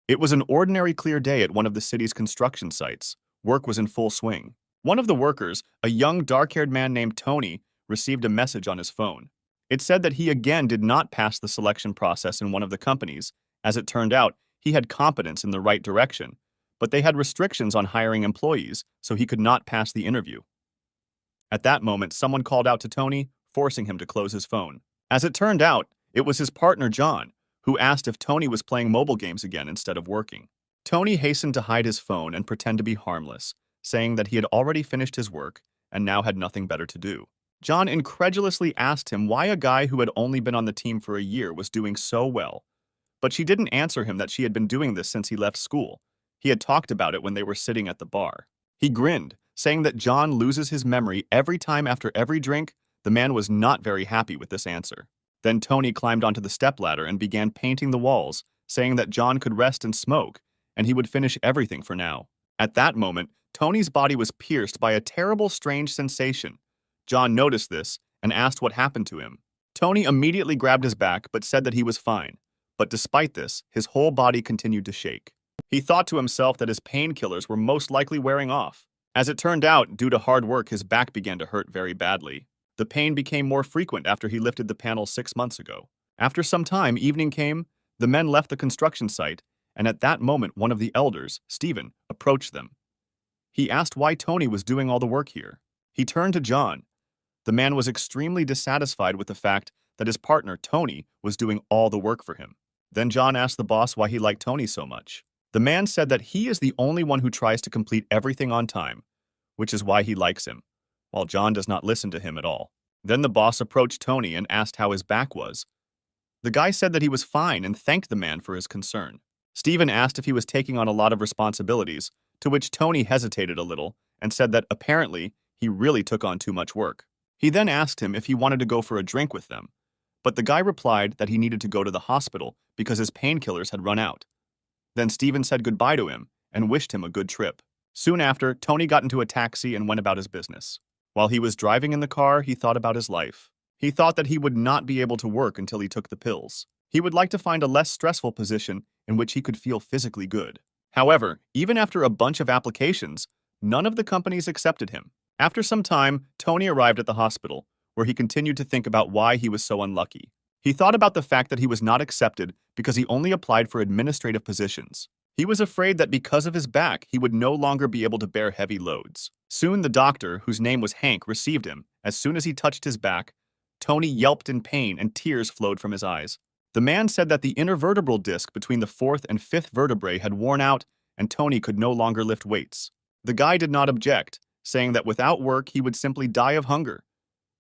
It was an ordinary clear day at one of the city's construction sites. Work was in full swing. One of the workers, a young dark-haired man named Tony, received a message on his phone. It said that he again did not pass the selection process in one of the companies. As it turned out, he had competence in the right direction, but they had restrictions on hiring employees, so he could not pass the interview. At that moment, someone called out to Tony, forcing him to close his phone. As it turned out, it was his partner John, who asked if Tony was playing mobile games again instead of working. Tony hastened to hide his phone and pretend to be harmless, saying that he had already finished his work and now had nothing better to do. John incredulously asked him why a guy who had only been on the team for a year was doing so well. But she didn't answer him that she had been doing this since he left school. He had talked about it when they were sitting at the bar. He grinned, saying that John loses his memory every time after every drink. The man was not very happy with this answer. Then Tony climbed onto the stepladder and began painting the walls, saying that John could rest and smoke, and he would finish everything for now. At that moment, Tony's body was pierced by a terrible, strange sensation. John noticed this and asked what happened to him. Tony immediately grabbed his back but said that he was fine. But despite this, his whole body continued to shake. He thought to himself that his painkillers were most likely wearing off. As it turned out, due to hard work, his back began to hurt very badly. The pain became more frequent after he lifted the panel 6 months ago. After some time, evening came, the men left the construction site, and at that moment one of the elders, Stephen, approached them. He asked why Tony was doing all the work here. He turned to John. The man was extremely dissatisfied with the fact that his partner, Tony, was doing all the work for him. Then John asked the boss why he liked Tony so much. The man said that he is the only one who tries to complete everything on time, which is why he likes him, while John does not listen to him at all. Then the boss approached Tony and asked how his back was. The guy said that he was fine and thanked the man for his concern. Stephen asked if he was taking on a lot of responsibilities, to which Tony hesitated a little and said that apparently he really took on too much work. He then asked him if he wanted to go for a drink with them, but the guy replied that he needed to go to the hospital because his painkillers had run out. Then Stephen said goodbye to him and wished him a good trip. Soon after, Tony got into a taxi and went about his business. While he was driving in the car, he thought about his life. He thought that he would not be able to work until he took the pills. He would like to find a less stressful position in which he could feel physically good. However, even after a bunch of applications, none of the companies accepted him. After some time, Tony arrived at the hospital, where he continued to think about why he was so unlucky. He thought about the fact that he was not accepted because he only applied for administrative positions. He was afraid that because of his back, he would no longer be able to bear heavy loads. Soon the doctor, whose name was Hank, received him. As soon as he touched his back, Tony yelped in pain and tears flowed from his eyes. The man said that the intervertebral disc between the fourth and fifth vertebrae had worn out and Tony could no longer lift weights. The guy did not object, saying that without work he would simply die of hunger.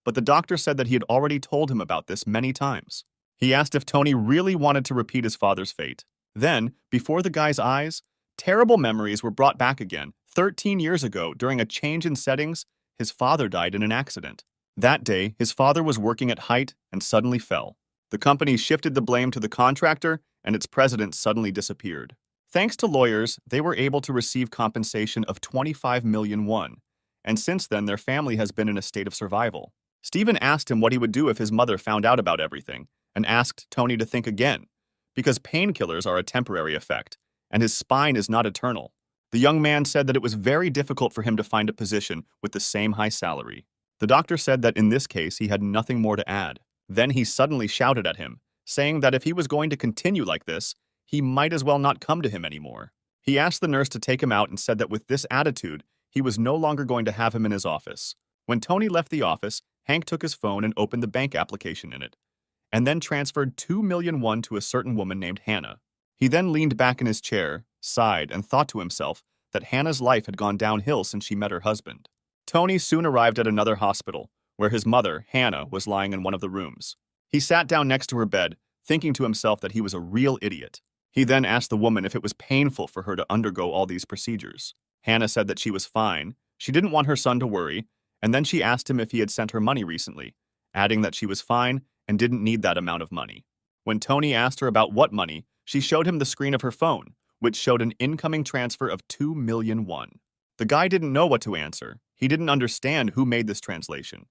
But the doctor said that he had already told him about this many times. He asked if Tony really wanted to repeat his father's fate. Then, before the guy's eyes, terrible memories were brought back again. 13 years ago, during a change in settings, his father died in an accident. That day, his father was working at height and suddenly fell. The company shifted the blame to the contractor, and its president suddenly disappeared. Thanks to lawyers, they were able to receive compensation of 25 million won, and since then their family has been in a state of survival. Stephen asked him what he would do if his mother found out about everything, and asked Tony to think again, because painkillers are a temporary effect, and his spine is not eternal. The young man said that it was very difficult for him to find a position with the same high salary. The doctor said that in this case he had nothing more to add. Then he suddenly shouted at him, saying that if he was going to continue like this, he might as well not come to him anymore. He asked the nurse to take him out and said that with this attitude, he was no longer going to have him in his office. When Tony left the office, Hank took his phone and opened the bank application in it, and then transferred 2 million won to a certain woman named Hannah. He then leaned back in his chair, sighed, and thought to himself that Hannah's life had gone downhill since she met her husband. Tony soon arrived at another hospital, where his mother, Hannah, was lying in one of the rooms. He sat down next to her bed, thinking to himself that he was a real idiot. He then asked the woman if it was painful for her to undergo all these procedures. Hannah said that she was fine, she didn't want her son to worry, and then she asked him if he had sent her money recently, adding that she was fine and didn't need that amount of money. When Tony asked her about what money, she showed him the screen of her phone, which showed an incoming transfer of 2 million won. The guy didn't know what to answer. He didn't understand who made this translation.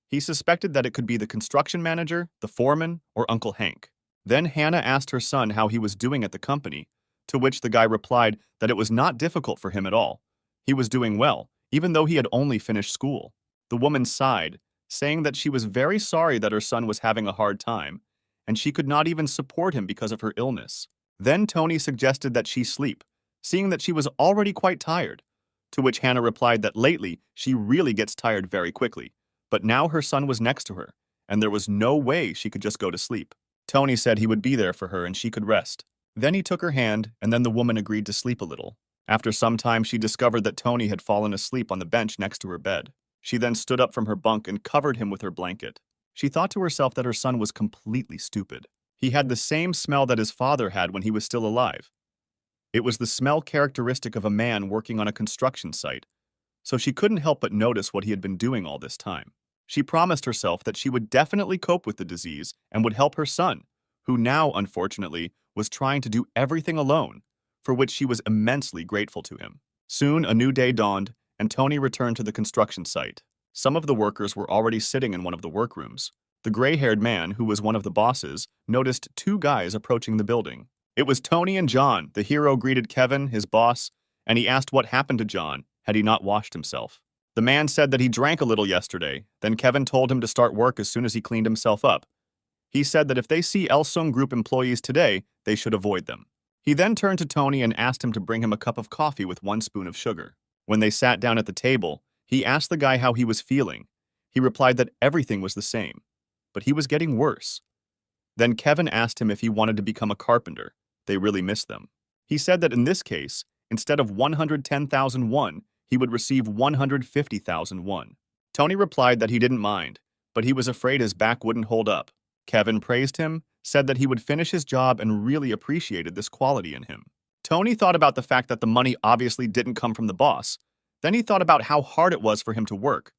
He suspected that it could be the construction manager, the foreman, or Uncle Hank. Then Hannah asked her son how he was doing at the company, To which the guy replied that it was not difficult for him at all. He was doing well, even though he had only finished school. The woman sighed, saying that she was very sorry that her son was having a hard time, and she could not even support him because of her illness. Then Tony suggested that she sleep, seeing that she was already quite tired, to which Hannah replied that lately she really gets tired very quickly, but now her son was next to her, and there was no way she could just go to sleep. Tony said he would be there for her and she could rest. Then he took her hand, and then the woman agreed to sleep a little. After some time, she discovered that Tony had fallen asleep on the bench next to her bed. She then stood up from her bunk and covered him with her blanket. She thought to herself that her son was completely stupid. He had the same smell that his father had when he was still alive. It was the smell characteristic of a man working on a construction site, so she couldn't help but notice what he had been doing all this time. She promised herself that she would definitely cope with the disease and would help her son, who now, unfortunately, was trying to do everything alone, for which she was immensely grateful to him. Soon, a new day dawned, and Tony returned to the construction site. Some of the workers were already sitting in one of the workrooms. The gray-haired man, who was one of the bosses, noticed two guys approaching the building. It was Tony and John. The hero greeted Kevin, his boss, and he asked what happened to John had he not washed himself. The man said that he drank a little yesterday. Then Kevin told him to start work as soon as he cleaned himself up. He said that if they see Elsung Group employees today, they should avoid them. He then turned to Tony and asked him to bring him a cup of coffee with 1 spoon of sugar. When they sat down at the table, he asked the guy how he was feeling. He replied that everything was the same, but he was getting worse. Then Kevin asked him if he wanted to become a carpenter. They really missed them. He said that in this case, instead of 110,000 won, he would receive 150,000 won. Tony replied that he didn't mind, but he was afraid his back wouldn't hold up. Kevin praised him, said that he would finish his job and really appreciated this quality in him. Tony thought about the fact that the money obviously didn't come from the boss. Then he thought about how hard it was for him to work.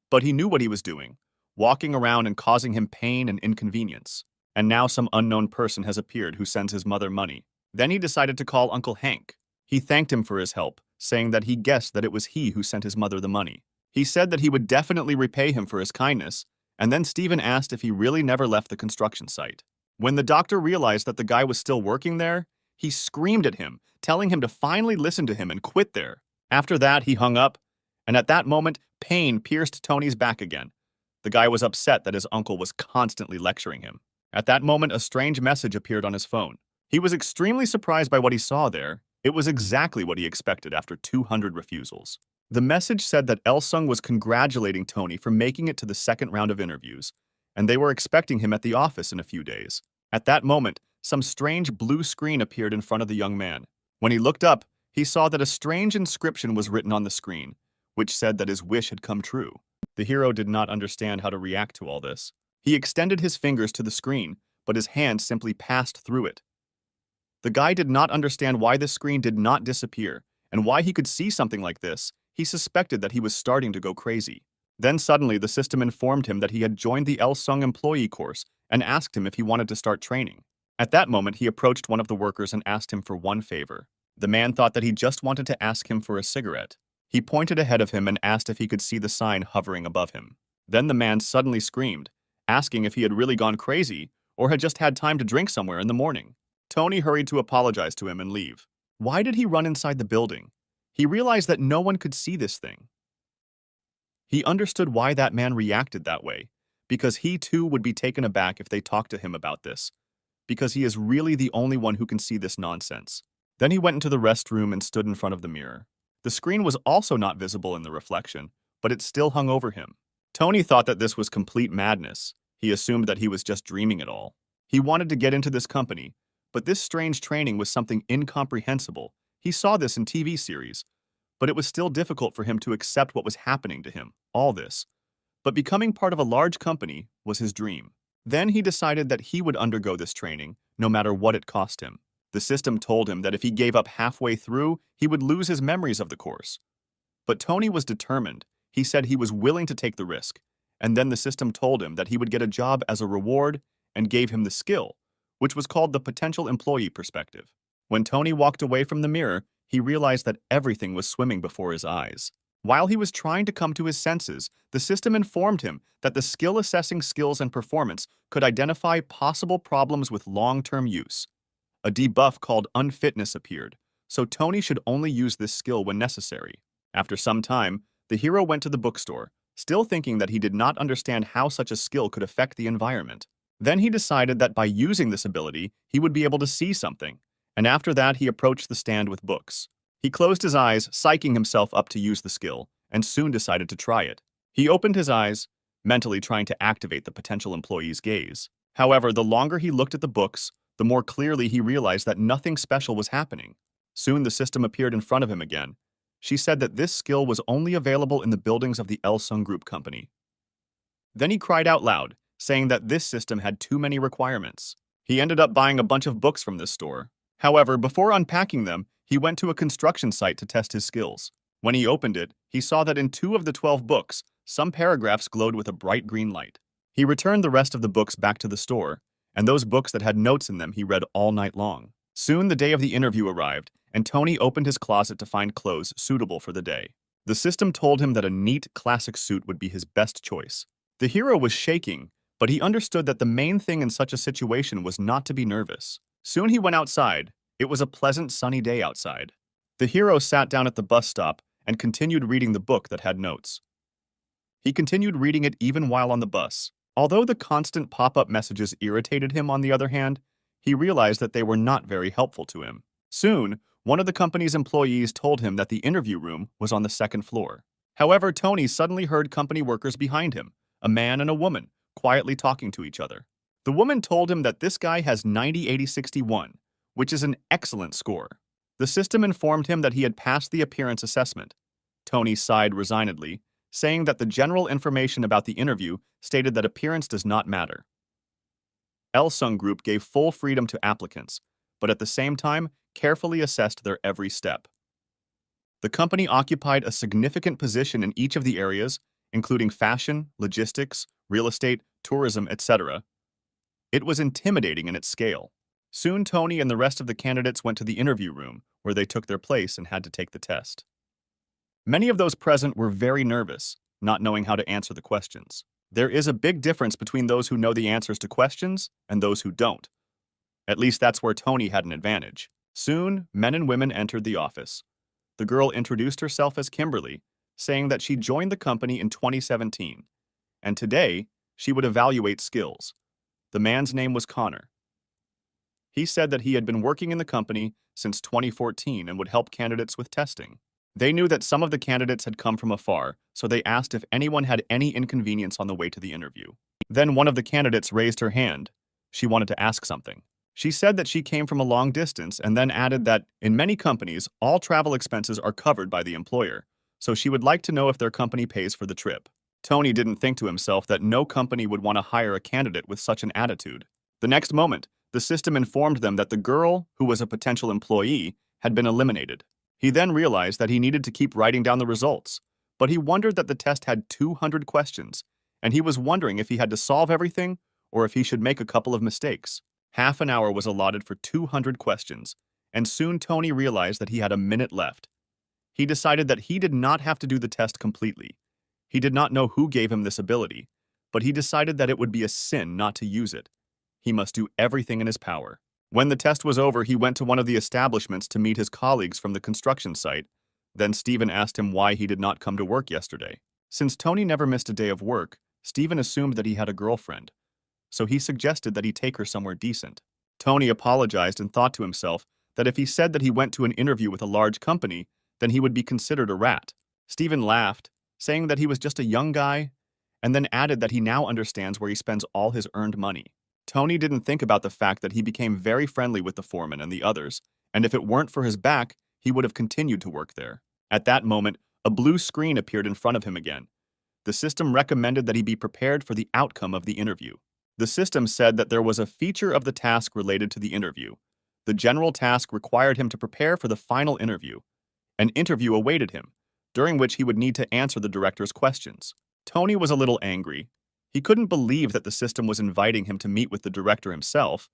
But he knew what he was doing, walking around and causing him pain and inconvenience. And now some unknown person has appeared who sends his mother money. Then he decided to call Uncle Hank. He thanked him for his help, saying that he guessed that it was he who sent his mother the money. He said that he would definitely repay him for his kindness, and then Stephen asked if he really never left the construction site. When the doctor realized that the guy was still working there, he screamed at him, telling him to finally listen to him and quit there. After that, he hung up, and at that moment, pain pierced Tony's back again. The guy was upset that his uncle was constantly lecturing him. At that moment, a strange message appeared on his phone. He was extremely surprised by what he saw there. It was exactly what he expected after 200 refusals. The message said that Elsung was congratulating Tony for making it to the second round of interviews, and they were expecting him at the office in a few days. At that moment, some strange blue screen appeared in front of the young man. When he looked up, he saw that a strange inscription was written on the screen, which said that his wish had come true. The hero did not understand how to react to all this. He extended his fingers to the screen, but his hand simply passed through it. The guy did not understand why this screen did not disappear, and why he could see something like this. He suspected that he was starting to go crazy. Then suddenly the system informed him that he had joined the Elsung employee course and asked him if he wanted to start training. At that moment, he approached one of the workers and asked him for one favor. The man thought that he just wanted to ask him for a cigarette. He pointed ahead of him and asked if he could see the sign hovering above him. Then the man suddenly screamed, asking if he had really gone crazy or had just had time to drink somewhere in the morning. Tony hurried to apologize to him and leave. Why did he run inside the building? He realized that no one could see this thing. He understood why that man reacted that way, because he too would be taken aback if they talked to him about this, because he is really the only one who can see this nonsense. Then he went into the restroom and stood in front of the mirror. The screen was also not visible in the reflection, but it still hung over him. Tony thought that this was complete madness. He assumed that he was just dreaming it all. He wanted to get into this company, but this strange training was something incomprehensible. He saw this in TV series, but it was still difficult for him to accept what was happening to him, all this. But becoming part of a large company was his dream. Then he decided that he would undergo this training, no matter what it cost him. The system told him that if he gave up halfway through, he would lose his memories of the course. But Tony was determined. He said he was willing to take the risk, and then the system told him that he would get a job as a reward and gave him the skill, which was called the potential employee perspective. When Tony walked away from the mirror, he realized that everything was swimming before his eyes. While he was trying to come to his senses, the system informed him that the skill assessing skills and performance could identify possible problems with long-term use. A debuff called unfitness appeared, so Tony should only use this skill when necessary. After some time, the hero went to the bookstore, still thinking that he did not understand how such a skill could affect the environment. Then he decided that by using this ability, he would be able to see something, and after that he approached the stand with books. He closed his eyes, psyching himself up to use the skill, and soon decided to try it. He opened his eyes, mentally trying to activate the potential employee's gaze. However, the longer he looked at the books, the more clearly he realized that nothing special was happening. Soon the system appeared in front of him again. She said that this skill was only available in the buildings of the Elsung Group Company. Then he cried out loud, saying that this system had too many requirements. He ended up buying a bunch of books from this store. However, before unpacking them, he went to a construction site to test his skills. When he opened it, he saw that in 2 of the 12 books, some paragraphs glowed with a bright green light. He returned the rest of the books back to the store, and those books that had notes in them he read all night long. Soon the day of the interview arrived, and Tony opened his closet to find clothes suitable for the day. The system told him that a neat, classic suit would be his best choice. The hero was shaking, but he understood that the main thing in such a situation was not to be nervous. Soon he went outside. It was a pleasant, sunny day outside. The hero sat down at the bus stop and continued reading the book that had notes. He continued reading it even while on the bus. Although the constant pop-up messages irritated him, on the other hand, he realized that they were not very helpful to him. Soon, one of the company's employees told him that the interview room was on the 2nd floor. However, Tony suddenly heard company workers behind him, a man and a woman, quietly talking to each other. The woman told him that this guy has 90/80/61, which is an excellent score. The system informed him that he had passed the appearance assessment. Tony sighed resignedly, saying that the general information about the interview stated that appearance does not matter. Elsung Group gave full freedom to applicants, but at the same time carefully assessed their every step. The company occupied a significant position in each of the areas, including fashion, logistics, real estate, tourism, etc. It was intimidating in its scale. Soon Tony and the rest of the candidates went to the interview room, where they took their place and had to take the test. Many of those present were very nervous, not knowing how to answer the questions. There is a big difference between those who know the answers to questions and those who don't. At least that's where Tony had an advantage. Soon, men and women entered the office. The girl introduced herself as Kimberly, saying that she joined the company in 2017, and today she would evaluate skills. The man's name was Connor. He said that he had been working in the company since 2014 and would help candidates with testing. They knew that some of the candidates had come from afar, so they asked if anyone had any inconvenience on the way to the interview. Then one of the candidates raised her hand. She wanted to ask something. She said that she came from a long distance and then added that, in many companies, all travel expenses are covered by the employer, so she would like to know if their company pays for the trip. Tony didn't think to himself that no company would want to hire a candidate with such an attitude. The next moment, the system informed them that the girl, who was a potential employee, had been eliminated. He then realized that he needed to keep writing down the results, but he wondered that the test had 200 questions, and he was wondering if he had to solve everything or if he should make a couple of mistakes. Half an hour was allotted for 200 questions, and soon Tony realized that he had a minute left. He decided that he did not have to do the test completely. He did not know who gave him this ability, but he decided that it would be a sin not to use it. He must do everything in his power. When the test was over, he went to one of the establishments to meet his colleagues from the construction site. Then Stephen asked him why he did not come to work yesterday. Since Tony never missed a day of work, Stephen assumed that he had a girlfriend, so he suggested that he take her somewhere decent. Tony apologized and thought to himself that if he said that he went to an interview with a large company, then he would be considered a rat. Stephen laughed, saying that he was just a young guy, and then added that he now understands where he spends all his earned money. Tony didn't think about the fact that he became very friendly with the foreman and the others, and if it weren't for his back, he would have continued to work there. At that moment, a blue screen appeared in front of him again. The system recommended that he be prepared for the outcome of the interview. The system said that there was a feature of the task related to the interview. The general task required him to prepare for the final interview. An interview awaited him, during which he would need to answer the director's questions. Tony was a little angry. He couldn't believe that the system was inviting him to meet with the director himself,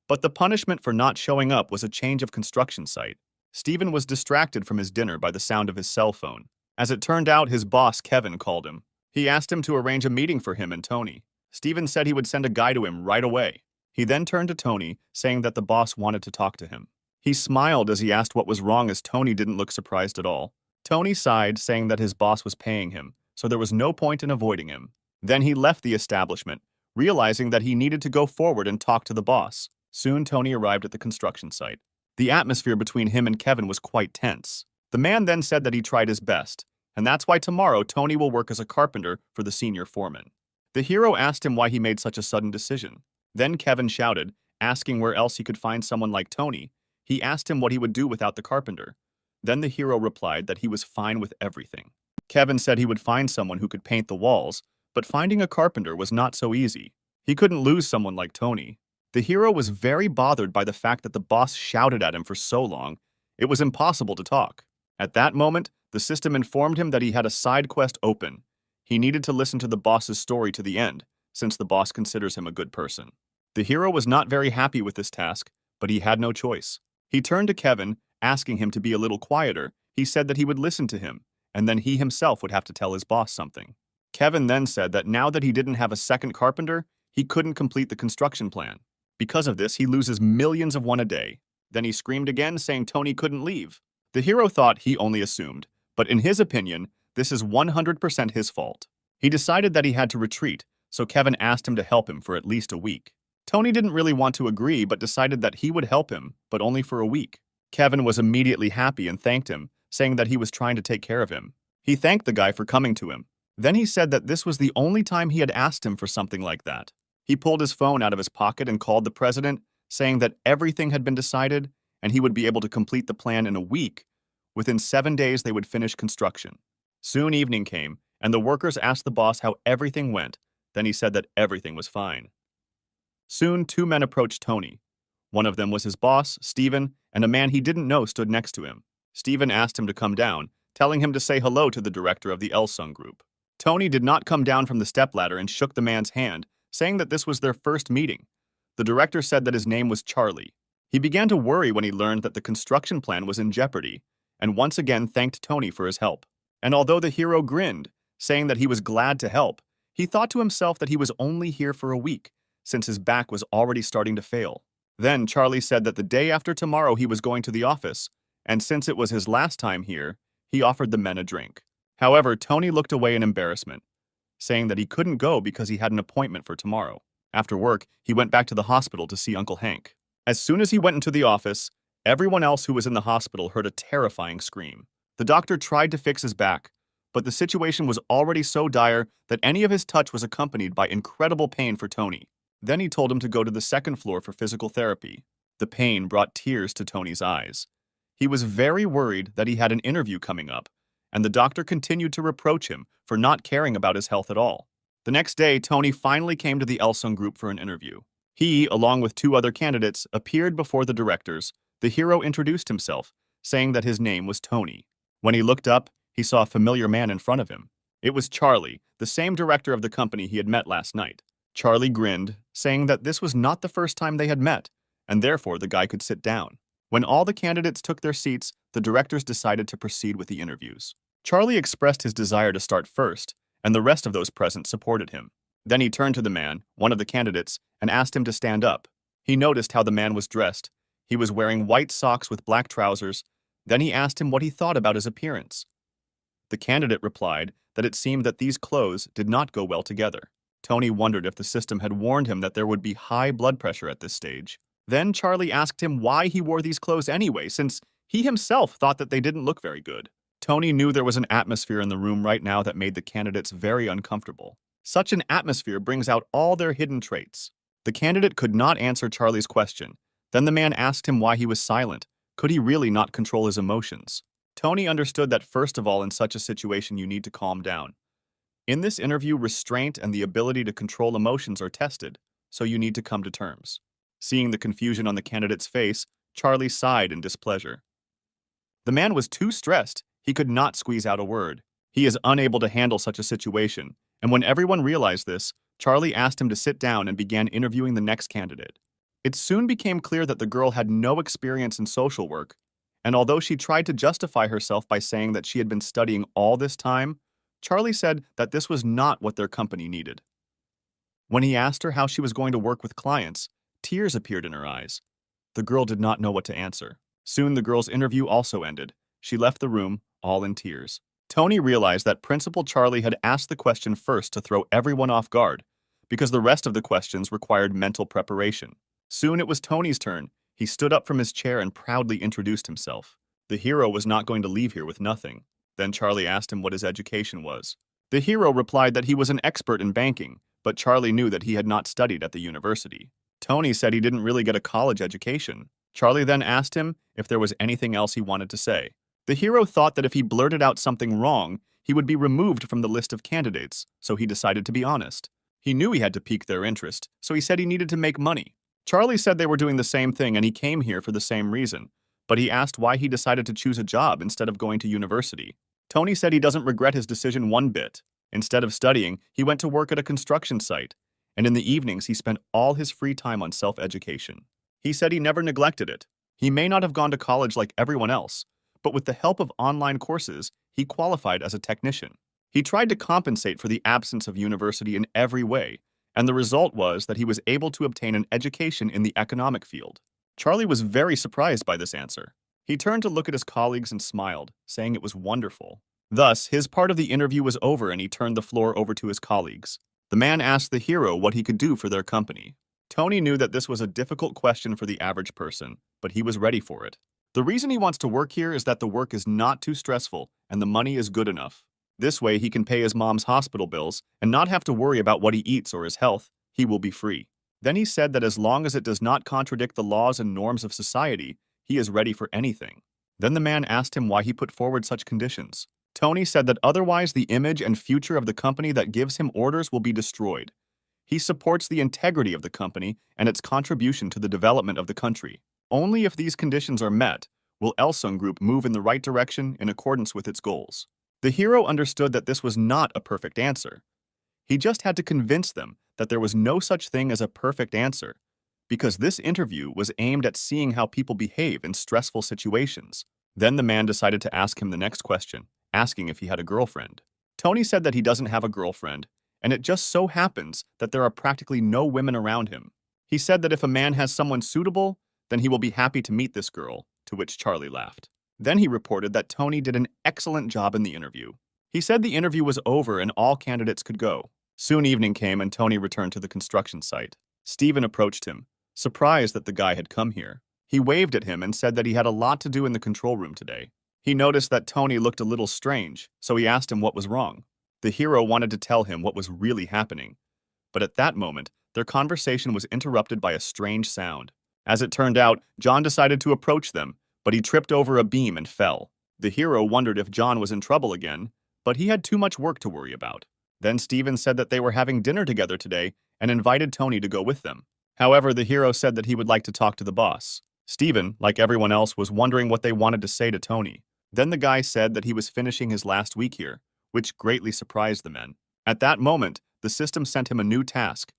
but the punishment for not showing up was a change of construction site. Stephen was distracted from his dinner by the sound of his cell phone. As it turned out, his boss, Kevin, called him. He asked him to arrange a meeting for him and Tony. Stephen said he would send a guy to him right away. He then turned to Tony, saying that the boss wanted to talk to him. He smiled as he asked what was wrong, as Tony didn't look surprised at all. Tony sighed, saying that his boss was paying him, so there was no point in avoiding him. Then he left the establishment, realizing that he needed to go forward and talk to the boss. Soon Tony arrived at the construction site. The atmosphere between him and Kevin was quite tense. The man then said that he tried his best, and that's why tomorrow Tony will work as a carpenter for the senior foreman. The hero asked him why he made such a sudden decision. Then Kevin shouted, asking where else he could find someone like Tony. He asked him what he would do without the carpenter. Then the hero replied that he was fine with everything. Kevin said he would find someone who could paint the walls, but finding a carpenter was not so easy. He couldn't lose someone like Tony. The hero was very bothered by the fact that the boss shouted at him for so long, it was impossible to talk. At that moment, the system informed him that he had a side quest open. He needed to listen to the boss's story to the end, since the boss considers him a good person. The hero was not very happy with this task, but he had no choice. He turned to Kevin, asking him to be a little quieter. He said that he would listen to him, and then he himself would have to tell his boss something. Kevin then said that now that he didn't have a second carpenter, he couldn't complete the construction plan. Because of this, he loses millions of one a day. Then he screamed again, saying Tony couldn't leave. The hero thought he only assumed, but in his opinion, this is 100% his fault. He decided that he had to retreat, so Kevin asked him to help him for at least a week. Tony didn't really want to agree, but decided that he would help him, but only for a week. Kevin was immediately happy and thanked him, saying that he was trying to take care of him. He thanked the guy for coming to him. Then he said that this was the only time he had asked him for something like that. He pulled his phone out of his pocket and called the president, saying that everything had been decided and he would be able to complete the plan in a week. Within 7 days, they would finish construction. Soon evening came, and the workers asked the boss how everything went. Then he said that everything was fine. Soon, 2 men approached Tony. One of them was his boss, Steven, and a man he didn't know stood next to him. Steven asked him to come down, telling him to say hello to the director of the Elsung group. Tony did not come down from the stepladder and shook the man's hand, saying that this was their first meeting. The director said that his name was Charlie. He began to worry when he learned that the construction plan was in jeopardy, and once again thanked Tony for his help. And although the hero grinned, saying that he was glad to help, he thought to himself that he was only here for a week, since his back was already starting to fail. Then Charlie said that the day after tomorrow he was going to the office, and since it was his last time here, he offered the men a drink. However, Tony looked away in embarrassment, saying that he couldn't go because he had an appointment for tomorrow. After work, he went back to the hospital to see Uncle Hank. As soon as he went into the office, everyone else who was in the hospital heard a terrifying scream. The doctor tried to fix his back, but the situation was already so dire that any of his touch was accompanied by incredible pain for Tony. Then he told him to go to the second floor for physical therapy. The pain brought tears to Tony's eyes. He was very worried that he had an interview coming up, and the doctor continued to reproach him for not caring about his health at all. The next day, Tony finally came to the Elsung group for an interview. He, along with 2 other candidates, appeared before the directors. The hero introduced himself, saying that his name was Tony. When he looked up, he saw a familiar man in front of him. It was Charlie, the same director of the company he had met last night. Charlie grinned, saying that this was not the first time they had met, and therefore the guy could sit down. When all the candidates took their seats, the directors decided to proceed with the interviews. Charlie expressed his desire to start first, and the rest of those present supported him. Then he turned to the man, one of the candidates, and asked him to stand up. He noticed how the man was dressed. He was wearing white socks with black trousers. Then he asked him what he thought about his appearance. The candidate replied that it seemed that these clothes did not go well together. Tony wondered if the system had warned him that there would be high blood pressure at this stage. Then Charlie asked him why he wore these clothes anyway, since he himself thought that they didn't look very good. Tony knew there was an atmosphere in the room right now that made the candidates very uncomfortable. Such an atmosphere brings out all their hidden traits. The candidate could not answer Charlie's question. Then the man asked him why he was silent. Could he really not control his emotions? Tony understood that first of all, in such a situation, you need to calm down. In this interview, restraint and the ability to control emotions are tested, so you need to come to terms. Seeing the confusion on the candidate's face, Charlie sighed in displeasure. The man was too stressed. He could not squeeze out a word. He is unable to handle such a situation, and when everyone realized this, Charlie asked him to sit down and began interviewing the next candidate. It soon became clear that the girl had no experience in social work, and although she tried to justify herself by saying that she had been studying all this time, Charlie said that this was not what their company needed. When he asked her how she was going to work with clients, Tears appeared in her eyes. The girl did not know what to answer. Soon the girl's interview also ended. She left the room, all in tears. Tony realized that Principal Charlie had asked the question first to throw everyone off guard, because the rest of the questions required mental preparation. Soon it was Tony's turn. He stood up from his chair and proudly introduced himself. The hero was not going to leave here with nothing. Then Charlie asked him what his education was. The hero replied that he was an expert in banking, but Charlie knew that he had not studied at the university. Tony said he didn't really get a college education. Charlie then asked him if there was anything else he wanted to say. The hero thought that if he blurted out something wrong, he would be removed from the list of candidates, so he decided to be honest. He knew he had to pique their interest, so he said he needed to make money. Charlie said they were doing the same thing and he came here for the same reason, but he asked why he decided to choose a job instead of going to university. Tony said he doesn't regret his decision one bit. Instead of studying, he went to work at a construction site, and in the evenings he spent all his free time on self-education. He said he never neglected it. He may not have gone to college like everyone else, but with the help of online courses, he qualified as a technician. He tried to compensate for the absence of university in every way, and the result was that he was able to obtain an education in the economic field. Charlie was very surprised by this answer. He turned to look at his colleagues and smiled, saying it was wonderful. Thus, his part of the interview was over and he turned the floor over to his colleagues. The man asked the hero what he could do for their company. Tony knew that this was a difficult question for the average person, but he was ready for it. The reason he wants to work here is that the work is not too stressful and the money is good enough. This way he can pay his mom's hospital bills and not have to worry about what he eats or his health. He will be free. Then he said that as long as it does not contradict the laws and norms of society, he is ready for anything. Then the man asked him why he put forward such conditions. Tony said that otherwise the image and future of the company that gives him orders will be destroyed. He supports the integrity of the company and its contribution to the development of the country. Only if these conditions are met will Elsung Group move in the right direction in accordance with its goals. The hero understood that this was not a perfect answer. He just had to convince them that there was no such thing as a perfect answer, because this interview was aimed at seeing how people behave in stressful situations. Then the man decided to ask him the next question, asking if he had a girlfriend. Tony said that he doesn't have a girlfriend, and it just so happens that there are practically no women around him. He said that if a man has someone suitable, then he will be happy to meet this girl, to which Charlie laughed. Then he reported that Tony did an excellent job in the interview. He said the interview was over and all candidates could go. Soon evening came and Tony returned to the construction site. Stephen approached him, surprised that the guy had come here. He waved at him and said that he had a lot to do in the control room today. He noticed that Tony looked a little strange, so he asked him what was wrong. The hero wanted to tell him what was really happening, but at that moment, their conversation was interrupted by a strange sound. As it turned out, John decided to approach them, but he tripped over a beam and fell. The hero wondered if John was in trouble again, but he had too much work to worry about. Then Stephen said that they were having dinner together today and invited Tony to go with them. However, the hero said that he would like to talk to the boss. Stephen, like everyone else, was wondering what they wanted to say to Tony. Then the guy said that he was finishing his last week here, which greatly surprised the men. At that moment, the system sent him a new task.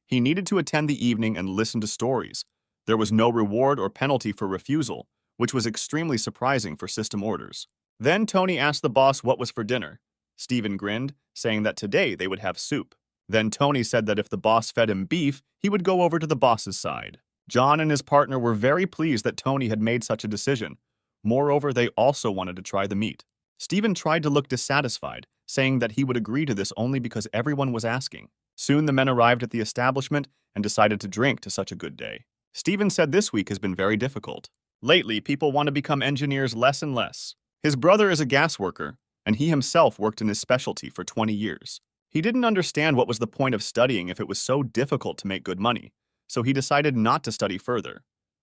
He needed to attend the evening and listen to stories. There was no reward or penalty for refusal, which was extremely surprising for system orders. Then Tony asked the boss what was for dinner. Stephen grinned, saying that today they would have soup. Then Tony said that if the boss fed him beef, he would go over to the boss's side. John and his partner were very pleased that Tony had made such a decision. Moreover, they also wanted to try the meat. Stephen tried to look dissatisfied, saying that he would agree to this only because everyone was asking. Soon the men arrived at the establishment and decided to drink to such a good day. Stephen said this week has been very difficult. Lately, people want to become engineers less and less. His brother is a gas worker, and he himself worked in his specialty for 20 years. He didn't understand what was the point of studying if it was so difficult to make good money, so he decided not to study further,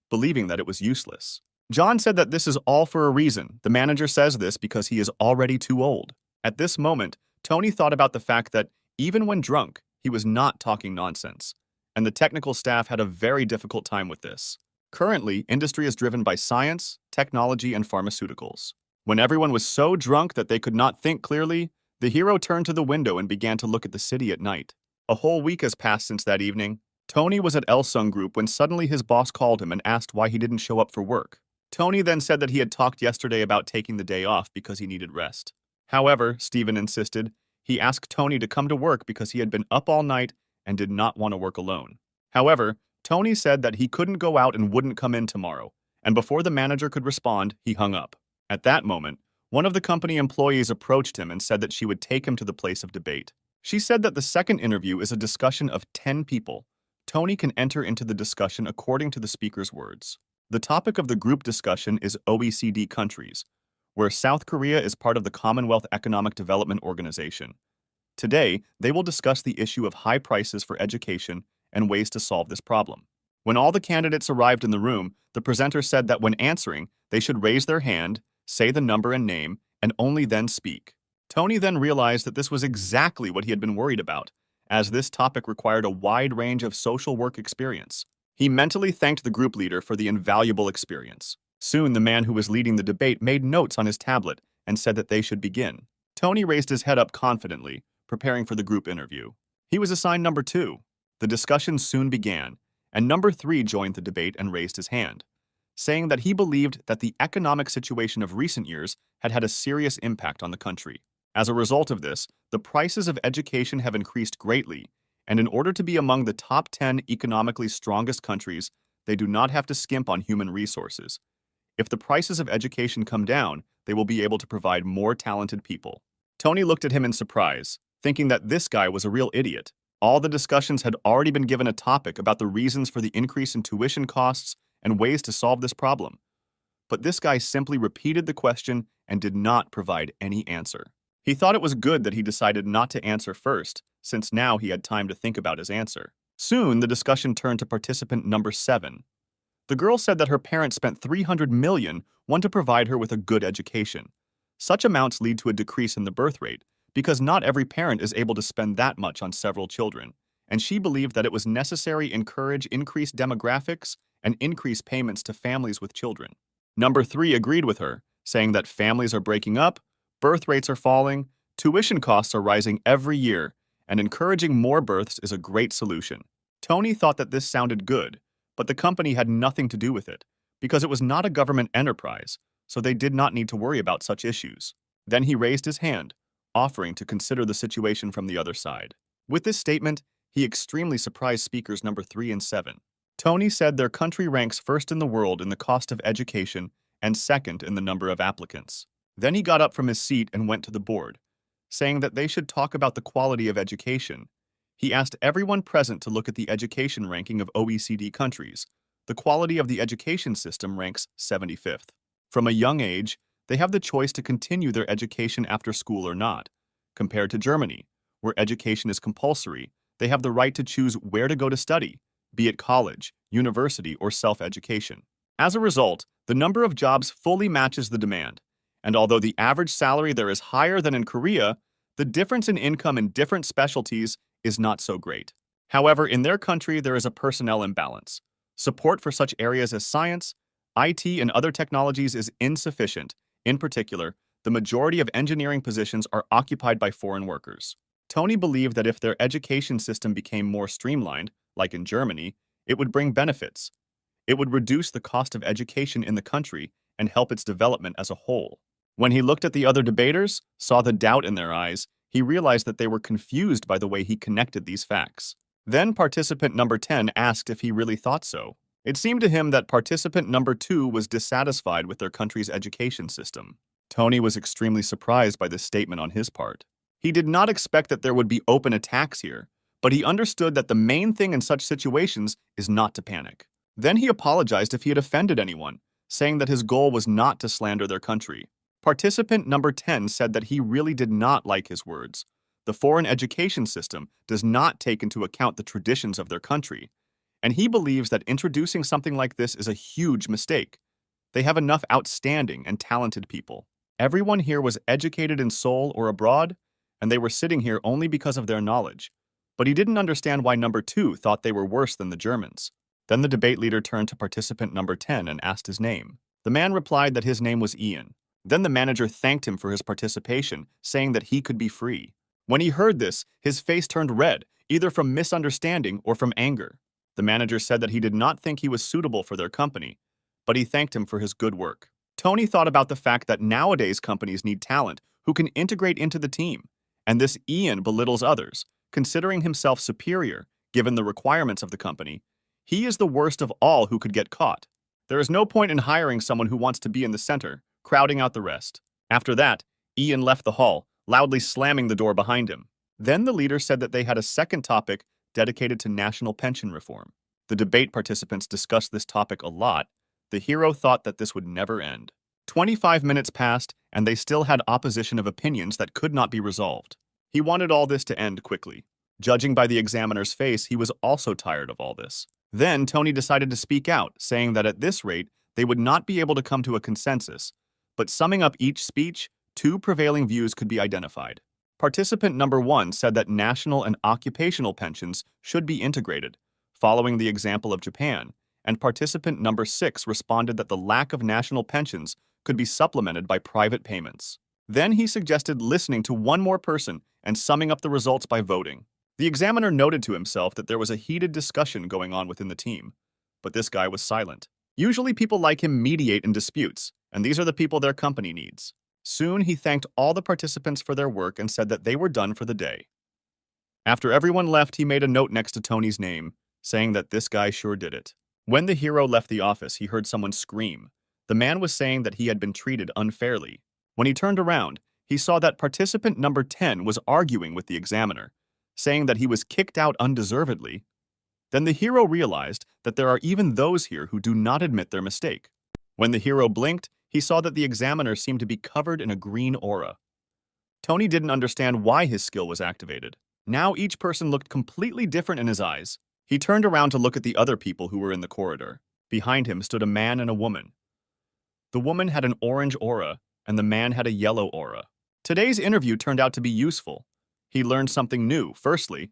believing that it was useless. John said that this is all for a reason. The manager says this because he is already too old. At this moment, Tony thought about the fact that, even when drunk, he was not talking nonsense, and the technical staff had a very difficult time with this. Currently, industry is driven by science, technology, and pharmaceuticals. When everyone was so drunk that they could not think clearly, the hero turned to the window and began to look at the city at night. A whole week has passed since that evening. Tony was at Elsung Group when suddenly his boss called him and asked why he didn't show up for work. Tony then said that he had talked yesterday about taking the day off because he needed rest. However, Stephen insisted. He asked Tony to come to work because he had been up all night and did not want to work alone. However, Tony said that he couldn't go out and wouldn't come in tomorrow, and before the manager could respond, he hung up. At that moment, one of the company employees approached him and said that she would take him to the place of debate. She said that the second interview is a discussion of 10 people. Tony can enter into the discussion according to the speaker's words. The topic of the group discussion is OECD countries, where South Korea is part of the Commonwealth Economic Development Organization. Today, they will discuss the issue of high prices for education and ways to solve this problem. When all the candidates arrived in the room, the presenter said that when answering, they should raise their hand, say the number and name, and only then speak. Tony then realized that this was exactly what he had been worried about, as this topic required a wide range of social work experience. He mentally thanked the group leader for the invaluable experience. Soon, the man who was leading the debate made notes on his tablet and said that they should begin. Tony raised his head up confidently, preparing for the group interview. He was assigned number 2. The discussion soon began, and number 3 joined the debate and raised his hand, saying that he believed that the economic situation of recent years had had a serious impact on the country. As a result of this, the prices of education have increased greatly, and in order to be among the top 10 economically strongest countries, they do not have to skimp on human resources. If the prices of education come down, they will be able to provide more talented people. Tony looked at him in surprise, thinking that this guy was a real idiot. All the discussions had already been given a topic about the reasons for the increase in tuition costs and ways to solve this problem. But this guy simply repeated the question and did not provide any answer. He thought it was good that he decided not to answer first, since now he had time to think about his answer. Soon, the discussion turned to participant number 7. The girl said that her parents spent $300 million to provide her with a good education. Such amounts lead to a decrease in the birth rate, because not every parent is able to spend that much on several children, and she believed that it was necessary to encourage increased demographics and increase payments to families with children. Number 3 agreed with her, saying that families are breaking up, birth rates are falling, tuition costs are rising every year, and encouraging more births is a great solution. Tony thought that this sounded good, but the company had nothing to do with it, because it was not a government enterprise, so they did not need to worry about such issues. Then he raised his hand, offering to consider the situation from the other side. With this statement, he extremely surprised speakers number 3 and 7. Tony said their country ranks first in the world in the cost of education and second in the number of applicants. Then he got up from his seat and went to the board, saying that they should talk about the quality of education. He asked everyone present to look at the education ranking of OECD countries. The quality of the education system ranks 75th. From a young age, they have the choice to continue their education after school or not. Compared to Germany, where education is compulsory, they have the right to choose where to go to study, be it college, university, or self-education. As a result, the number of jobs fully matches the demand, and although the average salary there is higher than in Korea, the difference in income in different specialties is not so great. However, in their country, there is a personnel imbalance. Support for such areas as science, IT, and other technologies is insufficient. In particular, the majority of engineering positions are occupied by foreign workers. Tony believed that if their education system became more streamlined, like in Germany, it would bring benefits. It would reduce the cost of education in the country and help its development as a whole. When he looked at the other debaters, saw the doubt in their eyes, he realized that they were confused by the way he connected these facts. Then participant number 10 asked if he really thought so. It seemed to him that participant number 2 was dissatisfied with their country's education system. Tony was extremely surprised by this statement on his part. He did not expect that there would be open attacks here, but he understood that the main thing in such situations is not to panic. Then he apologized if he had offended anyone, saying that his goal was not to slander their country. Participant number 10 said that he really did not like his words. The foreign education system does not take into account the traditions of their country, and he believes that introducing something like this is a huge mistake. They have enough outstanding and talented people. Everyone here was educated in Seoul or abroad, and they were sitting here only because of their knowledge. But he didn't understand why number 2 thought they were worse than the Germans. Then the debate leader turned to participant number 10 and asked his name. The man replied that his name was Ian. Then the manager thanked him for his participation, saying that he could be free. When he heard this, his face turned red, either from misunderstanding or from anger. The manager said that he did not think he was suitable for their company, but he thanked him for his good work. Tony thought about the fact that nowadays companies need talent who can integrate into the team, and this Ian belittles others, considering himself superior given the requirements of the company. He is the worst of all who could get caught. There is no point in hiring someone who wants to be in the center, crowding out the rest. After that, Ian left the hall, loudly slamming the door behind him. Then the leader said that they had a second topic dedicated to national pension reform. The debate participants discussed this topic a lot. The hero thought that this would never end. 25 minutes passed, and they still had opposition of opinions that could not be resolved. He wanted all this to end quickly. Judging by the examiner's face, he was also tired of all this. Then Tony decided to speak out, saying that at this rate, they would not be able to come to a consensus. But summing up each speech, two prevailing views could be identified. Participant number 1 said that national and occupational pensions should be integrated, following the example of Japan, and participant number 6 responded that the lack of national pensions could be supplemented by private payments. Then he suggested listening to one more person and summing up the results by voting. The examiner noted to himself that there was a heated discussion going on within the team, but this guy was silent. Usually people like him mediate in disputes, and these are the people their company needs. Soon he thanked all the participants for their work and said that they were done for the day. After everyone left, he made a note next to Tony's name, saying that this guy sure did it. When the hero left the office, he heard someone scream. The man was saying that he had been treated unfairly. When he turned around, he saw that participant number 10 was arguing with the examiner, saying that he was kicked out undeservedly. Then the hero realized that there are even those here who do not admit their mistake. When the hero blinked, he saw that the examiner seemed to be covered in a green aura. Tony didn't understand why his skill was activated. Now each person looked completely different in his eyes. He turned around to look at the other people who were in the corridor. Behind him stood a man and a woman. The woman had an orange aura, and the man had a yellow aura. Today's interview turned out to be useful. He learned something new. Firstly,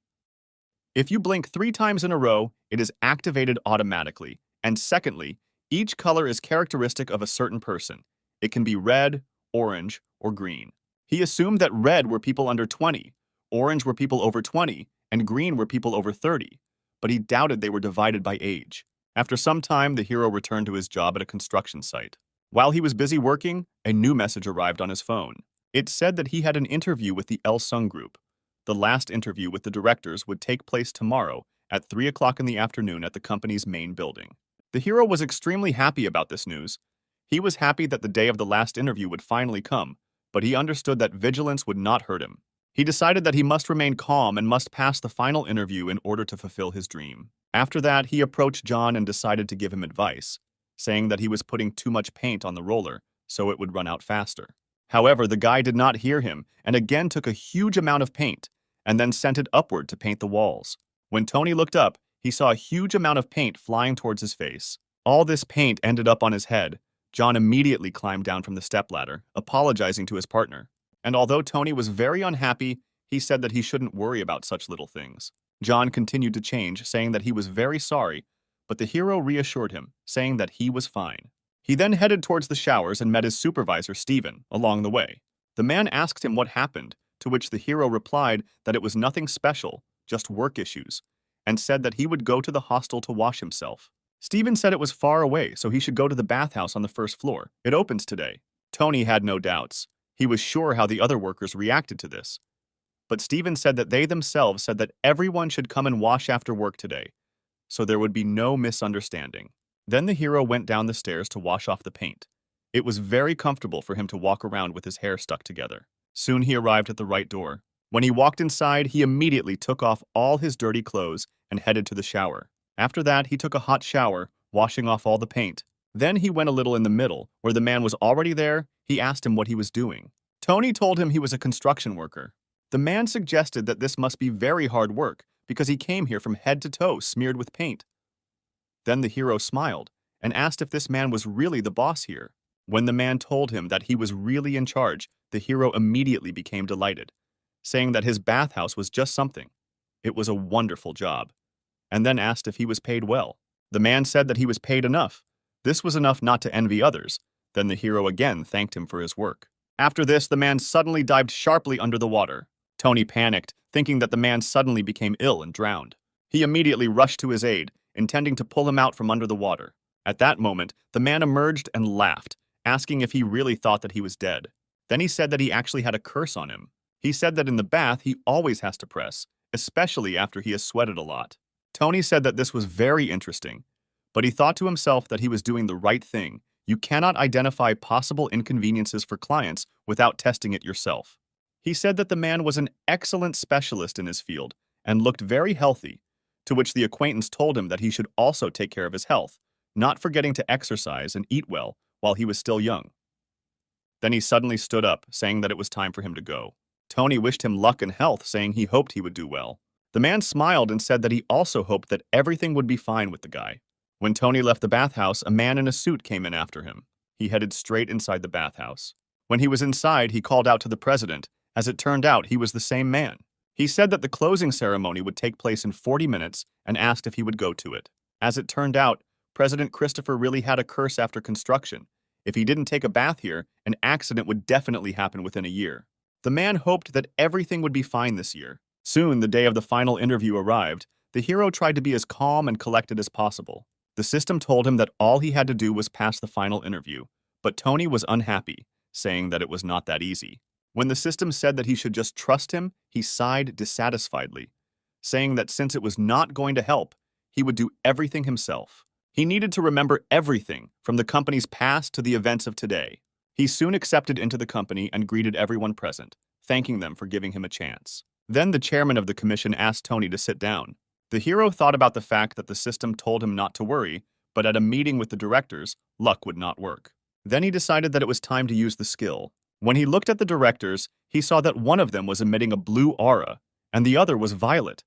if you blink 3 times in a row, it is activated automatically. And secondly, each color is characteristic of a certain person. It can be red, orange, or green. He assumed that red were people under 20, orange were people over 20, and green were people over 30, but he doubted they were divided by age. After some time, the hero returned to his job at a construction site. While he was busy working, a new message arrived on his phone. It said that he had an interview with the El Sung Group. The last interview with the directors would take place tomorrow at 3 o'clock in the afternoon at the company's main building. The hero was extremely happy about this news. He was happy that the day of the last interview would finally come, but he understood that vigilance would not hurt him. He decided that he must remain calm and must pass the final interview in order to fulfill his dream. After that, he approached John and decided to give him advice, saying that he was putting too much paint on the roller so it would run out faster. However, the guy did not hear him and again took a huge amount of paint and then sent it upward to paint the walls. When Tony looked up, he saw a huge amount of paint flying towards his face. All this paint ended up on his head. John immediately climbed down from the stepladder, apologizing to his partner. And although Tony was very unhappy, he said that he shouldn't worry about such little things. John continued to change, saying that he was very sorry, but the hero reassured him, saying that he was fine. He then headed towards the showers and met his supervisor, Steven, along the way. The man asked him what happened, to which the hero replied that it was nothing special, just work issues, and said that he would go to the hostel to wash himself. Steven said it was far away, so he should go to the bathhouse on the first floor. It opens today. Tony had no doubts. He was sure how the other workers reacted to this. But Steven said that they themselves said that everyone should come and wash after work today, so there would be no misunderstanding. Then the hero went down the stairs to wash off the paint. It was very comfortable for him to walk around with his hair stuck together. Soon he arrived at the right door. When he walked inside, he immediately took off all his dirty clothes and headed to the shower. After that, he took a hot shower, washing off all the paint. Then he went a little in the middle, where the man was already there. He asked him what he was doing. Tony told him he was a construction worker. The man suggested that this must be very hard work, because he came here from head to toe smeared with paint. Then the hero smiled and asked if this man was really the boss here. When the man told him that he was really in charge, the hero immediately became delighted, saying that his bathhouse was just something. It was a wonderful job, and then asked if he was paid well. The man said that he was paid enough. This was enough not to envy others. Then the hero again thanked him for his work. After this, the man suddenly dived sharply under the water. Tony panicked, thinking that the man suddenly became ill and drowned. He immediately rushed to his aid, intending to pull him out from under the water. At that moment, the man emerged and laughed, asking if he really thought that he was dead. Then he said that he actually had a curse on him. He said that in the bath he always has to press, especially after he has sweated a lot. Tony said that this was very interesting, but he thought to himself that he was doing the right thing. You cannot identify possible inconveniences for clients without testing it yourself. He said that the man was an excellent specialist in his field and looked very healthy, to which the acquaintance told him that he should also take care of his health, not forgetting to exercise and eat well while he was still young. Then he suddenly stood up, saying that it was time for him to go. Tony wished him luck and health, saying he hoped he would do well. The man smiled and said that he also hoped that everything would be fine with the guy. When Tony left the bathhouse, a man in a suit came in after him. He headed straight inside the bathhouse. When he was inside, he called out to the president. As it turned out, he was the same man. He said that the closing ceremony would take place in 40 minutes and asked if he would go to it. As it turned out, President Christopher really had a curse after construction. If he didn't take a bath here, an accident would definitely happen within a year. The man hoped that everything would be fine this year. Soon, the day of the final interview arrived. The hero tried to be as calm and collected as possible. The system told him that all he had to do was pass the final interview, but Tony was unhappy, saying that it was not that easy. When the system said that he should just trust him, he sighed dissatisfiedly, saying that since it was not going to help, he would do everything himself. He needed to remember everything, from the company's past to the events of today. He soon accepted into the company and greeted everyone present, thanking them for giving him a chance. Then the chairman of the commission asked Tony to sit down. The hero thought about the fact that the system told him not to worry, but at a meeting with the directors, luck would not work. Then he decided that it was time to use the skill. When he looked at the directors, he saw that one of them was emitting a blue aura, and the other was violet.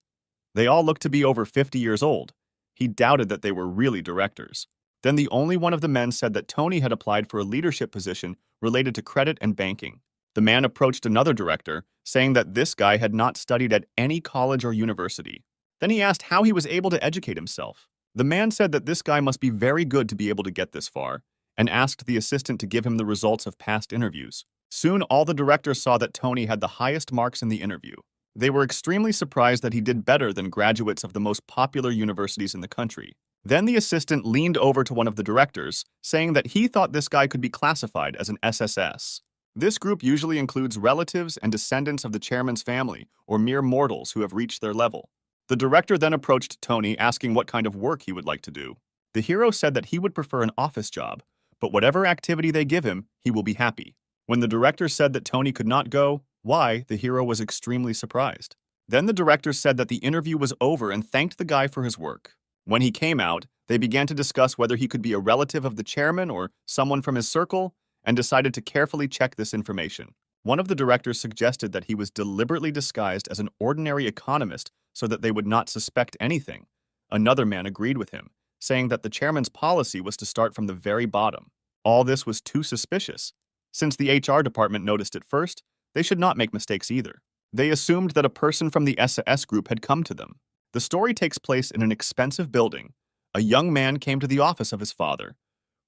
They all looked to be over 50 years old. He doubted that they were really directors. Then the only one of the men said that Tony had applied for a leadership position related to credit and banking. The man approached another director, saying that this guy had not studied at any college or university. Then he asked how he was able to educate himself. The man said that this guy must be very good to be able to get this far, and asked the assistant to give him the results of past interviews. Soon, all the directors saw that Tony had the highest marks in the interview. They were extremely surprised that he did better than graduates of the most popular universities in the country. Then the assistant leaned over to one of the directors, saying that he thought this guy could be classified as an SSS. This group usually includes relatives and descendants of the chairman's family, or mere mortals who have reached their level. The director then approached Tony, asking what kind of work he would like to do. The hero said that he would prefer an office job, but whatever activity they give him, he will be happy. When the director said that Tony could not go, why, the hero was extremely surprised. Then the director said that the interview was over and thanked the guy for his work. When he came out, they began to discuss whether he could be a relative of the chairman or someone from his circle, and decided to carefully check this information. One of the directors suggested that he was deliberately disguised as an ordinary economist so that they would not suspect anything. Another man agreed with him, saying that the chairman's policy was to start from the very bottom. All this was too suspicious. Since the HR department noticed it first, they should not make mistakes either. They assumed that a person from the SAS group had come to them. The story takes place in an expensive building. A young man came to the office of his father,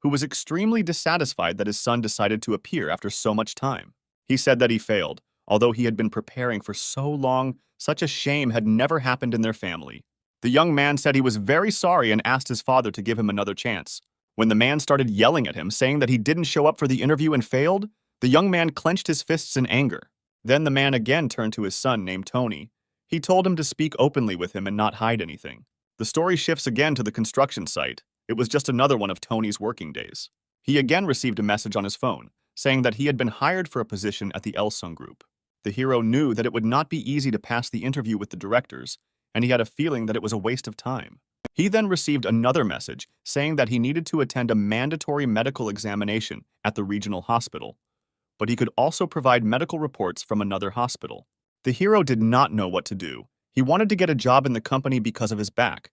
who was extremely dissatisfied that his son decided to appear after so much time. He said that he failed, although he had been preparing for so long. Such a shame had never happened in their family. The young man said he was very sorry and asked his father to give him another chance. When the man started yelling at him, saying that he didn't show up for the interview and failed, the young man clenched his fists in anger. Then the man again turned to his son named Tony. He told him to speak openly with him and not hide anything. The story shifts again to the construction site. It was just another one of Tony's working days. He again received a message on his phone, saying that he had been hired for a position at the Elsung Group. The hero knew that it would not be easy to pass the interview with the directors, and he had a feeling that it was a waste of time. He then received another message saying that he needed to attend a mandatory medical examination at the regional hospital, but he could also provide medical reports from another hospital. The hero did not know what to do. He wanted to get a job in the company because of his back,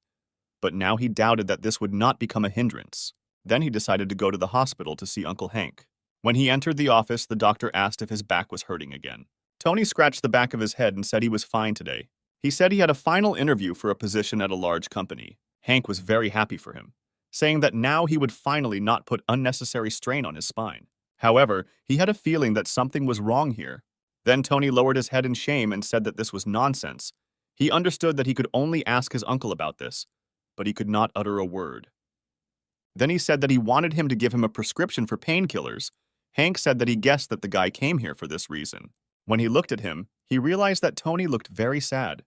but now he doubted that this would not become a hindrance. Then he decided to go to the hospital to see Uncle Hank. When he entered the office, the doctor asked if his back was hurting again. Tony scratched the back of his head and said he was fine today. He said he had a final interview for a position at a large company. Hank was very happy for him, saying that now he would finally not put unnecessary strain on his spine. However, he had a feeling that something was wrong here. Then Tony lowered his head in shame and said that this was nonsense. He understood that he could only ask his uncle about this, but he could not utter a word. Then he said that he wanted him to give him a prescription for painkillers. Hank said that he guessed that the guy came here for this reason. When he looked at him, he realized that Tony looked very sad.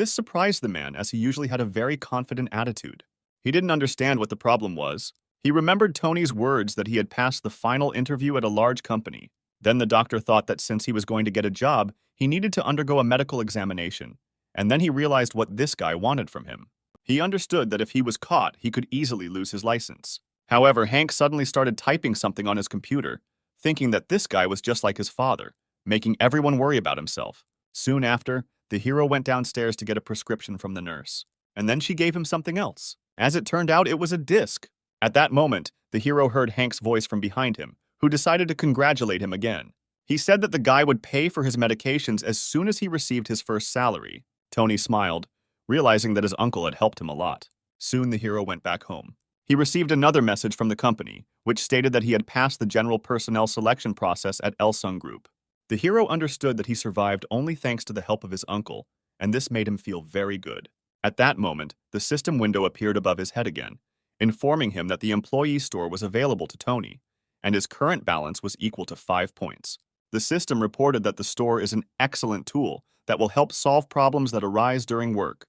This surprised the man, as he usually had a very confident attitude. He didn't understand what the problem was. He remembered Tony's words that he had passed the final interview at a large company. Then the doctor thought that since he was going to get a job, he needed to undergo a medical examination. And then he realized what this guy wanted from him. He understood that if he was caught, he could easily lose his license. However, Hank suddenly started typing something on his computer, thinking that this guy was just like his father, making everyone worry about himself. Soon after, the hero went downstairs to get a prescription from the nurse. And then she gave him something else. As it turned out, it was a disc. At that moment, the hero heard Hank's voice from behind him, who decided to congratulate him again. He said that the guy would pay for his medications as soon as he received his first salary. Tony smiled, realizing that his uncle had helped him a lot. Soon the hero went back home. He received another message from the company, which stated that he had passed the general personnel selection process at Elsung Group. The hero understood that he survived only thanks to the help of his uncle, and this made him feel very good. At that moment, the system window appeared above his head again, informing him that the employee store was available to Tony, and his current balance was equal to 5 points. The system reported that the store is an excellent tool that will help solve problems that arise during work.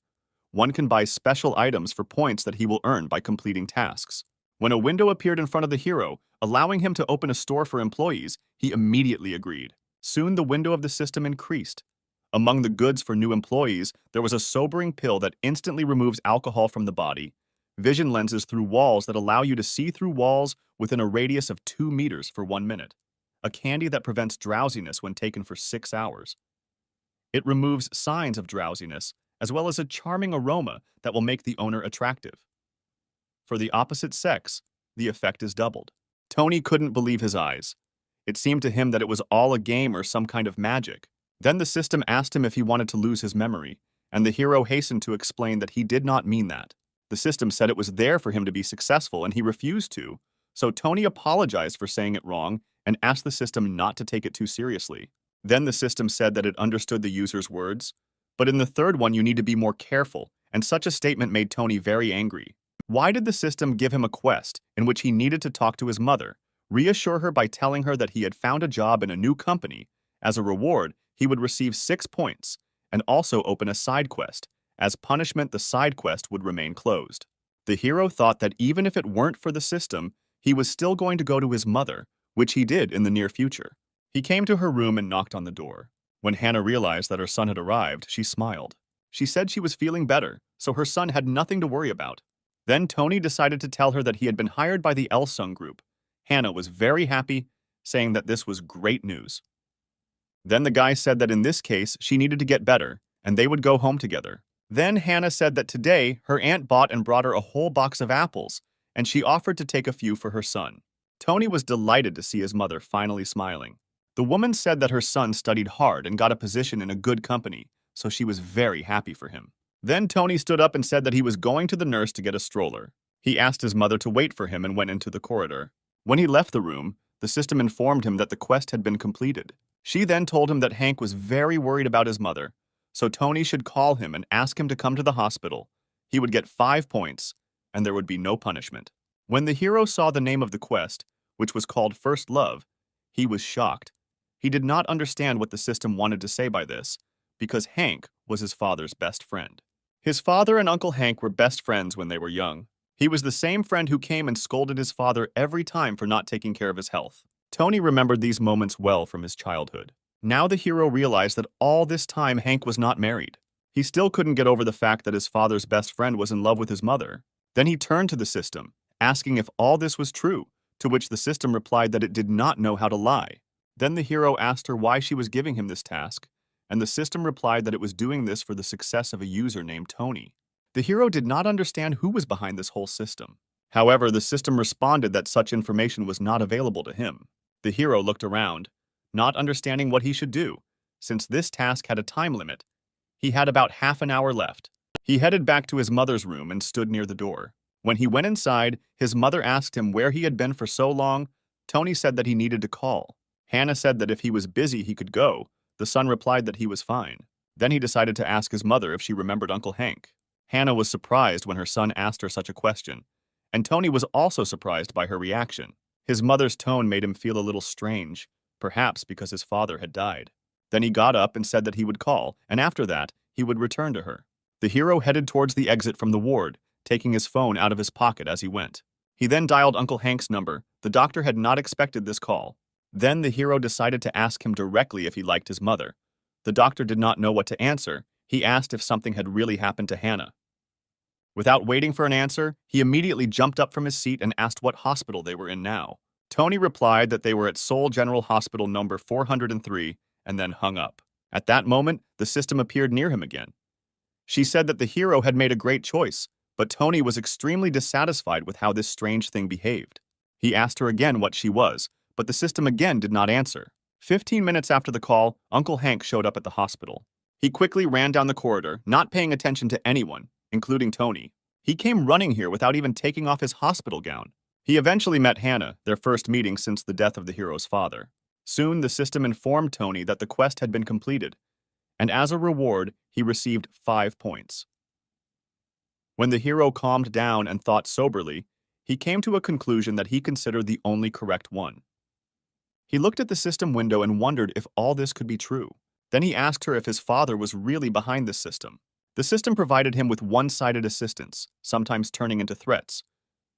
One can buy special items for points that he will earn by completing tasks. When a window appeared in front of the hero, allowing him to open a store for employees, he immediately agreed. Soon the window of the system increased. Among the goods for new employees, there was a sobering pill that instantly removes alcohol from the body, vision lenses through walls that allow you to see through walls within a radius of 2 meters for 1 minute, a candy that prevents drowsiness when taken for 6 hours. It removes signs of drowsiness, as well as a charming aroma that will make the owner attractive. For the opposite sex, the effect is doubled. Tony couldn't believe his eyes. It seemed to him that it was all a game or some kind of magic. Then the system asked him if he wanted to lose his memory, and the hero hastened to explain that he did not mean that. The system said it was there for him to be successful, and he refused to, so Tony apologized for saying it wrong and asked the system not to take it too seriously. Then the system said that it understood the user's words, but in the third one you need to be more careful, and such a statement made Tony very angry. Why did the system give him a quest in which he needed to talk to his mother, reassure her by telling her that he had found a job in a new company? As a reward, he would receive 6 points, and also open a side quest. As punishment, the side quest would remain closed. The hero thought that even if it weren't for the system, he was still going to go to his mother, which he did in the near future. He came to her room and knocked on the door. When Hannah realized that her son had arrived, she smiled. She said she was feeling better, so her son had nothing to worry about. Then Tony decided to tell her that he had been hired by the Elsung Group. Hannah was very happy, saying that this was great news. Then the guy said that in this case, she needed to get better, and they would go home together. Then Hannah said that today, her aunt bought and brought her a whole box of apples, and she offered to take a few for her son. Tony was delighted to see his mother finally smiling. The woman said that her son studied hard and got a position in a good company, so she was very happy for him. Then Tony stood up and said that he was going to the nurse to get a stroller. He asked his mother to wait for him and went into the corridor. When he left the room, the system informed him that the quest had been completed. She then told him that Hank was very worried about his mother, so Tony should call him and ask him to come to the hospital. He would get 5 points, and there would be no punishment. When the hero saw the name of the quest, which was called First Love, he was shocked. He did not understand what the system wanted to say by this, because Hank was his father's best friend. His father and Uncle Hank were best friends when they were young. He was the same friend who came and scolded his father every time for not taking care of his health. Tony remembered these moments well from his childhood. Now the hero realized that all this time Hank was not married. He still couldn't get over the fact that his father's best friend was in love with his mother. Then he turned to the system, asking if all this was true, to which the system replied that it did not know how to lie. Then the hero asked her why she was giving him this task, and the system replied that it was doing this for the success of a user named Tony. The hero did not understand who was behind this whole system. However, the system responded that such information was not available to him. The hero looked around, not understanding what he should do, since this task had a time limit. He had about half an hour left. He headed back to his mother's room and stood near the door. When he went inside, his mother asked him where he had been for so long. Tony said that he needed to call. Hannah said that if he was busy, he could go. The son replied that he was fine. Then he decided to ask his mother if she remembered Uncle Hank. Hannah was surprised when her son asked her such a question, and Tony was also surprised by her reaction. His mother's tone made him feel a little strange, perhaps because his father had died. Then he got up and said that he would call, and after that, he would return to her. The hero headed towards the exit from the ward, taking his phone out of his pocket as he went. He then dialed Uncle Hank's number. The doctor had not expected this call. Then the hero decided to ask him directly if he liked his mother. The doctor did not know what to answer. He asked if something had really happened to Hannah. Without waiting for an answer, he immediately jumped up from his seat and asked what hospital they were in now. Tony replied that they were at Seoul General Hospital number 403 and then hung up. At that moment, the system appeared near him again. She said that the hero had made a great choice, but Tony was extremely dissatisfied with how this strange thing behaved. He asked her again what she was, but the system again did not answer. 15 minutes after the call, Uncle Hank showed up at the hospital. He quickly ran down the corridor, not paying attention to anyone, including Tony. He came running here without even taking off his hospital gown. He eventually met Hannah, their first meeting since the death of the hero's father. Soon, the system informed Tony that the quest had been completed, and as a reward, he received 5 points. When the hero calmed down and thought soberly, he came to a conclusion that he considered the only correct one. He looked at the system window and wondered if all this could be true. Then he asked her if his father was really behind this system. The system provided him with one-sided assistance, sometimes turning into threats,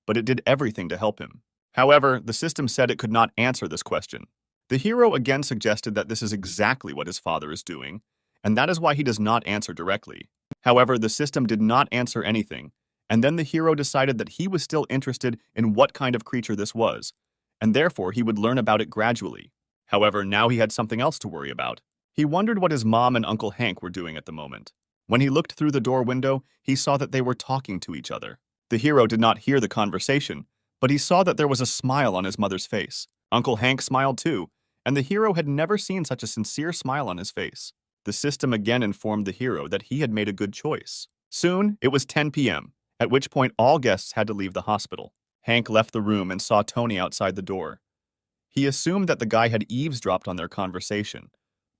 but it did everything to help him. However, the system said it could not answer this question. The hero again suggested that this is exactly what his father is doing, and that is why he does not answer directly. However, the system did not answer anything, and then the hero decided that he was still interested in what kind of creature this was, and therefore he would learn about it gradually. However, now he had something else to worry about. He wondered what his mom and Uncle Hank were doing at the moment. When he looked through the door window, he saw that they were talking to each other. The hero did not hear the conversation, but he saw that there was a smile on his mother's face. Uncle Hank smiled too, and the hero had never seen such a sincere smile on his face. The system again informed the hero that he had made a good choice. Soon, it was 10 p.m., at which point all guests had to leave the hospital. Hank left the room and saw Tony outside the door. He assumed that the guy had eavesdropped on their conversation,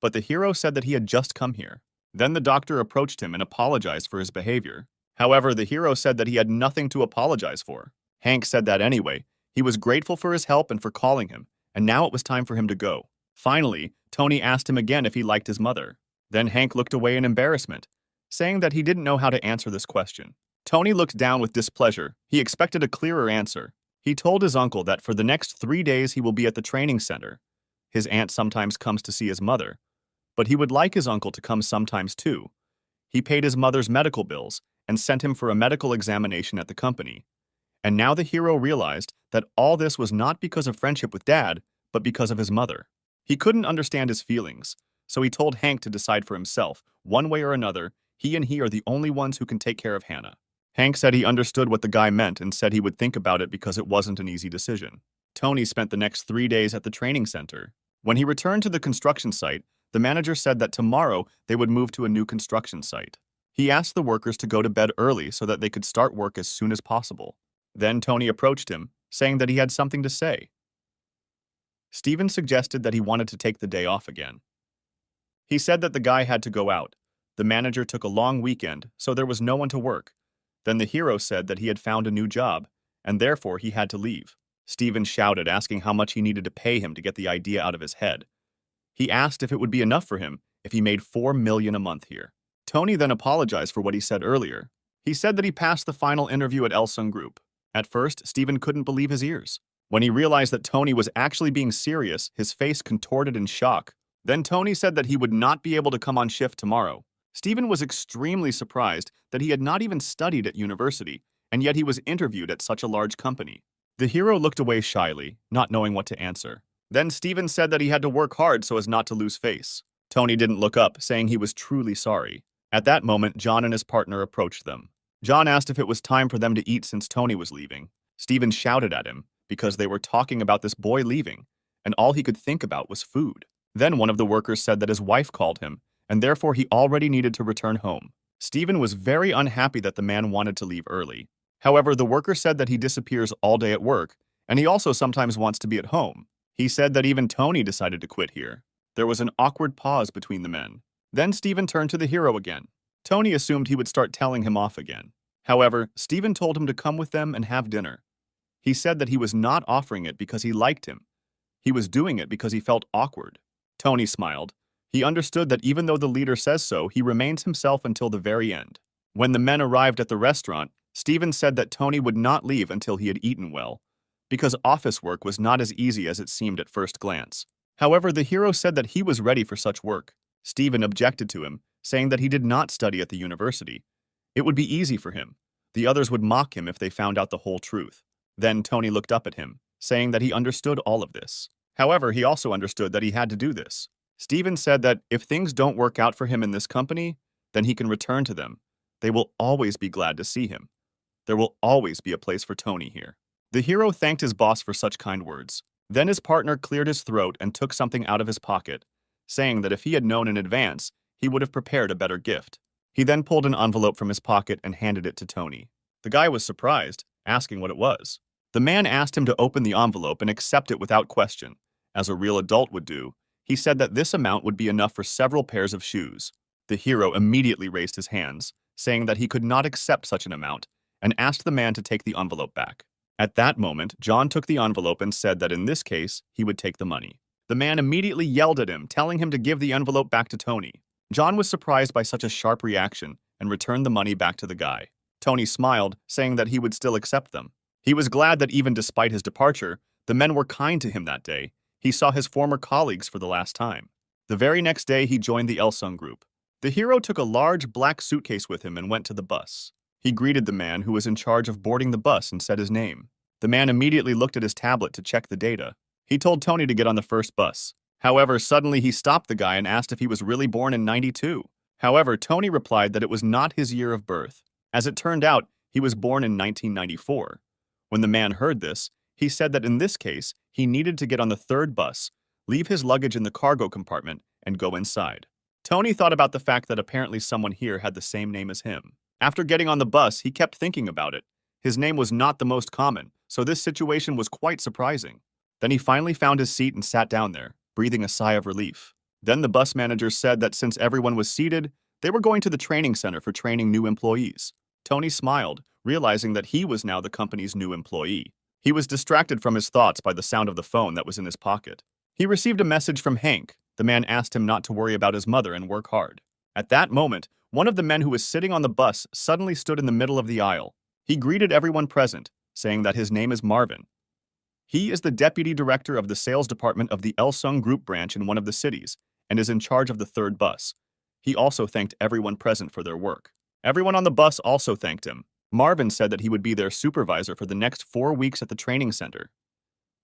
but the hero said that he had just come here. Then the doctor approached him and apologized for his behavior. However, the hero said that he had nothing to apologize for. Hank said that anyway. He was grateful for his help and for calling him, and now it was time for him to go. Finally, Tony asked him again if he liked his mother. Then Hank looked away in embarrassment, saying that he didn't know how to answer this question. Tony looked down with displeasure. He expected a clearer answer. He told his uncle that for the next 3 days he will be at the training center. His aunt sometimes comes to see his mother, but he would like his uncle to come sometimes too. He paid his mother's medical bills and sent him for a medical examination at the company. And now the hero realized that all this was not because of friendship with Dad, but because of his mother. He couldn't understand his feelings, so he told Hank to decide for himself. One way or another, he and he are the only ones who can take care of Hannah. Hank said he understood what the guy meant and said he would think about it because it wasn't an easy decision. Tony spent the next 3 days at the training center. When he returned to the construction site, the manager said that tomorrow they would move to a new construction site. He asked the workers to go to bed early so that they could start work as soon as possible. Then Tony approached him, saying that he had something to say. Steven suggested that he wanted to take the day off again. He said that the guy had to go out. The manager took a long weekend, so there was no one to work. Then the hero said that he had found a new job, and therefore he had to leave. Steven shouted, asking how much he needed to pay him to get the idea out of his head. He asked if it would be enough for him if he made $4 million a month here. Tony then apologized for what he said earlier. He said that he passed the final interview at Elsung Group. At first, Steven couldn't believe his ears. When he realized that Tony was actually being serious, his face contorted in shock. Then Tony said that he would not be able to come on shift tomorrow. Steven was extremely surprised that he had not even studied at university, and yet he was interviewed at such a large company. The hero looked away shyly, not knowing what to answer. Then Steven said that he had to work hard so as not to lose face. Tony didn't look up, saying he was truly sorry. At that moment, John and his partner approached them. John asked if it was time for them to eat since Tony was leaving. Steven shouted at him because they were talking about this boy leaving, and all he could think about was food. Then one of the workers said that his wife called him, and therefore he already needed to return home. Steven was very unhappy that the man wanted to leave early. However, the worker said that he disappears all day at work, and he also sometimes wants to be at home. He said that even Tony decided to quit here. There was an awkward pause between the men. Then Steven turned to the hero again. Tony assumed he would start telling him off again. However, Steven told him to come with them and have dinner. He said that he was not offering it because he liked him. He was doing it because he felt awkward. Tony smiled. He understood that even though the leader says so, he remains himself until the very end. When the men arrived at the restaurant, Steven said that Tony would not leave until he had eaten well, because office work was not as easy as it seemed at first glance. However, the hero said that he was ready for such work. Steven objected to him, saying that he did not study at the university. It would be easy for him. The others would mock him if they found out the whole truth. Then Tony looked up at him, saying that he understood all of this. However, he also understood that he had to do this. Steven said that if things don't work out for him in this company, then he can return to them. They will always be glad to see him. There will always be a place for Tony here. The hero thanked his boss for such kind words. Then his partner cleared his throat and took something out of his pocket, saying that if he had known in advance, he would have prepared a better gift. He then pulled an envelope from his pocket and handed it to Tony. The guy was surprised, asking what it was. The man asked him to open the envelope and accept it without question. As a real adult would do, he said that this amount would be enough for several pairs of shoes. The hero immediately raised his hands, saying that he could not accept such an amount, and asked the man to take the envelope back. At that moment, John took the envelope and said that in this case, he would take the money. The man immediately yelled at him, telling him to give the envelope back to Tony. John was surprised by such a sharp reaction and returned the money back to the guy. Tony smiled, saying that he would still accept them. He was glad that even despite his departure, the men were kind to him that day. He saw his former colleagues for the last time. The very next day, he joined the Elsung group. The hero took a large black suitcase with him and went to the bus. He greeted the man who was in charge of boarding the bus and said his name. The man immediately looked at his tablet to check the data. He told Tony to get on the first bus. However, suddenly he stopped the guy and asked if he was really born in '92. However, Tony replied that it was not his year of birth. As it turned out, he was born in 1994. When the man heard this, he said that in this case, he needed to get on the third bus, leave his luggage in the cargo compartment, and go inside. Tony thought about the fact that apparently someone here had the same name as him. After getting on the bus, he kept thinking about it. His name was not the most common, so this situation was quite surprising. Then he finally found his seat and sat down there, breathing a sigh of relief. Then the bus manager said that since everyone was seated, they were going to the training center for training new employees. Tony smiled, realizing that he was now the company's new employee. He was distracted from his thoughts by the sound of the phone that was in his pocket. He received a message from Hank. The man asked him not to worry about his mother and work hard. At that moment, one of the men who was sitting on the bus suddenly stood in the middle of the aisle. He greeted everyone present, saying that his name is Marvin. He is the deputy director of the sales department of the Elsung Group branch in one of the cities, and is in charge of the third bus. He also thanked everyone present for their work. Everyone on the bus also thanked him. Marvin said that he would be their supervisor for the next 4 weeks at the training center.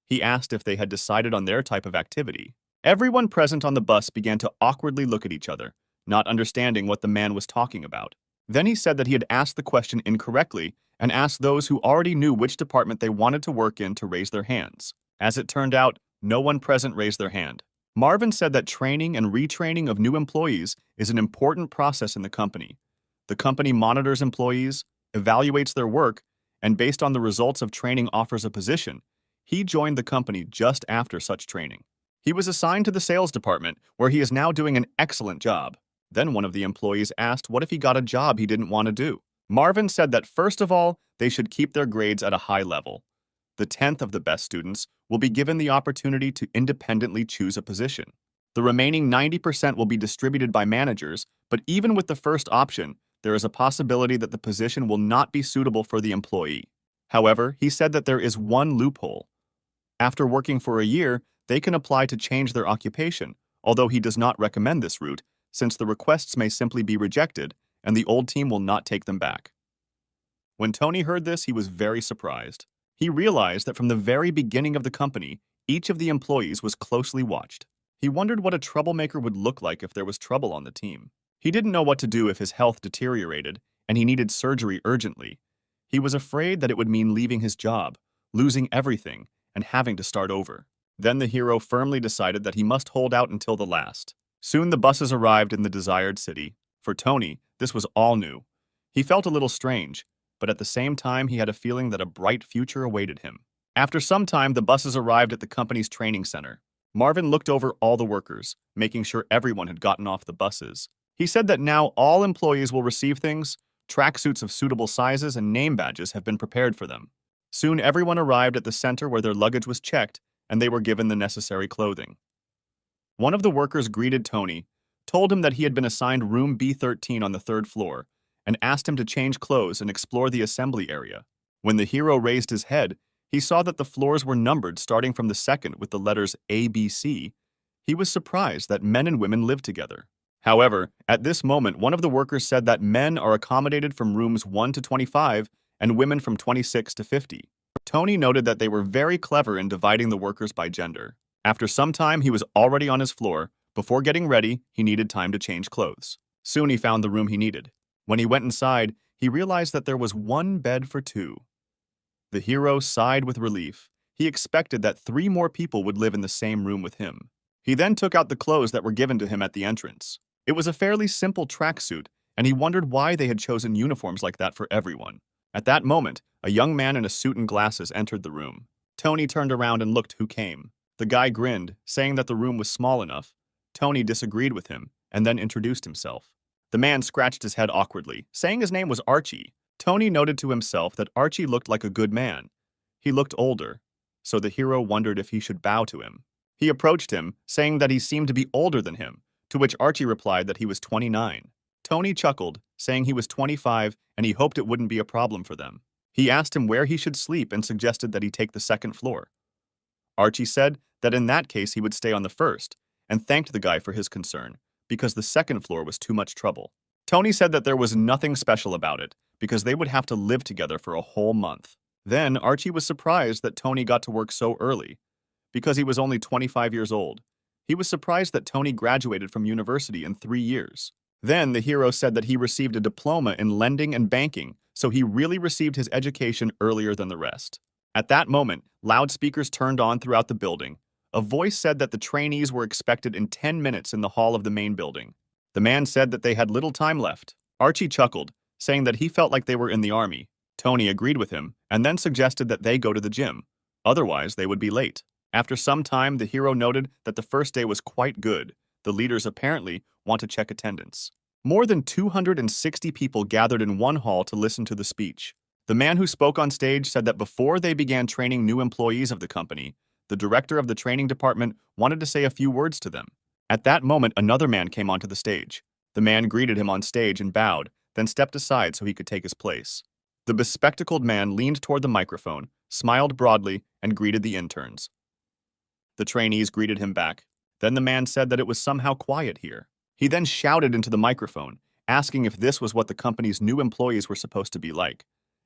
He asked if they had decided on their type of activity. Everyone present on the bus began to awkwardly look at each other, not understanding what the man was talking about. Then he said that he had asked the question incorrectly and asked those who already knew which department they wanted to work in to raise their hands. As it turned out, no one present raised their hand. Marvin said that training and retraining of new employees is an important process in the company. The company monitors employees, evaluates their work, and based on the results of training offers a position. He joined the company just after such training. He was assigned to the sales department, where he is now doing an excellent job. Then one of the employees asked what if he got a job he didn't want to do. Marvin said that first of all, they should keep their grades at a high level. The 10th of the best students will be given the opportunity to independently choose a position. The remaining 90% will be distributed by managers, but even with the first option, there is a possibility that the position will not be suitable for the employee. However, he said that there is one loophole. After working for a year, they can apply to change their occupation, although he does not recommend this route, since the requests may simply be rejected and the old team will not take them back. When Tony heard this, he was very surprised. He realized that from the very beginning of the company, each of the employees was closely watched. He wondered what a troublemaker would look like if there was trouble on the team. He didn't know what to do if his health deteriorated and he needed surgery urgently. He was afraid that it would mean leaving his job, losing everything, and having to start over. Then the hero firmly decided that he must hold out until the last. Soon the buses arrived in the desired city. For Tony, this was all new. He felt a little strange, but at the same time he had a feeling that a bright future awaited him. After some time, the buses arrived at the company's training center. Marvin looked over all the workers, making sure everyone had gotten off the buses. He said that now all employees will receive things. Tracksuits of suitable sizes and name badges have been prepared for them. Soon everyone arrived at the center where their luggage was checked, and they were given the necessary clothing. One of the workers greeted Tony, told him that he had been assigned room B13 on the third floor, and asked him to change clothes and explore the assembly area. When the hero raised his head, he saw that the floors were numbered starting from the second with the letters ABC. He was surprised that men and women lived together. However, at this moment, one of the workers said that men are accommodated from rooms 1 to 25 and women from 26 to 50. Tony noted that they were very clever in dividing the workers by gender. After some time, he was already on his floor. Before getting ready, he needed time to change clothes. Soon he found the room he needed. When he went inside, he realized that there was one bed for two. The hero sighed with relief. He expected that 3 more people would live in the same room with him. He then took out the clothes that were given to him at the entrance. It was a fairly simple tracksuit, and he wondered why they had chosen uniforms like that for everyone. At that moment, a young man in a suit and glasses entered the room. Tony turned around and looked who came. The guy grinned, saying that the room was small enough. Tony disagreed with him, and then introduced himself. The man scratched his head awkwardly, saying his name was Archie. Tony noted to himself that Archie looked like a good man. He looked older, so the hero wondered if he should bow to him. He approached him, saying that he seemed to be older than him, to which Archie replied that he was 29. Tony chuckled, saying he was 25 and he hoped it wouldn't be a problem for them. He asked him where he should sleep and suggested that he take the second floor. Archie said that in that case he would stay on the first, and thanked the guy for his concern, because the second floor was too much trouble. Tony said that there was nothing special about it, because they would have to live together for a whole month. Then Archie was surprised that Tony got to work so early, because he was only 25 years old. He was surprised that Tony graduated from university in 3 years. Then the hero said that he received a diploma in lending and banking, so he really received his education earlier than the rest. At that moment, loudspeakers turned on throughout the building. A voice said that the trainees were expected in 10 minutes in the hall of the main building. The man said that they had little time left. Archie chuckled, saying that he felt like they were in the army. Tony agreed with him, and then suggested that they go to the gym. Otherwise, they would be late. After some time, the hero noted that the first day was quite good. The leaders apparently want to check attendance. More than 260 people gathered in one hall to listen to the speech. The man who spoke on stage said that before they began training new employees of the company, the director of the training department wanted to say a few words to them. At that moment, another man came onto the stage. The man greeted him on stage and bowed, then stepped aside so he could take his place. The bespectacled man leaned toward the microphone, smiled broadly, and greeted the interns. The trainees greeted him back. Then the man said that it was somehow quiet here. He then shouted into the microphone, asking if this was what the company's new employees were supposed to be like,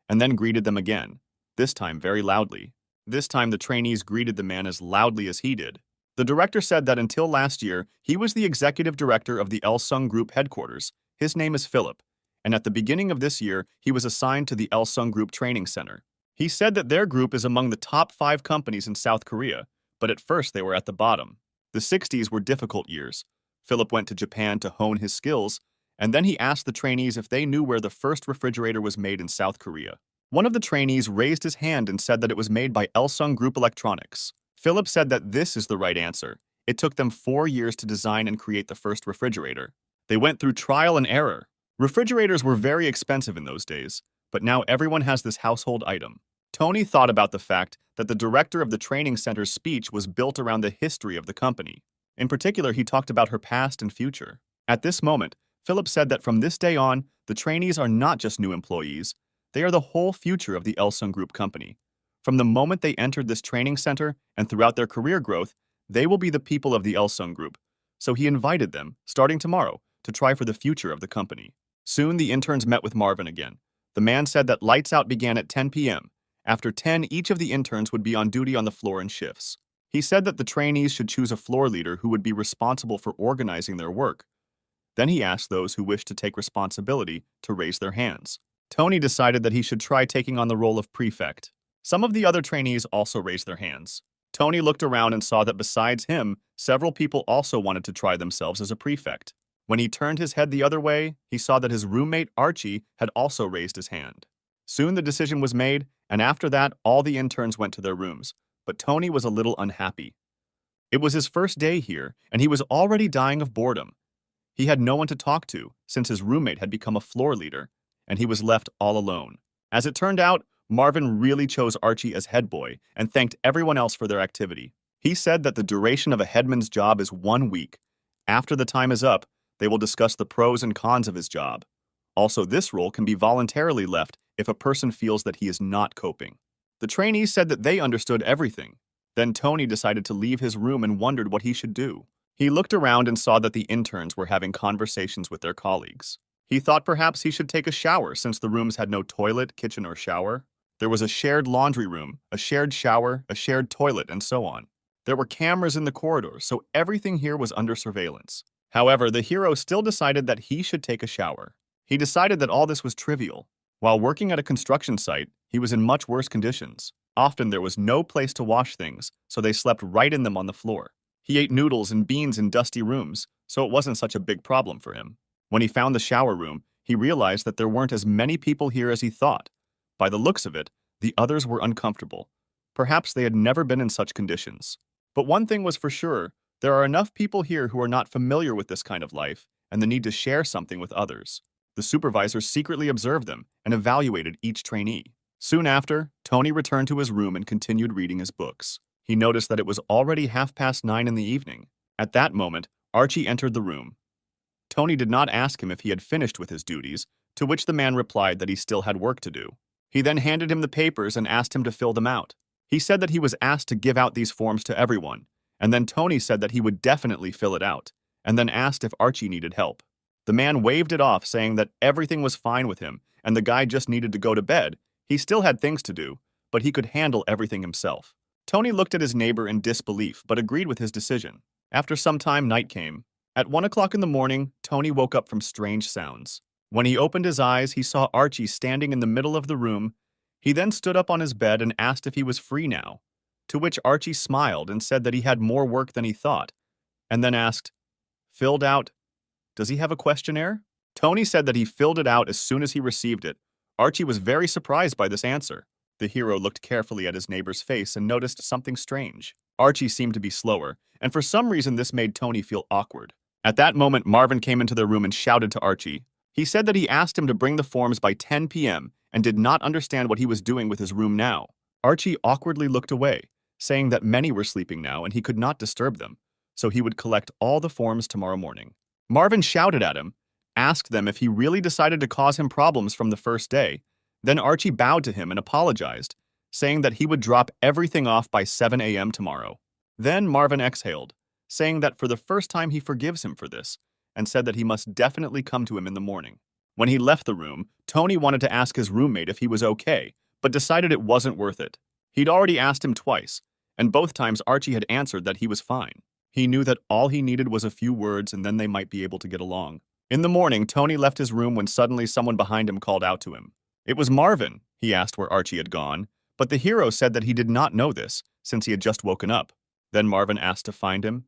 and then greeted them again, this time very loudly. This time the trainees greeted the man as loudly as he did. The director said that until last year, he was the executive director of the Elsung Group headquarters. His name is Philip, and at the beginning of this year, he was assigned to the Elsung Group Training Center. He said that their group is among the top 5 companies in South Korea, but at first they were at the bottom. The 60s were difficult years. Philip went to Japan to hone his skills, and then he asked the trainees if they knew where the first refrigerator was made in South Korea. One of the trainees raised his hand and said that it was made by Elsung Group Electronics. Philip said that this is the right answer. It took them 4 years to design and create the first refrigerator. They went through trial and error. Refrigerators were very expensive in those days, but now everyone has this household item. Tony thought about the fact that the director of the training center's speech was built around the history of the company. In particular, he talked about her past and future. At this moment, Philip said that from this day on, the trainees are not just new employees, they are the whole future of the Elsung Group company. From the moment they entered this training center and throughout their career growth, they will be the people of the Elsung Group. So he invited them, starting tomorrow, to try for the future of the company. Soon the interns met with Marvin again. The man said that lights out began at 10 p.m. After 10, each of the interns would be on duty on the floor in shifts. He said that the trainees should choose a floor leader who would be responsible for organizing their work. Then he asked those who wished to take responsibility to raise their hands. Tony decided that he should try taking on the role of prefect. Some of the other trainees also raised their hands. Tony looked around and saw that besides him, several people also wanted to try themselves as a prefect. When he turned his head the other way, he saw that his roommate Archie had also raised his hand. Soon the decision was made, and after that, all the interns went to their rooms. But Tony was a little unhappy. It was his first day here, and he was already dying of boredom. He had no one to talk to, since his roommate had become a floor leader, and he was left all alone. As it turned out, Marvin really chose Archie as head boy and thanked everyone else for their activity. He said that the duration of a headman's job is 1 week. After the time is up, they will discuss the pros and cons of his job. Also, this role can be voluntarily left if a person feels that he is not coping. The trainee said that they understood everything. Then Tony decided to leave his room and wondered what he should do. He looked around and saw that the interns were having conversations with their colleagues. He thought perhaps he should take a shower since the rooms had no toilet, kitchen, or shower. There was a shared laundry room, a shared shower, a shared toilet, and so on. There were cameras in the corridors, so everything here was under surveillance. However, the hero still decided that he should take a shower. He decided that all this was trivial. While working at a construction site, he was in much worse conditions. Often there was no place to wash things, so they slept right in them on the floor. He ate noodles and beans in dusty rooms, so it wasn't such a big problem for him. When he found the shower room, he realized that there weren't as many people here as he thought. By the looks of it, the others were uncomfortable. Perhaps they had never been in such conditions. But one thing was for sure, there are enough people here who are not familiar with this kind of life and the need to share something with others. The supervisor secretly observed them and evaluated each trainee. Soon after, Tony returned to his room and continued reading his books. He noticed that it was already 9:30 in the evening. At that moment, Archie entered the room. Tony did not ask him if he had finished with his duties, to which the man replied that he still had work to do. He then handed him the papers and asked him to fill them out. He said that he was asked to give out these forms to everyone, and then Tony said that he would definitely fill it out, and then asked if Archie needed help. The man waved it off, saying that everything was fine with him, and the guy just needed to go to bed. He still had things to do, but he could handle everything himself. Tony looked at his neighbor in disbelief, but agreed with his decision. After some time, night came. At 1 o'clock in the morning, Tony woke up from strange sounds. When he opened his eyes, he saw Archie standing in the middle of the room. He then stood up on his bed and asked if he was free now, to which Archie smiled and said that he had more work than he thought, and then asked, "Filled out? Does he have a questionnaire?" Tony said that he filled it out as soon as he received it. Archie was very surprised by this answer. The hero looked carefully at his neighbor's face and noticed something strange. Archie seemed to be slower, and for some reason this made Tony feel awkward. At that moment, Marvin came into their room and shouted to Archie. He said that he asked him to bring the forms by 10 p.m. and did not understand what he was doing with his room now. Archie awkwardly looked away, saying that many were sleeping now and he could not disturb them, so he would collect all the forms tomorrow morning. Marvin shouted at him, asked them if he really decided to cause him problems from the first day. Then Archie bowed to him and apologized, saying that he would drop everything off by 7 a.m. tomorrow. Then Marvin exhaled, saying that for the first time he forgives him for this, and said that he must definitely come to him in the morning. When he left the room, Tony wanted to ask his roommate if he was okay, but decided it wasn't worth it. He'd already asked him twice, and both times Archie had answered that he was fine. He knew that all he needed was a few words and then they might be able to get along. In the morning, Tony left his room when suddenly someone behind him called out to him. It was Marvin. He asked where Archie had gone, but the hero said that he did not know this since he had just woken up. Then Marvin asked to find him.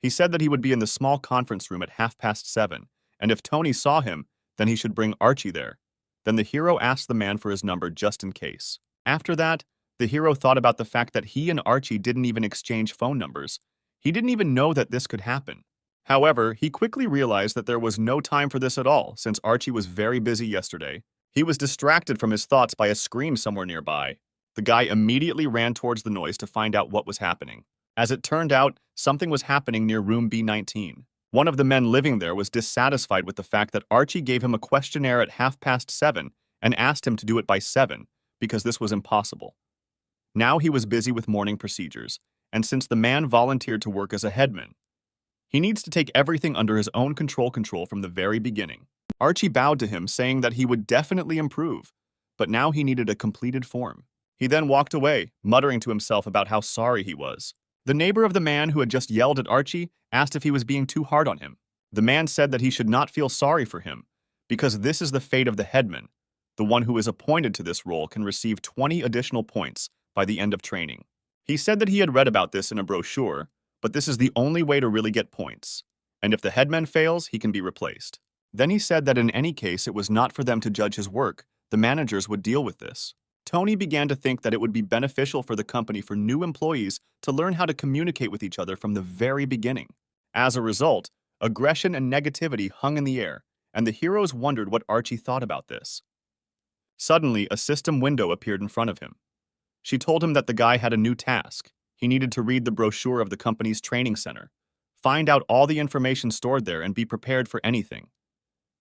He said that he would be in the small conference room at 7:30, and if Tony saw him, then he should bring Archie there. Then the hero asked the man for his number just in case. After that, the hero thought about the fact that he and Archie didn't even exchange phone numbers. He didn't even know that this could happen. However, he quickly realized that there was no time for this at all since Archie was very busy yesterday. He was distracted from his thoughts by a scream somewhere nearby. The guy immediately ran towards the noise to find out what was happening. As it turned out, something was happening near room B19. One of the men living there was dissatisfied with the fact that Archie gave him a questionnaire at 7:30 and asked him to do it by 7 because this was impossible. Now he was busy with morning procedures, and since the man volunteered to work as a headman, he needs to take everything under his own control from the very beginning. Archie bowed to him, saying that he would definitely improve, but now he needed a completed form. He then walked away, muttering to himself about how sorry he was. The neighbor of the man who had just yelled at Archie asked if he was being too hard on him. The man said that he should not feel sorry for him, because this is the fate of the headman. The one who is appointed to this role can receive 20 additional points by the end of training. He said that he had read about this in a brochure, but this is the only way to really get points, and if the headman fails, he can be replaced. Then he said that in any case it was not for them to judge his work, the managers would deal with this. Tony began to think that it would be beneficial for the company for new employees to learn how to communicate with each other from the very beginning. As a result, aggression and negativity hung in the air, and the heroes wondered what Archie thought about this. Suddenly, a system window appeared in front of him. She told him that the guy had a new task. He needed to read the brochure of the company's training center, find out all the information stored there, and be prepared for anything.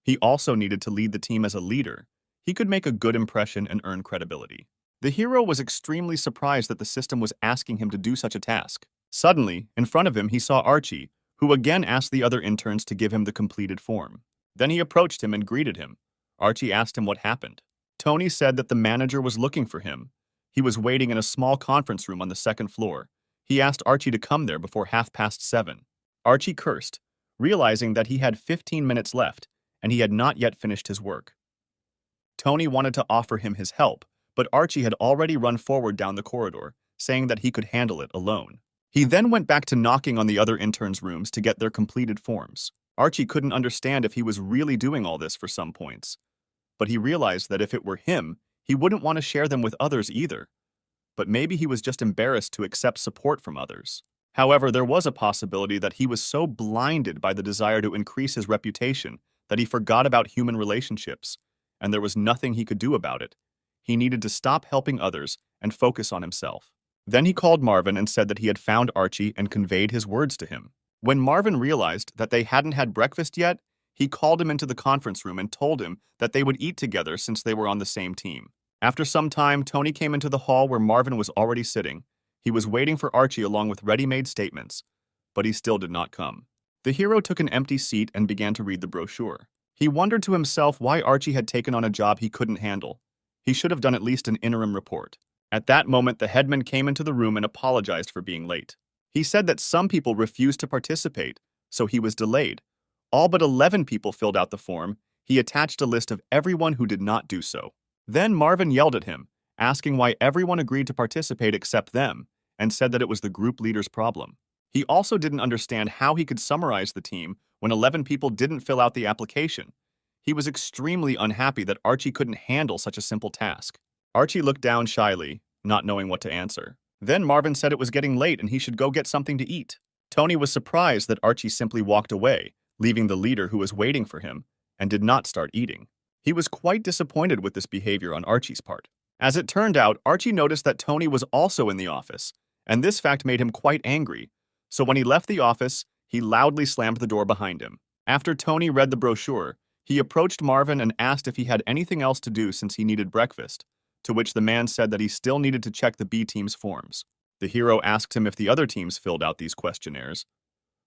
He also needed to lead the team as a leader. He could make a good impression and earn credibility. The hero was extremely surprised that the system was asking him to do such a task. Suddenly, in front of him, he saw Archie, who again asked the other interns to give him the completed form. Then he approached him and greeted him. Archie asked him what happened. Tony said that the manager was looking for him. He was waiting in a small conference room on the second floor. He asked Archie to come there before 7:30. Archie cursed, realizing that he had 15 minutes left, and he had not yet finished his work. Tony wanted to offer him his help, but Archie had already run forward down the corridor, saying that he could handle it alone. He then went back to knocking on the other interns' rooms to get their completed forms. Archie couldn't understand if he was really doing all this for some points, but he realized that if it were him, he wouldn't want to share them with others either. But maybe he was just embarrassed to accept support from others. However, there was a possibility that he was so blinded by the desire to increase his reputation that he forgot about human relationships, and there was nothing he could do about it. He needed to stop helping others and focus on himself. Then he called Marvin and said that he had found Archie and conveyed his words to him. When Marvin realized that they hadn't had breakfast yet, he called him into the conference room and told him that they would eat together since they were on the same team. After some time, Tony came into the hall where Marvin was already sitting. He was waiting for Archie along with ready-made statements, but he still did not come. The hero took an empty seat and began to read the brochure. He wondered to himself why Archie had taken on a job he couldn't handle. He should have done at least an interim report. At that moment, the headman came into the room and apologized for being late. He said that some people refused to participate, so he was delayed. All but 11 people filled out the form. He attached a list of everyone who did not do so. Then Marvin yelled at him, asking why everyone agreed to participate except them, and said that it was the group leader's problem. He also didn't understand how he could summarize the team when 11 people didn't fill out the application. He was extremely unhappy that Archie couldn't handle such a simple task. Archie looked down shyly, not knowing what to answer. Then Marvin said it was getting late and he should go get something to eat. Tony was surprised that Archie simply walked away, leaving the leader who was waiting for him, and did not start eating. He was quite disappointed with this behavior on Archie's part. As it turned out, Archie noticed that Tony was also in the office, and this fact made him quite angry. So when he left the office, he loudly slammed the door behind him. After Tony read the brochure, he approached Marvin and asked if he had anything else to do since he needed breakfast, to which the man said that he still needed to check the B team's forms. The hero asked him if the other teams filled out these questionnaires.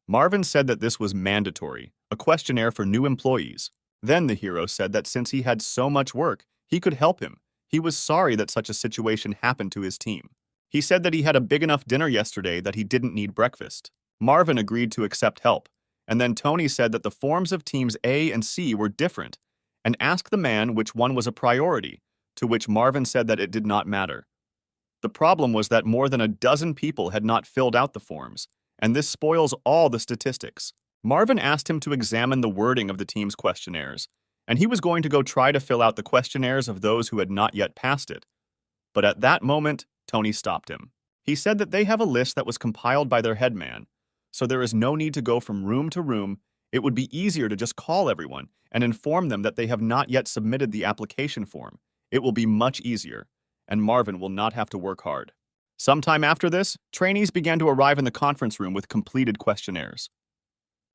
Marvin said that this was mandatory, a questionnaire for new employees. Then the hero said that since he had so much work, he could help him. He was sorry that such a situation happened to his team. He said that he had a big enough dinner yesterday that he didn't need breakfast. Marvin agreed to accept help, and then Tony said that the forms of teams A and C were different, and asked the man which one was a priority, to which Marvin said that it did not matter. The problem was that more than a dozen people had not filled out the forms, and this spoils all the statistics. Marvin asked him to examine the wording of the team's questionnaires, and he was going to go try to fill out the questionnaires of those who had not yet passed it. But at that moment, Tony stopped him. He said that they have a list that was compiled by their headman, so there is no need to go from room to room. It would be easier to just call everyone and inform them that they have not yet submitted the application form. It will be much easier, and Marvin will not have to work hard. Sometime after this, trainees began to arrive in the conference room with completed questionnaires.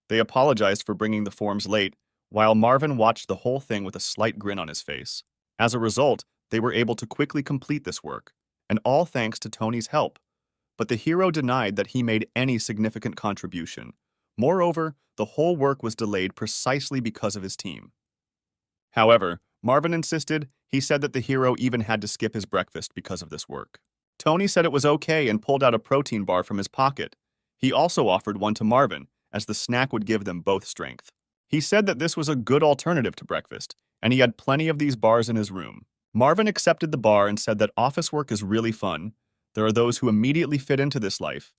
They apologized for bringing the forms late, while Marvin watched the whole thing with a slight grin on his face. As a result, they were able to quickly complete this work, and all thanks to Tony's help. But the hero denied that he made any significant contribution. Moreover, the whole work was delayed precisely because of his team. However, Marvin insisted. He said that the hero even had to skip his breakfast because of this work. Tony said it was okay and pulled out a protein bar from his pocket. He also offered one to Marvin, as the snack would give them both strength. He said that this was a good alternative to breakfast, and he had plenty of these bars in his room. Marvin accepted the bar and said that office work is really fun. There are those who immediately fit into this life,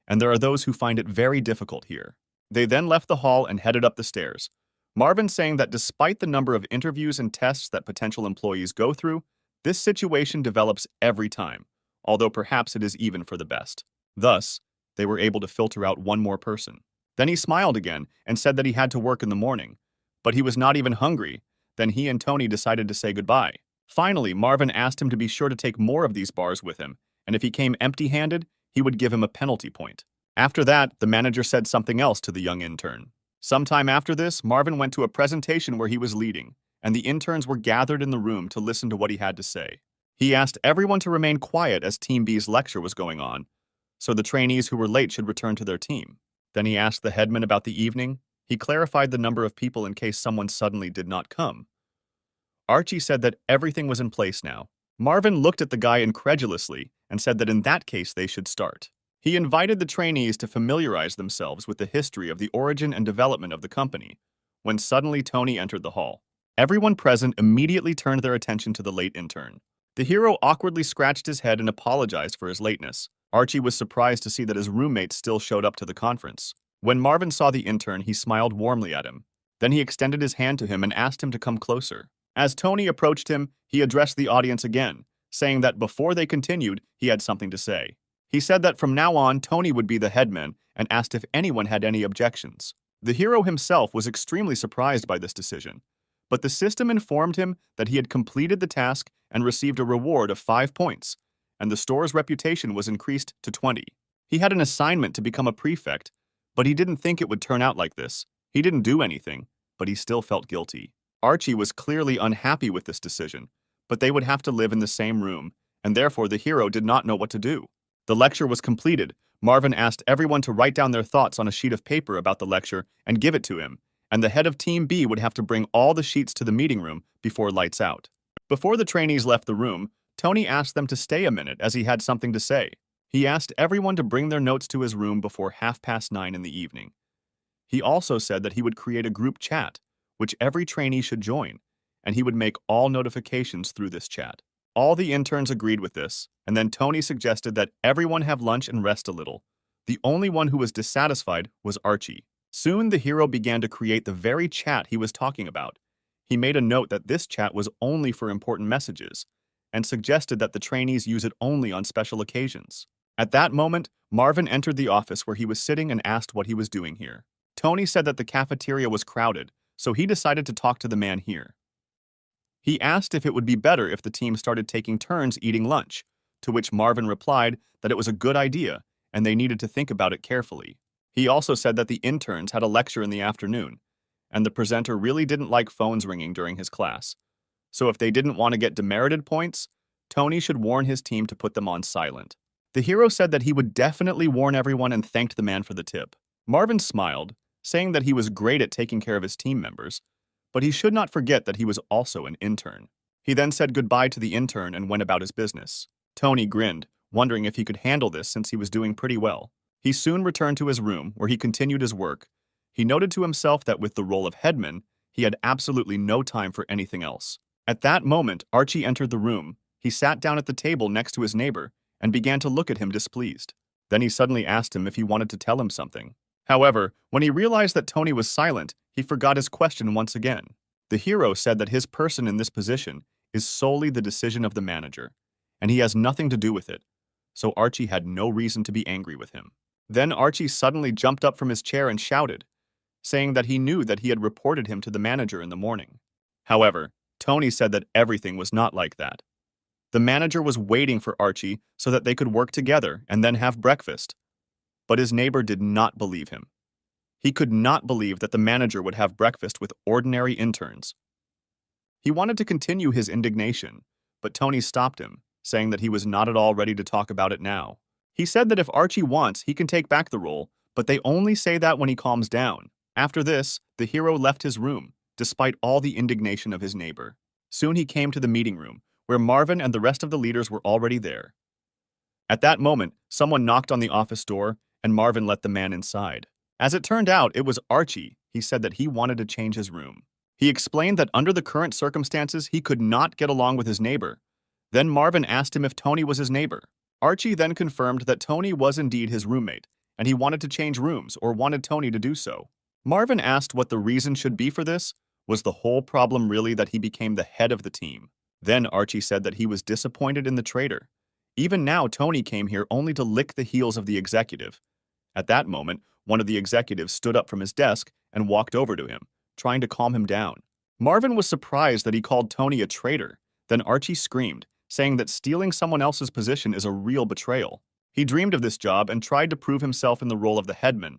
and there are those who find it very difficult here. They then left the hall and headed up the stairs. Marvin saying that despite the number of interviews and tests that potential employees go through, this situation develops every time, although perhaps it is even for the best. Thus, they were able to filter out one more person. Then he smiled again and said that he had to work in the morning, but he was not even hungry. Then he and Tony decided to say goodbye. Finally, Marvin asked him to be sure to take more of these bars with him, and if he came empty-handed, he would give him a penalty point. After that, the manager said something else to the young intern. Sometime after this, Marvin went to a presentation where he was leading, and the interns were gathered in the room to listen to what he had to say. He asked everyone to remain quiet as Team B's lecture was going on, so the trainees who were late should return to their team. Then he asked the headman about the evening. He clarified the number of people in case someone suddenly did not come. Archie said that everything was in place now. Marvin looked at the guy incredulously and said that in that case they should start. He invited the trainees to familiarize themselves with the history of the origin and development of the company, when suddenly Tony entered the hall. Everyone present immediately turned their attention to the late intern. The hero awkwardly scratched his head and apologized for his lateness. Archie was surprised to see that his roommate still showed up to the conference. When Marvin saw the intern, he smiled warmly at him. Then he extended his hand to him and asked him to come closer. As Tony approached him, he addressed the audience again, saying that before they continued, he had something to say. He said that from now on, Tony would be the headman and asked if anyone had any objections. The hero himself was extremely surprised by this decision, but the system informed him that he had completed the task and received a reward of 5 points, and the store's reputation was increased to 20. He had an assignment to become a prefect, but he didn't think it would turn out like this. He didn't do anything, but he still felt guilty. Archie was clearly unhappy with this decision, but they would have to live in the same room, and therefore the hero did not know what to do. The lecture was completed. Marvin asked everyone to write down their thoughts on a sheet of paper about the lecture and give it to him, and the head of Team B would have to bring all the sheets to the meeting room before lights out. Before the trainees left the room, Tony asked them to stay a minute as he had something to say. He asked everyone to bring their notes to his room before 9:30 in the evening. He also said that he would create a group chat, which every trainee should join, and he would make all notifications through this chat. All the interns agreed with this, and then Tony suggested that everyone have lunch and rest a little. The only one who was dissatisfied was Archie. Soon the hero began to create the very chat he was talking about. He made a note that this chat was only for important messages, and suggested that the trainees use it only on special occasions. At that moment, Marvin entered the office where he was sitting and asked what he was doing here. Tony said that the cafeteria was crowded, so he decided to talk to the man here. He asked if it would be better if the team started taking turns eating lunch, to which Marvin replied that it was a good idea and they needed to think about it carefully. He also said that the interns had a lecture in the afternoon, and the presenter really didn't like phones ringing during his class. So if they didn't want to get demerited points, Tony should warn his team to put them on silent. The hero said that he would definitely warn everyone and thanked the man for the tip. Marvin smiled, saying that he was great at taking care of his team members, but he should not forget that he was also an intern. He then said goodbye to the intern and went about his business. Tony grinned, wondering if he could handle this since he was doing pretty well. He soon returned to his room, where he continued his work. He noted to himself that with the role of headman, he had absolutely no time for anything else. At that moment, Archie entered the room. He sat down at the table next to his neighbor and began to look at him displeased. Then he suddenly asked him if he wanted to tell him something. However, when he realized that Tony was silent, he forgot his question once again. The hero said that his person in this position is solely the decision of the manager, and he has nothing to do with it, so Archie had no reason to be angry with him. Then Archie suddenly jumped up from his chair and shouted, saying that he knew that he had reported him to the manager in the morning. However, Tony said that everything was not like that. The manager was waiting for Archie so that they could work together and then have breakfast. But his neighbor did not believe him. He could not believe that the manager would have breakfast with ordinary interns. He wanted to continue his indignation, but Tony stopped him, saying that he was not at all ready to talk about it now. He said that if Archie wants, he can take back the role, but they only say that when he calms down. After this, the hero left his room, despite all the indignation of his neighbor. Soon he came to the meeting room, where Marvin and the rest of the leaders were already there. At that moment, someone knocked on the office door, and Marvin let the man inside. As it turned out, it was Archie. He said that he wanted to change his room. He explained that under the current circumstances, he could not get along with his neighbor. Then Marvin asked him if Tony was his neighbor. Archie then confirmed that Tony was indeed his roommate, and he wanted to change rooms or wanted Tony to do so. Marvin asked what the reason should be for this. Was the whole problem really that he became the head of the team? Then Archie said that he was disappointed in the traitor. Even now, Tony came here only to lick the heels of the executive. At that moment, one of the executives stood up from his desk and walked over to him, trying to calm him down. Marvin was surprised that he called Tony a traitor. Then Archie screamed, saying that stealing someone else's position is a real betrayal. He dreamed of this job and tried to prove himself in the role of the headman,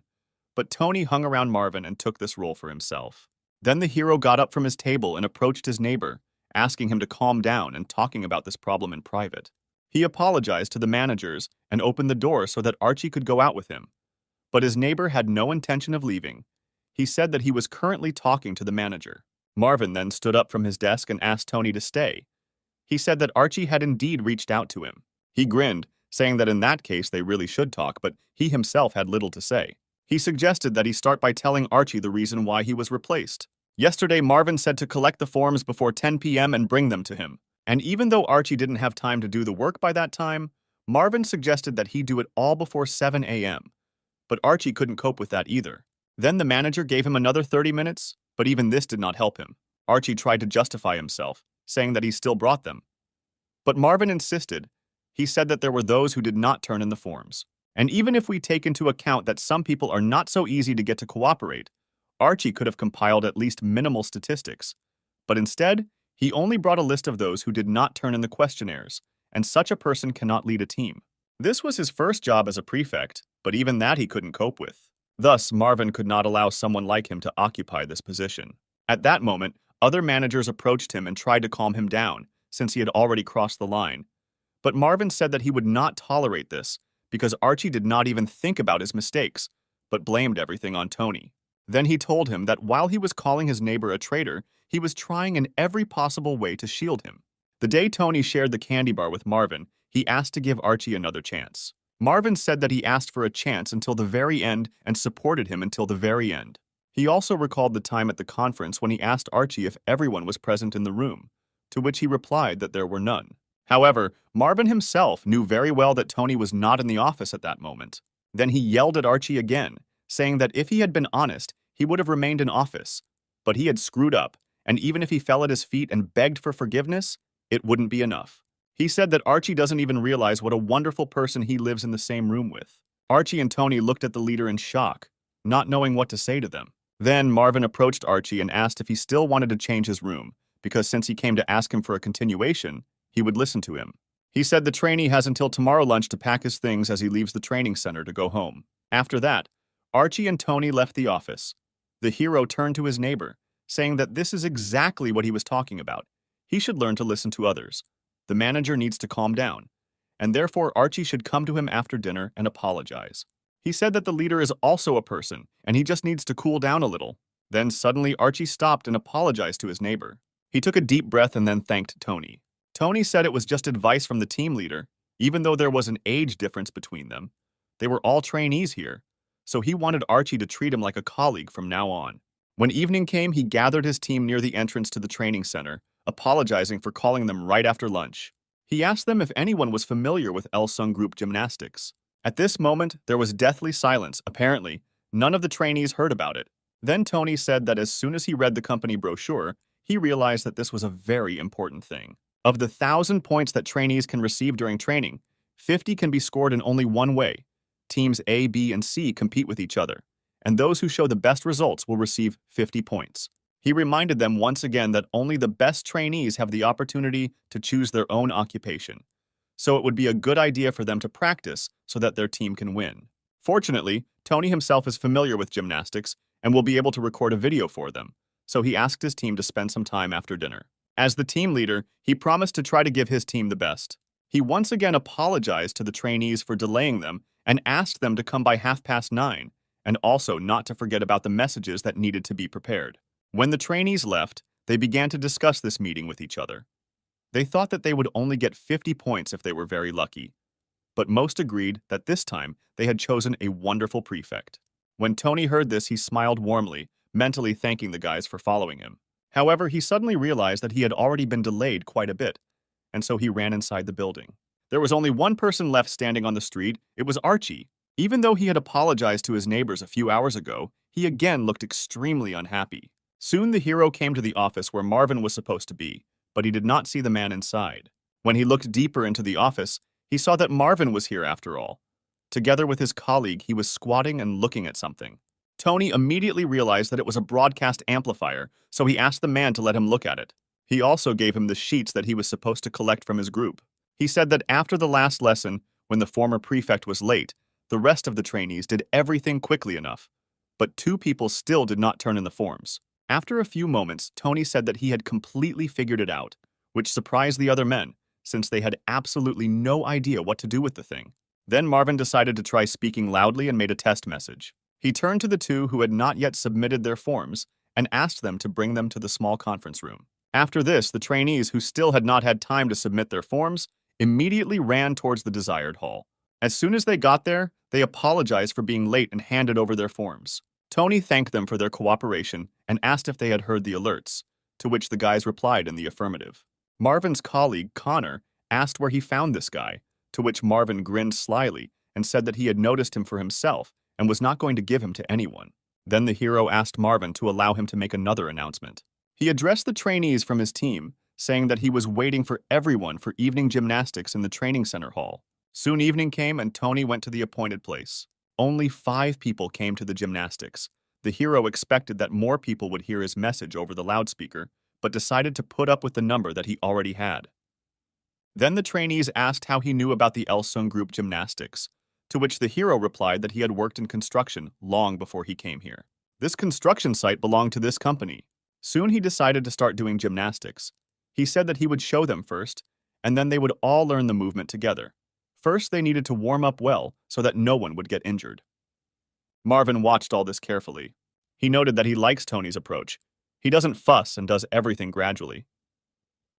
But Tony hung around Marvin and took this role for himself. Then the hero got up from his table and approached his neighbor, asking him to calm down and talking about this problem in private. He apologized to the managers and opened the door so that Archie could go out with him. But his neighbor had no intention of leaving. He said that he was currently talking to the manager. Marvin then stood up from his desk and asked Tony to stay. He said that Archie had indeed reached out to him. He grinned, saying that in that case they really should talk, but he himself had little to say. He suggested that he start by telling Archie the reason why he was replaced. Yesterday, Marvin said to collect the forms before 10 p.m. and bring them to him. And even though Archie didn't have time to do the work by that time, Marvin suggested that he do it all before 7 a.m. But Archie couldn't cope with that either. Then the manager gave him another 30 minutes, but even this did not help him. Archie tried to justify himself, saying that he still brought them. But Marvin insisted. He said that there were those who did not turn in the forms. And even if we take into account that some people are not so easy to get to cooperate, Archie could have compiled at least minimal statistics. But instead, he only brought a list of those who did not turn in the questionnaires, and such a person cannot lead a team. This was his first job as a prefect, but even that he couldn't cope with. Thus, Marvin could not allow someone like him to occupy this position. At that moment, other managers approached him and tried to calm him down, since he had already crossed the line. But Marvin said that he would not tolerate this, because Archie did not even think about his mistakes, but blamed everything on Tony. Then he told him that while he was calling his neighbor a traitor, he was trying in every possible way to shield him. The day Tony shared the candy bar with Marvin, he asked to give Archie another chance. Marvin said that he asked for a chance until the very end and supported him until the very end. He also recalled the time at the conference when he asked Archie if everyone was present in the room, to which he replied that there were none. However, Marvin himself knew very well that Tony was not in the office at that moment. Then he yelled at Archie again, saying that if he had been honest, he would have remained in office. But he had screwed up, and even if he fell at his feet and begged for forgiveness, it wouldn't be enough. He said that Archie doesn't even realize what a wonderful person he lives in the same room with. Archie and Tony looked at the leader in shock, not knowing what to say to them. Then Marvin approached Archie and asked if he still wanted to change his room, because since he came to ask him for a continuation, he would listen to him. He said the trainee has until tomorrow lunch to pack his things as he leaves the training center to go home. After that, Archie and Tony left the office. The hero turned to his neighbor, saying that this is exactly what he was talking about. He should learn to listen to others. The manager needs to calm down, and therefore Archie should come to him after dinner and apologize. He said that the leader is also a person, and he just needs to cool down a little. Then suddenly Archie stopped and apologized to his neighbor. He took a deep breath and then thanked Tony. Tony said it was just advice from the team leader, even though there was an age difference between them. They were all trainees here, so he wanted Archie to treat him like a colleague from now on. When evening came, he gathered his team near the entrance to the training center, apologizing for calling them right after lunch. He asked them if anyone was familiar with Elsung Group Gymnastics. At this moment, there was deathly silence. Apparently, none of the trainees heard about it. Then Tony said that as soon as he read the company brochure, he realized that this was a very important thing. Of the 1,000 points that trainees can receive during training, 50 can be scored in only one way. Teams A, B, and C compete with each other, and those who show the best results will receive 50 points. He reminded them once again that only the best trainees have the opportunity to choose their own occupation, so it would be a good idea for them to practice so that their team can win. Fortunately, Tony himself is familiar with gymnastics and will be able to record a video for them, so he asked his team to spend some time after dinner. As the team leader, he promised to try to give his team the best. He once again apologized to the trainees for delaying them and asked them to come by 9:30, and also not to forget about the messages that needed to be prepared. When the trainees left, they began to discuss this meeting with each other. They thought that they would only get 50 points if they were very lucky, but most agreed that this time they had chosen a wonderful prefect. When Tony heard this, he smiled warmly, mentally thanking the guys for following him. However, he suddenly realized that he had already been delayed quite a bit, and so he ran inside the building. There was only one person left standing on the street. It was Archie. Even though he had apologized to his neighbors a few hours ago, he again looked extremely unhappy. Soon the hero came to the office where Marvin was supposed to be, but he did not see the man inside. When he looked deeper into the office, he saw that Marvin was here after all. Together with his colleague, he was squatting and looking at something. Tony immediately realized that it was a broadcast amplifier, so he asked the man to let him look at it. He also gave him the sheets that he was supposed to collect from his group. He said that after the last lesson, when the former prefect was late, the rest of the trainees did everything quickly enough, but 2 people still did not turn in the forms. After a few moments, Tony said that he had completely figured it out, which surprised the other men, since they had absolutely no idea what to do with the thing. Then Marvin decided to try speaking loudly and made a test message. He turned to the 2 who had not yet submitted their forms and asked them to bring them to the small conference room. After this, the trainees who still had not had time to submit their forms immediately ran towards the desired hall. As soon as they got there, they apologized for being late and handed over their forms. Tony thanked them for their cooperation and asked if they had heard the alerts, to which the guys replied in the affirmative. Marvin's colleague, Connor, asked where he found this guy, to which Marvin grinned slyly and said that he had noticed him for himself and was not going to give him to anyone. Then the hero asked Marvin to allow him to make another announcement. He addressed the trainees from his team, saying that he was waiting for everyone for evening gymnastics in the training center hall. Soon evening came and Tony went to the appointed place. Only 5 people came to the gymnastics. The hero expected that more people would hear his message over the loudspeaker, but decided to put up with the number that he already had. Then the trainees asked how he knew about the Elsung group gymnastics, to which the hero replied that he had worked in construction long before he came here. This construction site belonged to this company. Soon he decided to start doing gymnastics. He said that he would show them first, and then they would all learn the movement together. First, they needed to warm up well so that no one would get injured. Marvin watched all this carefully. He noted that he likes Tony's approach. He doesn't fuss and does everything gradually.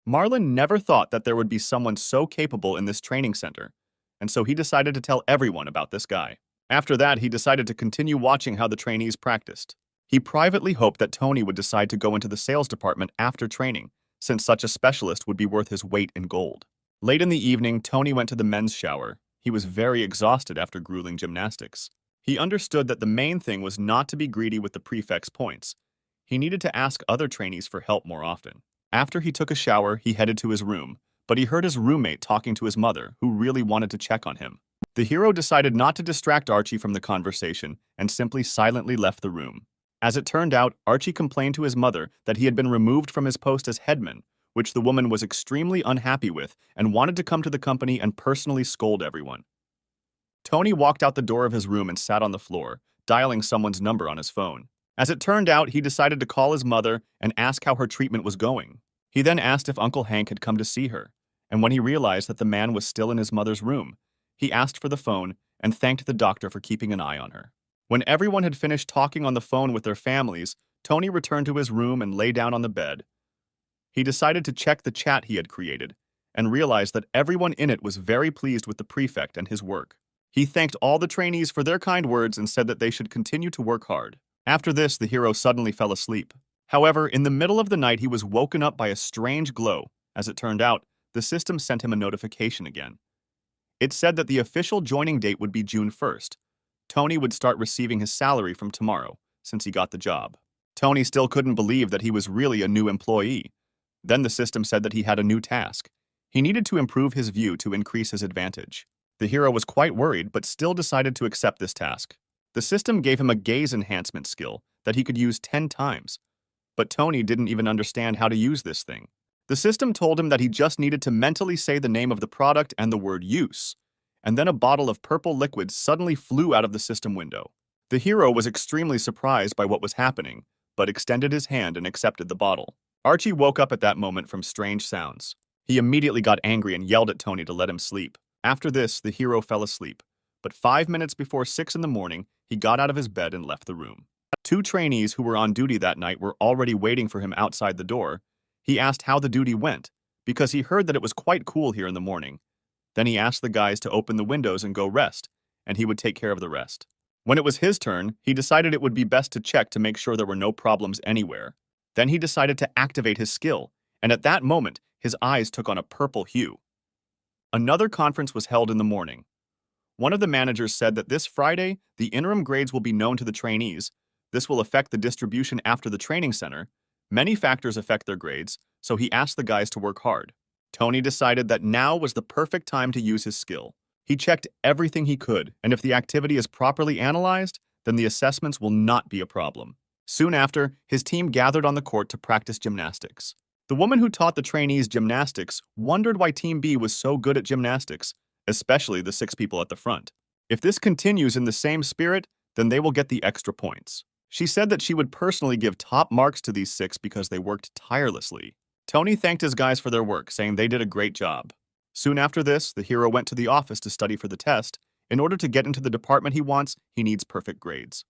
Marlon never thought that there would be someone so capable in this training center, and so he decided to tell everyone about this guy. After that, he decided to continue watching how the trainees practiced. He privately hoped that Tony would decide to go into the sales department after training, since such a specialist would be worth his weight in gold. Late in the evening, Tony went to the men's shower. He was very exhausted after grueling gymnastics. He understood that the main thing was not to be greedy with the prefect's points. He needed to ask other trainees for help more often. After he took a shower, he headed to his room, but he heard his roommate talking to his mother, who really wanted to check on him. The hero decided not to distract Archie from the conversation and simply silently left the room. As it turned out, Archie complained to his mother that he had been removed from his post as headman, which the woman was extremely unhappy with and wanted to come to the company and personally scold everyone. Tony walked out the door of his room and sat on the floor, dialing someone's number on his phone. As it turned out, he decided to call his mother and ask how her treatment was going. He then asked if Uncle Hank had come to see her, and when he realized that the man was still in his mother's room, he asked for the phone and thanked the doctor for keeping an eye on her. When everyone had finished talking on the phone with their families, Tony returned to his room and lay down on the bed. He decided to check the chat he had created and realized that everyone in it was very pleased with the prefect and his work. He thanked all the trainees for their kind words and said that they should continue to work hard. After this, the hero suddenly fell asleep. However, in the middle of the night, he was woken up by a strange glow. As it turned out, the system sent him a notification again. It said that the official joining date would be June 1st. Tony would start receiving his salary from tomorrow, since he got the job. Tony still couldn't believe that he was really a new employee. Then the system said that he had a new task. He needed to improve his view to increase his advantage. The hero was quite worried, but still decided to accept this task. The system gave him a gaze enhancement skill that he could use 10 times. But Tony didn't even understand how to use this thing. The system told him that he just needed to mentally say the name of the product and the word use, and then a bottle of purple liquid suddenly flew out of the system window. The hero was extremely surprised by what was happening, but extended his hand and accepted the bottle. Archie woke up at that moment from strange sounds. He immediately got angry and yelled at Tony to let him sleep. After this, the hero fell asleep, but 5 minutes before 6 in the morning, he got out of his bed and left the room. 2 trainees who were on duty that night were already waiting for him outside the door. He asked how the duty went, because he heard that it was quite cool here in the morning. Then he asked the guys to open the windows and go rest, and he would take care of the rest. When it was his turn, he decided it would be best to check to make sure there were no problems anywhere. Then he decided to activate his skill, and at that moment, his eyes took on a purple hue. Another conference was held in the morning. One of the managers said that this Friday, the interim grades will be known to the trainees. This will affect the distribution after the training center. Many factors affect their grades, so he asked the guys to work hard. Tony decided that now was the perfect time to use his skill. He checked everything he could, and if the activity is properly analyzed, then the assessments will not be a problem. Soon after, his team gathered on the court to practice gymnastics. The woman who taught the trainees gymnastics wondered why Team B was so good at gymnastics, especially the 6 people at the front. If this continues in the same spirit, then they will get the extra points. She said that she would personally give top marks to these 6 because they worked tirelessly. Tony thanked his guys for their work, saying they did a great job. Soon after this, the hero went to the office to study for the test. In order to get into the department he wants, he needs perfect grades.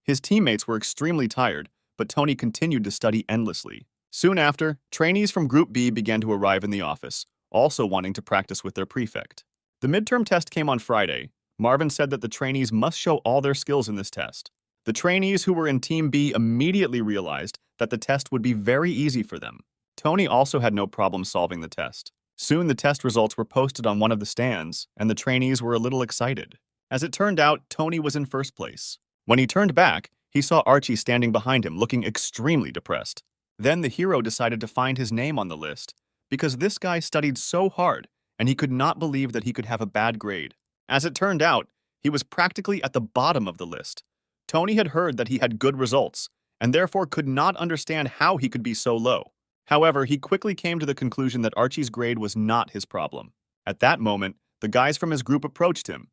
His teammates were extremely tired, but Tony continued to study endlessly. Soon after, trainees from Group B began to arrive in the office, also wanting to practice with their prefect. The midterm test came on Friday. Marvin said that the trainees must show all their skills in this test. The trainees who were in Team B immediately realized that the test would be very easy for them. Tony also had no problem solving the test. Soon the test results were posted on one of the stands, and the trainees were a little excited. As it turned out, Tony was in first place. When he turned back, he saw Archie standing behind him, looking extremely depressed. Then the hero decided to find his name on the list, because this guy studied so hard, and he could not believe that he could have a bad grade. As it turned out, he was practically at the bottom of the list. Tony had heard that he had good results, and therefore could not understand how he could be so low. However, he quickly came to the conclusion that Archie's grade was not his problem. At that moment, the guys from his group approached him.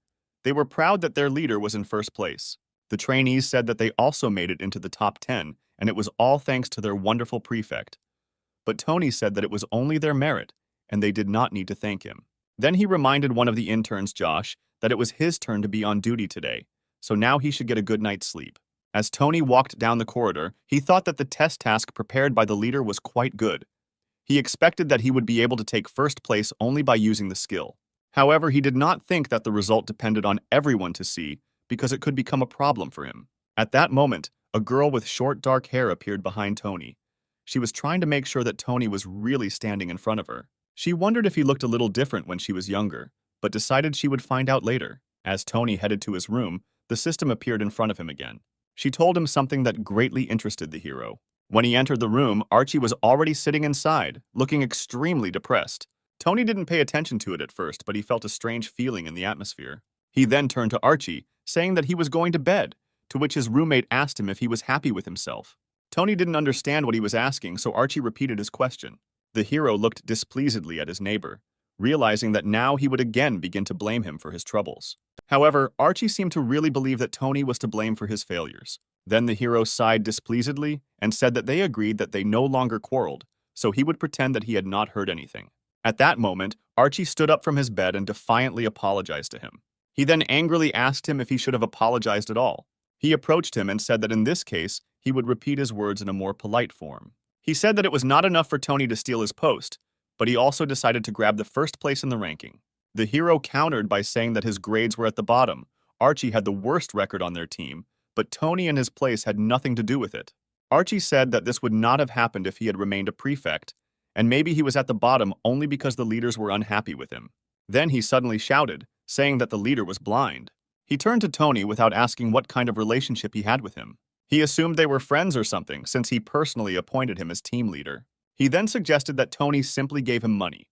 They were proud that their leader was in first place. The trainees said that they also made it into the top 10, and it was all thanks to their wonderful prefect. But Tony said that it was only their merit, and they did not need to thank him. Then he reminded one of the interns, Josh, that it was his turn to be on duty today, so now he should get a good night's sleep. As Tony walked down the corridor, he thought that the test task prepared by the leader was quite good. He expected that he would be able to take first place only by using the skill. However, he did not think that the result depended on everyone to see, because it could become a problem for him. At that moment, a girl with short dark hair appeared behind Tony. She was trying to make sure that Tony was really standing in front of her. She wondered if he looked a little different when she was younger, but decided she would find out later. As Tony headed to his room, the system appeared in front of him again. She told him something that greatly interested the hero. When he entered the room, Archie was already sitting inside, looking extremely depressed. Tony didn't pay attention to it at first, but he felt a strange feeling in the atmosphere. He then turned to Archie, saying that he was going to bed, to which his roommate asked him if he was happy with himself. Tony didn't understand what he was asking, so Archie repeated his question. The hero looked displeasedly at his neighbor, realizing that now he would again begin to blame him for his troubles. However, Archie seemed to really believe that Tony was to blame for his failures. Then the hero sighed displeasedly and said that they agreed that they no longer quarreled, so he would pretend that he had not heard anything. At that moment, Archie stood up from his bed and defiantly apologized to him. He then angrily asked him if he should have apologized at all. He approached him and said that in this case, he would repeat his words in a more polite form. He said that it was not enough for Tony to steal his post, but he also decided to grab the first place in the ranking. The hero countered by saying that his grades were at the bottom. Archie had the worst record on their team, but Tony and his place had nothing to do with it. Archie said that this would not have happened if he had remained a prefect, and maybe he was at the bottom only because the leaders were unhappy with him. Then he suddenly shouted, saying that the leader was blind. He turned to Tony without asking what kind of relationship he had with him. He assumed they were friends or something, since he personally appointed him as team leader. He then suggested that Tony simply gave him money.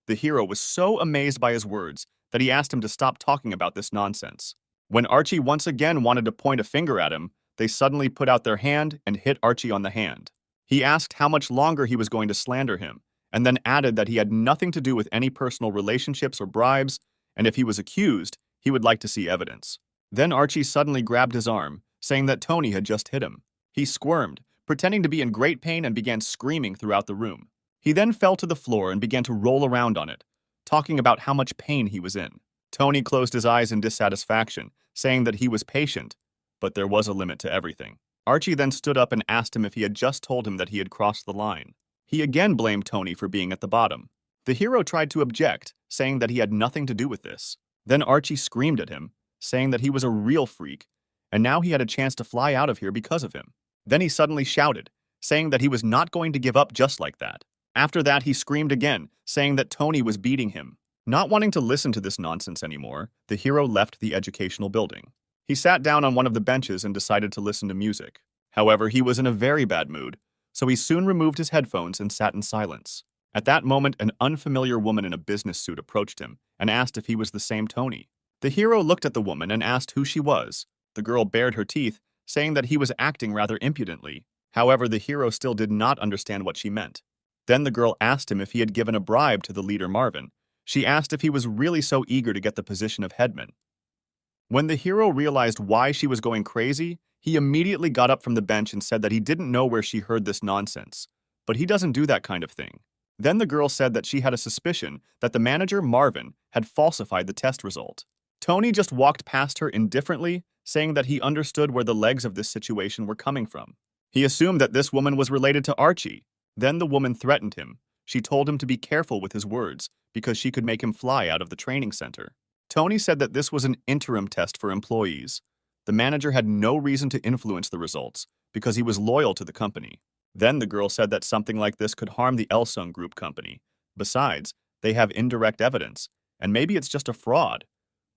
The hero was so amazed by his words that he asked him to stop talking about this nonsense. When Archie once again wanted to point a finger at him, they suddenly put out their hand and hit Archie on the hand. He asked how much longer he was going to slander him, and then added that he had nothing to do with any personal relationships or bribes, and if he was accused, he would like to see evidence. Then Archie suddenly grabbed his arm, saying that Tony had just hit him. He squirmed, pretending to be in great pain, and began screaming throughout the room. He then fell to the floor and began to roll around on it, talking about how much pain he was in. Tony closed his eyes in dissatisfaction, saying that he was patient, but there was a limit to everything. Archie then stood up and asked him if he had just told him that he had crossed the line. He again blamed Tony for being at the bottom. The hero tried to object, saying that he had nothing to do with this. Then Archie screamed at him, saying that he was a real freak, and now he had a chance to fly out of here because of him. Then he suddenly shouted, saying that he was not going to give up just like that. After that, he screamed again, saying that Tony was beating him. Not wanting to listen to this nonsense anymore, the hero left the educational building. He sat down on one of the benches and decided to listen to music. However, he was in a very bad mood, so he soon removed his headphones and sat in silence. At that moment, an unfamiliar woman in a business suit approached him and asked if he was the same Tony. The hero looked at the woman and asked who she was. The girl bared her teeth, saying that he was acting rather impudently. However, the hero still did not understand what she meant. Then the girl asked him if he had given a bribe to the leader Marvin. She asked if he was really so eager to get the position of headman. When the hero realized why she was going crazy, He immediately got up from the bench and said that he didn't know where she heard this nonsense, but he doesn't do that kind of thing. Then the girl said that she had a suspicion that the manager, Marvin, had falsified the test result. Tony just walked past her indifferently, saying that he understood where the legs of this situation were coming from. He assumed that this woman was related to Archie. Then the woman threatened him. She told him to be careful with his words because she could make him fly out of the training center. Tony said that this was an interim test for employees. The manager had no reason to influence the results because he was loyal to the company. Then the girl said that something like this could harm the Elsung Group company. Besides, they have indirect evidence, and maybe it's just a fraud,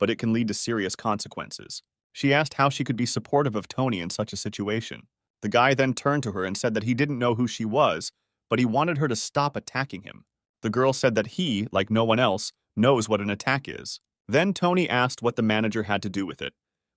but it can lead to serious consequences. She asked how she could be supportive of Tony in such a situation. The guy then turned to her and said that he didn't know who she was, but he wanted her to stop attacking him. The girl said that he, like no one else, knows what an attack is. Then Tony asked what the manager had to do with it,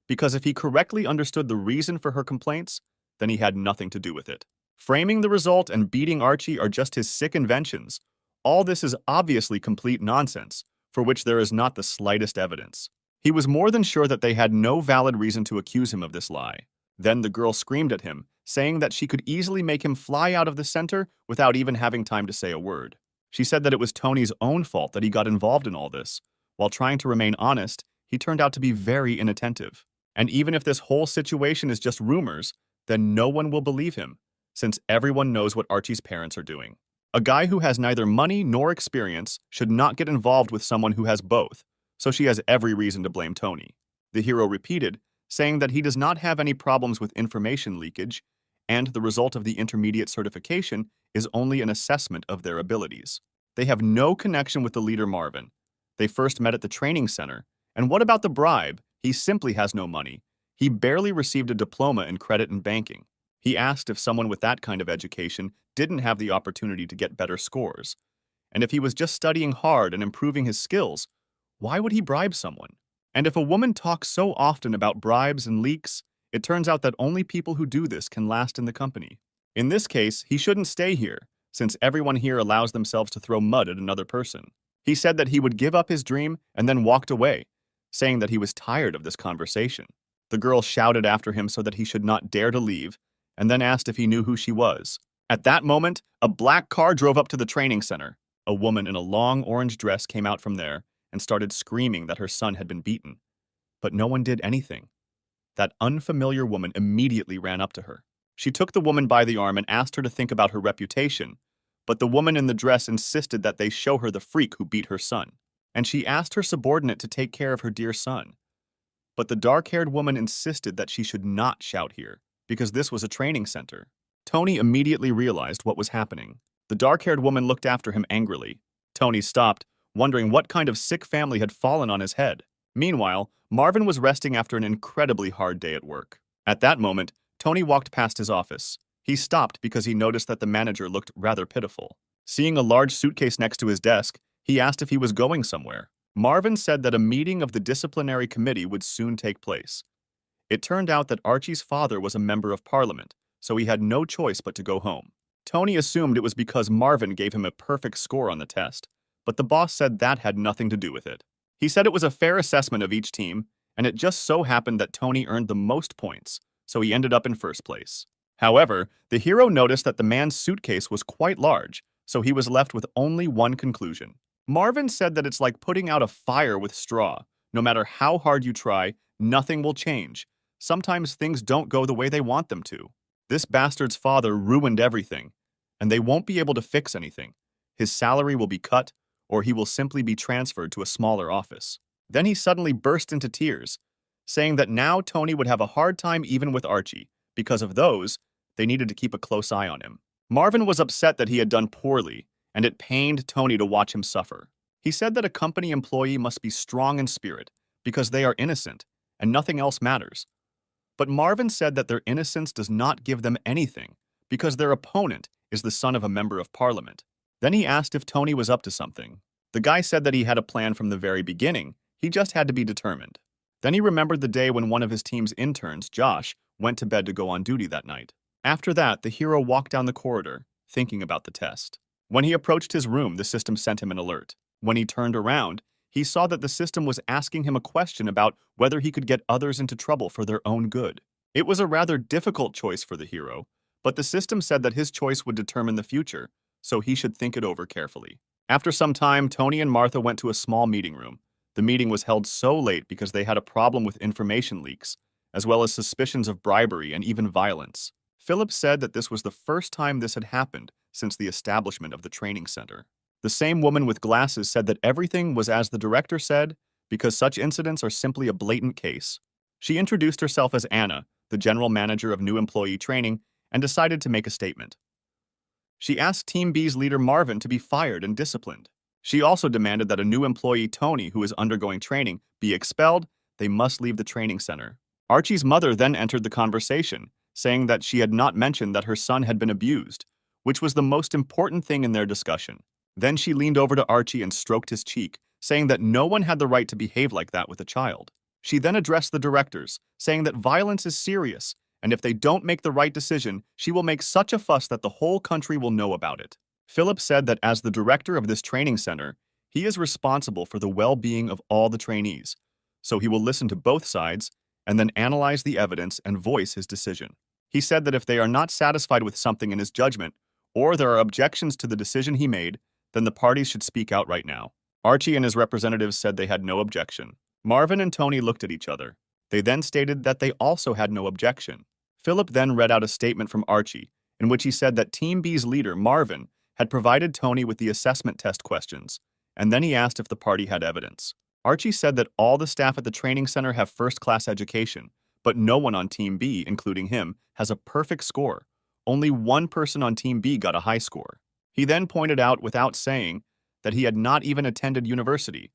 because if he correctly understood the reason for her complaints, then he had nothing to do with it. Framing the result and beating Archie are just his sick inventions. All this is obviously complete nonsense, for which there is not the slightest evidence. He was more than sure that they had no valid reason to accuse him of this lie. Then the girl screamed at him, saying that she could easily make him fly out of the center without even having time to say a word. She said that it was Tony's own fault that he got involved in all this. While trying to remain honest, he turned out to be very inattentive. And even if this whole situation is just rumors, then no one will believe him, since everyone knows what Archie's parents are doing. A guy who has neither money nor experience should not get involved with someone who has both, so she has every reason to blame Tony. The hero repeated, saying that he does not have any problems with information leakage, and the result of the intermediate certification is only an assessment of their abilities. They have no connection with the leader Marvin. They first met at the training center, and what about the bribe? He simply has no money. He barely received a diploma in credit and banking. He asked if someone with that kind of education didn't have the opportunity to get better scores. And if he was just studying hard and improving his skills, why would he bribe someone? And if a woman talks so often about bribes and leaks, it turns out that only people who do this can last in the company. In this case, he shouldn't stay here, since everyone here allows themselves to throw mud at another person. He said that he would give up his dream and then walked away, saying that he was tired of this conversation. The girl shouted after him so that he should not dare to leave, and then asked if he knew who she was. At that moment, a black car drove up to the training center. A woman in a long orange dress came out from there and started screaming that her son had been beaten. But no one did anything. That unfamiliar woman immediately ran up to her. She took the woman by the arm and asked her to think about her reputation, but the woman in the dress insisted that they show her the freak who beat her son, and she asked her subordinate to take care of her dear son. But the dark-haired woman insisted that she should not shout here, because this was a training center. Tony immediately realized what was happening. The dark-haired woman looked after him angrily. Tony stopped, wondering what kind of sick family had fallen on his head. Meanwhile, Marvin was resting after an incredibly hard day at work. At that moment, Tony walked past his office. He stopped because he noticed that the manager looked rather pitiful. Seeing a large suitcase next to his desk, he asked if he was going somewhere. Marvin said that a meeting of the disciplinary committee would soon take place. It turned out that Archie's father was a member of parliament, so he had no choice but to go home. Tony assumed it was because Marvin gave him a perfect score on the test, but the boss said that had nothing to do with it. He said it was a fair assessment of each team, and it just so happened that Tony earned the most points, so he ended up in first place. However, the hero noticed that the man's suitcase was quite large, so he was left with only one conclusion. Marvin said that it's like putting out a fire with straw. No matter how hard you try, nothing will change. Sometimes things don't go the way they want them to. This bastard's father ruined everything, and they won't be able to fix anything. His salary will be cut, or he will simply be transferred to a smaller office. Then he suddenly burst into tears, saying that now Tony would have a hard time even with Archie. Because of those, they needed to keep a close eye on him. Marvin was upset that he had done poorly, and it pained Tony to watch him suffer. He said that a company employee must be strong in spirit, because they are innocent, and nothing else matters. But Marvin said that their innocence does not give them anything, because their opponent is the son of a member of parliament. Then he asked if Tony was up to something. The guy said that he had a plan from the very beginning, he just had to be determined. Then he remembered the day when one of his team's interns, Josh, went to bed to go on duty that night. After that, the hero walked down the corridor, thinking about the test. When he approached his room, the system sent him an alert. When he turned around, he saw that the system was asking him a question about whether he could get others into trouble for their own good. It was a rather difficult choice for the hero, but the system said that his choice would determine the future, so he should think it over carefully. After some time, Tony and Martha went to a small meeting room. The meeting was held so late because they had a problem with information leaks, as well as suspicions of bribery and even violence. Philip said that this was the first time this had happened since the establishment of the training center. The same woman with glasses said that everything was as the director said because such incidents are simply a blatant case. She introduced herself as Anna, the general manager of new employee training, and decided to make a statement. She asked Team B's leader Marvin to be fired and disciplined. She also demanded that a new employee, Tony, who is undergoing training, be expelled. They must leave the training center. Archie's mother then entered the conversation, saying that she had not mentioned that her son had been abused, which was the most important thing in their discussion. Then she leaned over to Archie and stroked his cheek, saying that no one had the right to behave like that with a child. She then addressed the directors, saying that violence is serious, and if they don't make the right decision, she will make such a fuss that the whole country will know about it. Philip said that as the director of this training center, he is responsible for the well-being of all the trainees, so he will listen to both sides and then analyze the evidence and voice his decision. He said that if they are not satisfied with something in his judgment, or there are objections to the decision he made, then the parties should speak out right now. Archie and his representatives said they had no objection. Marvin and Tony looked at each other. They then stated that they also had no objection. Philip then read out a statement from Archie, in which he said that Team B's leader, Marvin, had provided Tony with the assessment test questions, and then he asked if the party had evidence. Archie said that all the staff at the training center have first-class education, but no one on Team B, including him, has a perfect score. Only one person on Team B got a high score. He then pointed out, without saying, that he had not even attended university,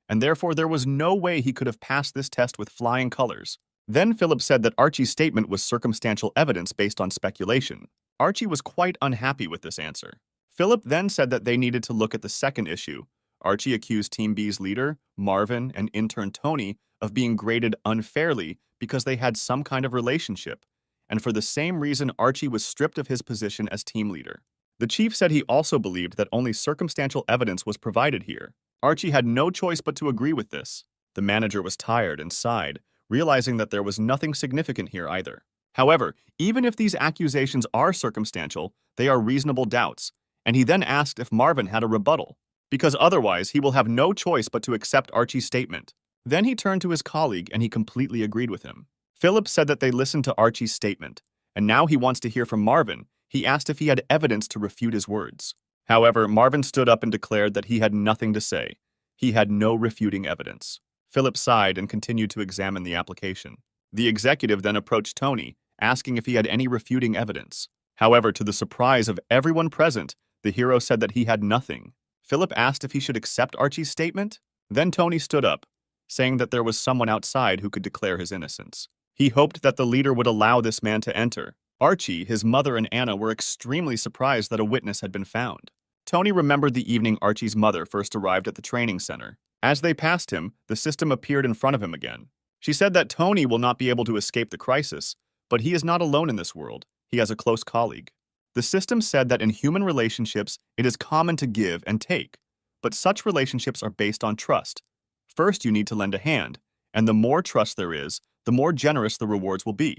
and therefore there was no way he could have passed this test with flying colors. Then Philip said that Archie's statement was circumstantial evidence based on speculation. Archie was quite unhappy with this answer. Philip then said that they needed to look at the second issue. Archie accused Team B's leader, Marvin, and intern Tony of being graded unfairly because they had some kind of relationship, and for the same reason Archie was stripped of his position as team leader. The chief said he also believed that only circumstantial evidence was provided here. Archie had no choice but to agree with this. The manager was tired and sighed, realizing that there was nothing significant here either. However, even if these accusations are circumstantial, they are reasonable doubts, and he then asked if Marvin had a rebuttal, because otherwise he will have no choice but to accept Archie's statement. Then he turned to his colleague and he completely agreed with him. Philip said that they listened to Archie's statement, and now he wants to hear from Marvin. He asked if he had evidence to refute his words. However, Marvin stood up and declared that he had nothing to say. He had no refuting evidence. Philip sighed and continued to examine the application. The executive then approached Tony, asking if he had any refuting evidence. However, to the surprise of everyone present, the hero said that he had nothing. Philip asked if he should accept Archie's statement. Then Tony stood up, saying that there was someone outside who could declare his innocence. He hoped that the leader would allow this man to enter. Archie, his mother, and Anna were extremely surprised that a witness had been found. Tony remembered the evening Archie's mother first arrived at the training center. As they passed him, the system appeared in front of him again. She said that Tony will not be able to escape the crisis, but he is not alone in this world. He has a close colleague. The system said that in human relationships, it is common to give and take, but such relationships are based on trust. First, you need to lend a hand, and the more trust there is, the more generous the rewards will be.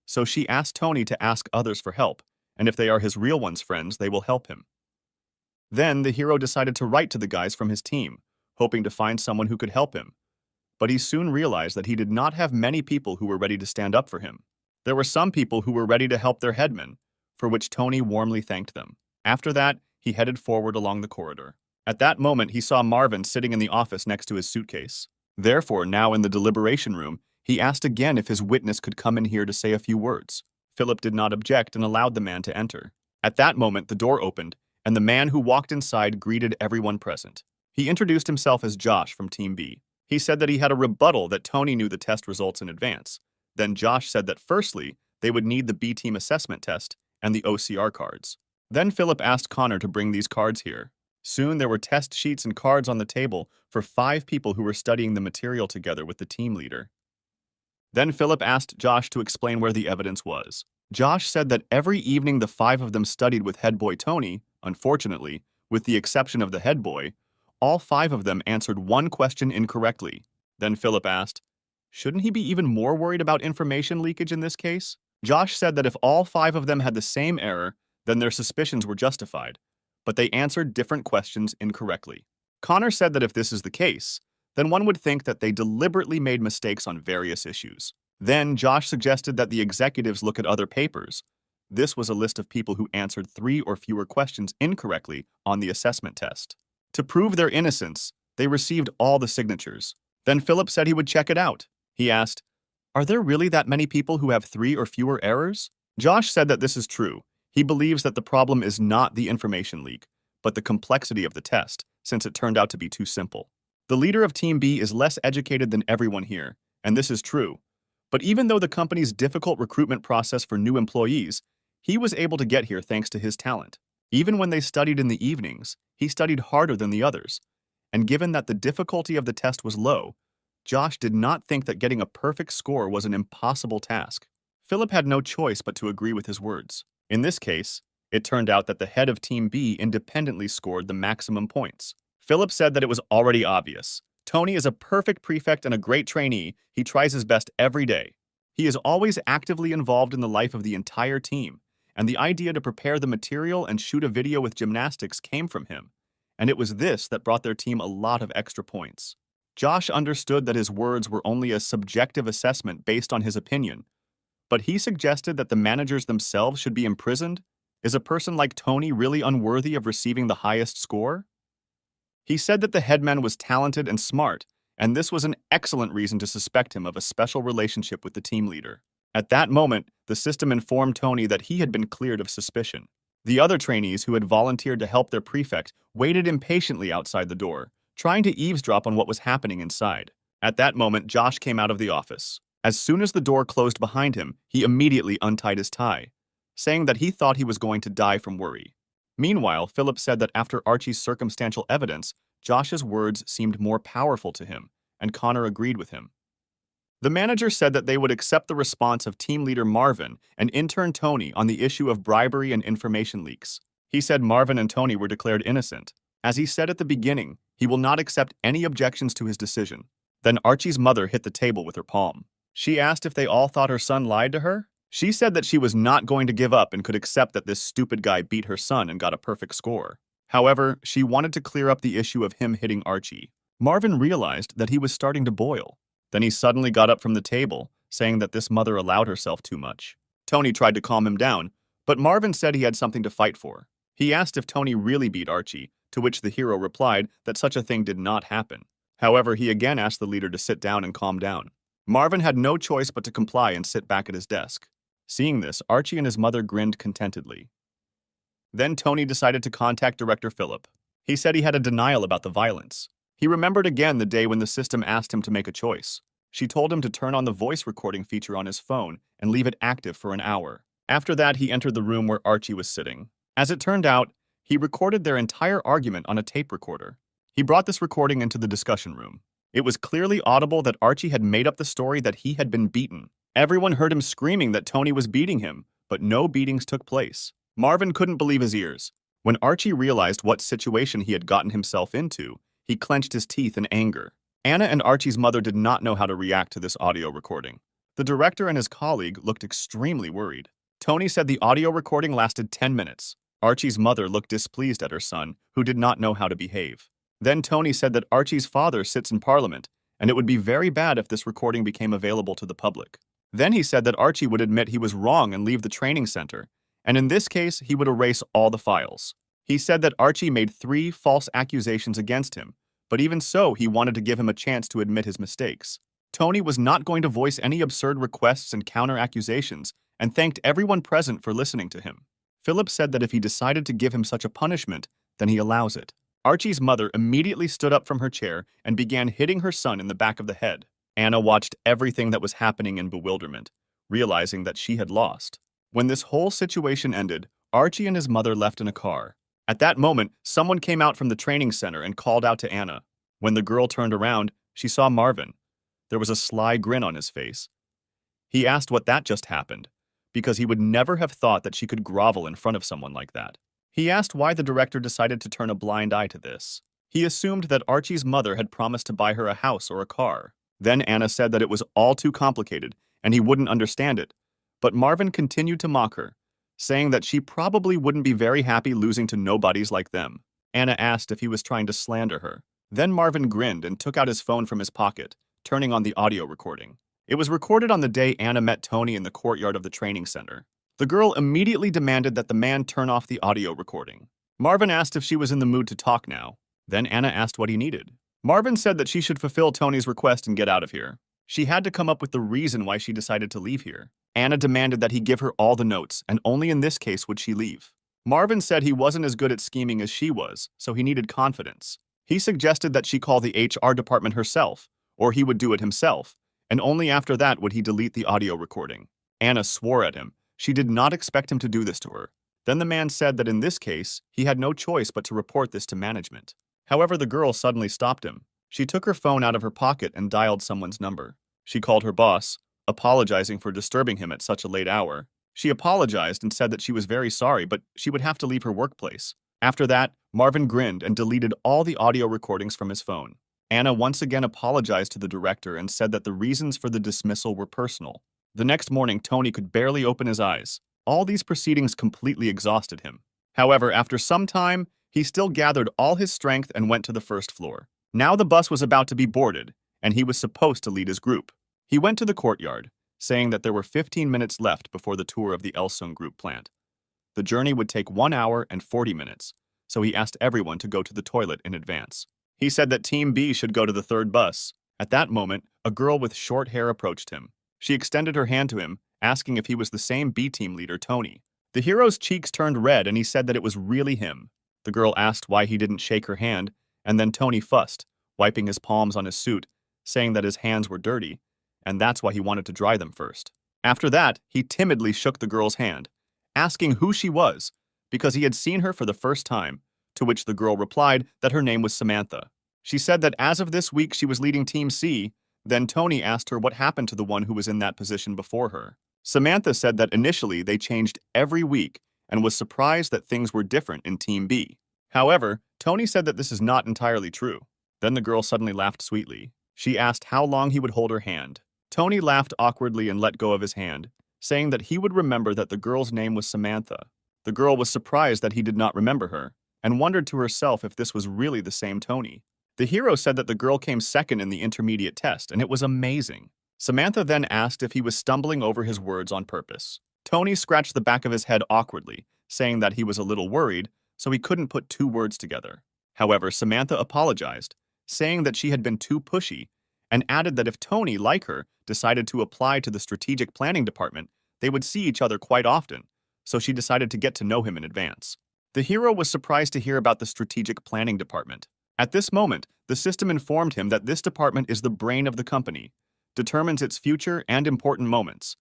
So she asked Tony to ask others for help, and if they are his real one's friends, they will help him. Then the hero decided to write to the guys from his team, hoping to find someone who could help him. But he soon realized that he did not have many people who were ready to stand up for him. There were some people who were ready to help their headman, for which Tony warmly thanked them. After that, he headed forward along the corridor. At that moment, he saw Marvin sitting in the office next to his suitcase. Therefore, now in the deliberation room, he asked again if his witness could come in here to say a few words. Philip did not object and allowed the man to enter. At that moment, the door opened, and the man who walked inside greeted everyone present. He introduced himself as Josh from Team B. He said that he had a rebuttal that Tony knew the test results in advance. Then Josh said that firstly, they would need the B team assessment test and the OCR cards. Then Philip asked Connor to bring these cards here. Soon there were test sheets and cards on the table for 5 people who were studying the material together with the team leader. Then Philip asked Josh to explain where the evidence was. Josh said that every evening the 5 of them studied with head boy Tony. Unfortunately, with the exception of the head boy, all 5 of them answered one question incorrectly. Then Philip asked, Shouldn't he be even more worried about information leakage in this case? Josh said that if all 5 of them had the same error, then their suspicions were justified, but they answered different questions incorrectly. Connor said that if this is the case, then one would think that they deliberately made mistakes on various issues. Then Josh suggested that the executives look at other papers. This was a list of people who answered 3 or fewer questions incorrectly on the assessment test. To prove their innocence, they received all the signatures. Then Philip said he would check it out. He asked, "Are there really that many people who have 3 or fewer errors?" Josh said that this is true. He believes that the problem is not the information leak, but the complexity of the test, since it turned out to be too simple. The leader of Team B is less educated than everyone here, and this is true. But even though the company's difficult recruitment process for new employees, he was able to get here thanks to his talent. Even when they studied in the evenings, he studied harder than the others. And given that the difficulty of the test was low, Josh did not think that getting a perfect score was an impossible task. Philip had no choice but to agree with his words. In this case, it turned out that the head of Team B independently scored the maximum points. Philip said that it was already obvious. Tony is a perfect prefect and a great trainee. He tries his best every day. He is always actively involved in the life of the entire team, and the idea to prepare the material and shoot a video with gymnastics came from him, and it was this that brought their team a lot of extra points. Josh understood that his words were only a subjective assessment based on his opinion, but he suggested that the managers themselves should be imprisoned. Is a person like Tony really unworthy of receiving the highest score? He said that the headman was talented and smart, and this was an excellent reason to suspect him of a special relationship with the team leader. At that moment, the system informed Tony that he had been cleared of suspicion. The other trainees who had volunteered to help their prefect waited impatiently outside the door, trying to eavesdrop on what was happening inside. At that moment, Josh came out of the office. As soon as the door closed behind him, he immediately untied his tie, saying that he thought he was going to die from worry. Meanwhile, Philip said that after Archie's circumstantial evidence, Josh's words seemed more powerful to him, and Connor agreed with him. The manager said that they would accept the response of team leader Marvin and intern Tony on the issue of bribery and information leaks. He said Marvin and Tony were declared innocent. As he said at the beginning, he will not accept any objections to his decision. Then Archie's mother hit the table with her palm. She asked if they all thought her son lied to her. She said that she was not going to give up and could accept that this stupid guy beat her son and got a perfect score. However, she wanted to clear up the issue of him hitting Archie. Marvin realized that he was starting to boil. Then he suddenly got up from the table, saying that this mother allowed herself too much. Tony tried to calm him down, but Marvin said he had something to fight for. He asked if Tony really beat Archie, to which the hero replied that such a thing did not happen. However, he again asked the leader to sit down and calm down. Marvin had no choice but to comply and sit back at his desk. Seeing this, Archie and his mother grinned contentedly. Then Tony decided to contact Director Philip. He said he had a denial about the violence. He remembered again the day when the system asked him to make a choice. She told him to turn on the voice recording feature on his phone and leave it active for an hour. After that, he entered the room where Archie was sitting. As it turned out, he recorded their entire argument on a tape recorder. He brought this recording into the discussion room. It was clearly audible that Archie had made up the story that he had been beaten. Everyone heard him screaming that Tony was beating him, but no beatings took place. Marvin couldn't believe his ears. When Archie realized what situation he had gotten himself into, he clenched his teeth in anger. Anna and Archie's mother did not know how to react to this audio recording. The director and his colleague looked extremely worried. Tony said the audio recording lasted 10 minutes. Archie's mother looked displeased at her son, who did not know how to behave. Then Tony said that Archie's father sits in Parliament, and it would be very bad if this recording became available to the public. Then he said that Archie would admit he was wrong and leave the training center, and in this case, he would erase all the files. He said that Archie made 3 false accusations against him, but even so, he wanted to give him a chance to admit his mistakes. Tony was not going to voice any absurd requests and counter-accusations, and thanked everyone present for listening to him. Philip said that if he decided to give him such a punishment, then he allows it. Archie's mother immediately stood up from her chair and began hitting her son in the back of the head. Anna watched everything that was happening in bewilderment, realizing that she had lost. When this whole situation ended, Archie and his mother left in a car. At that moment, someone came out from the training center and called out to Anna. When the girl turned around, she saw Marvin. There was a sly grin on his face. He asked what that just happened, because he would never have thought that she could grovel in front of someone like that. He asked why the director decided to turn a blind eye to this. He assumed that Archie's mother had promised to buy her a house or a car. Then Anna said that it was all too complicated and he wouldn't understand it. But Marvin continued to mock her, saying that she probably wouldn't be very happy losing to nobodies like them. Anna asked if he was trying to slander her. Then Marvin grinned and took out his phone from his pocket, turning on the audio recording. It was recorded on the day Anna met Tony in the courtyard of the training center. The girl immediately demanded that the man turn off the audio recording. Marvin asked if she was in the mood to talk now. Then Anna asked what he needed. Marvin said that she should fulfill Tony's request and get out of here. She had to come up with the reason why she decided to leave here. Anna demanded that he give her all the notes, and only in this case would she leave. Marvin said he wasn't as good at scheming as she was, so he needed confidence. He suggested that she call the HR department herself, or he would do it himself, and only after that would he delete the audio recording. Anna swore at him. She did not expect him to do this to her. Then the man said that in this case, he had no choice but to report this to management. However, the girl suddenly stopped him. She took her phone out of her pocket and dialed someone's number. She called her boss, apologizing for disturbing him at such a late hour. She apologized and said that she was very sorry, but she would have to leave her workplace. After that, Marvin grinned and deleted all the audio recordings from his phone. Anna once again apologized to the director and said that the reasons for the dismissal were personal. The next morning, Tony could barely open his eyes. All these proceedings completely exhausted him. However, after some time, he still gathered all his strength and went to the first floor. Now the bus was about to be boarded, and he was supposed to lead his group. He went to the courtyard, saying that there were 15 minutes left before the tour of the Elsung Group plant. The journey would take 1 hour and 40 minutes, so he asked everyone to go to the toilet in advance. He said that Team B should go to the third bus. At that moment, a girl with short hair approached him. She extended her hand to him, asking if he was the same B team leader, Tony. The hero's cheeks turned red and he said that it was really him. The girl asked why he didn't shake her hand, and then Tony fussed, wiping his palms on his suit, saying that his hands were dirty, and that's why he wanted to dry them first. After that, he timidly shook the girl's hand, asking who she was, because he had seen her for the first time, to which the girl replied that her name was Samantha. She said that as of this week she was leading Team C. Then Tony asked her what happened to the one who was in that position before her. Samantha said that initially they changed every week and was surprised that things were different in Team B. However, Tony said that this is not entirely true. Then the girl suddenly laughed sweetly. She asked how long he would hold her hand. Tony laughed awkwardly and let go of his hand, saying that he would remember that the girl's name was Samantha. The girl was surprised that he did not remember her, and wondered to herself if this was really the same Tony. The hero said that the girl came second in the intermediate test, and it was amazing. Samantha then asked if he was stumbling over his words on purpose. Tony scratched the back of his head awkwardly, saying that he was a little worried, so he couldn't put two words together. However, Samantha apologized, saying that she had been too pushy, and added that if Tony, like her, decided to apply to the strategic planning department, they would see each other quite often, so she decided to get to know him in advance. The hero was surprised to hear about the strategic planning department. At this moment, the system informed him that this department is the brain of the company, determines its future and important moments.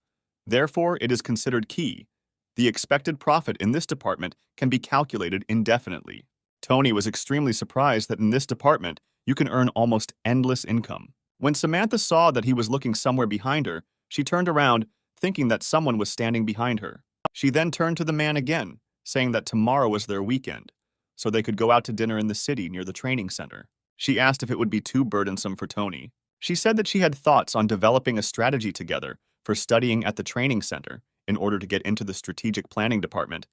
Therefore, it is considered key. The expected profit in this department can be calculated indefinitely. Tony was extremely surprised that in this department, you can earn almost endless income. When Samantha saw that he was looking somewhere behind her, she turned around, thinking that someone was standing behind her. She then turned to the man again, saying that tomorrow was their weekend, so they could go out to dinner in the city near the training center. She asked if it would be too burdensome for Tony. She said that she had thoughts on developing a strategy together for studying at the training center in order to get into the strategic planning department.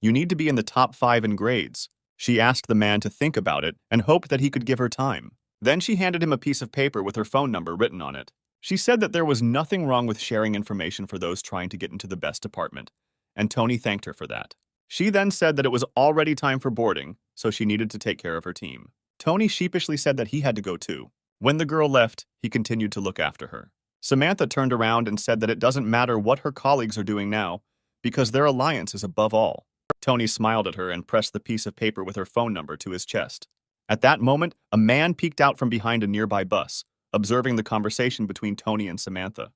You need to be in the top 5 in grades. She asked the man to think about it and hoped that he could give her time. Then she handed him a piece of paper with her phone number written on it. She said that there was nothing wrong with sharing information for those trying to get into the best department, and Tony thanked her for that. She then said that it was already time for boarding, so she needed to take care of her team. Tony sheepishly said that he had to go too. When the girl left, he continued to look after her. Samantha turned around and said that it doesn't matter what her colleagues are doing now, because their alliance is above all. Tony smiled at her and pressed the piece of paper with her phone number to his chest. At that moment, a man peeked out from behind a nearby bus, observing the conversation between Tony and Samantha.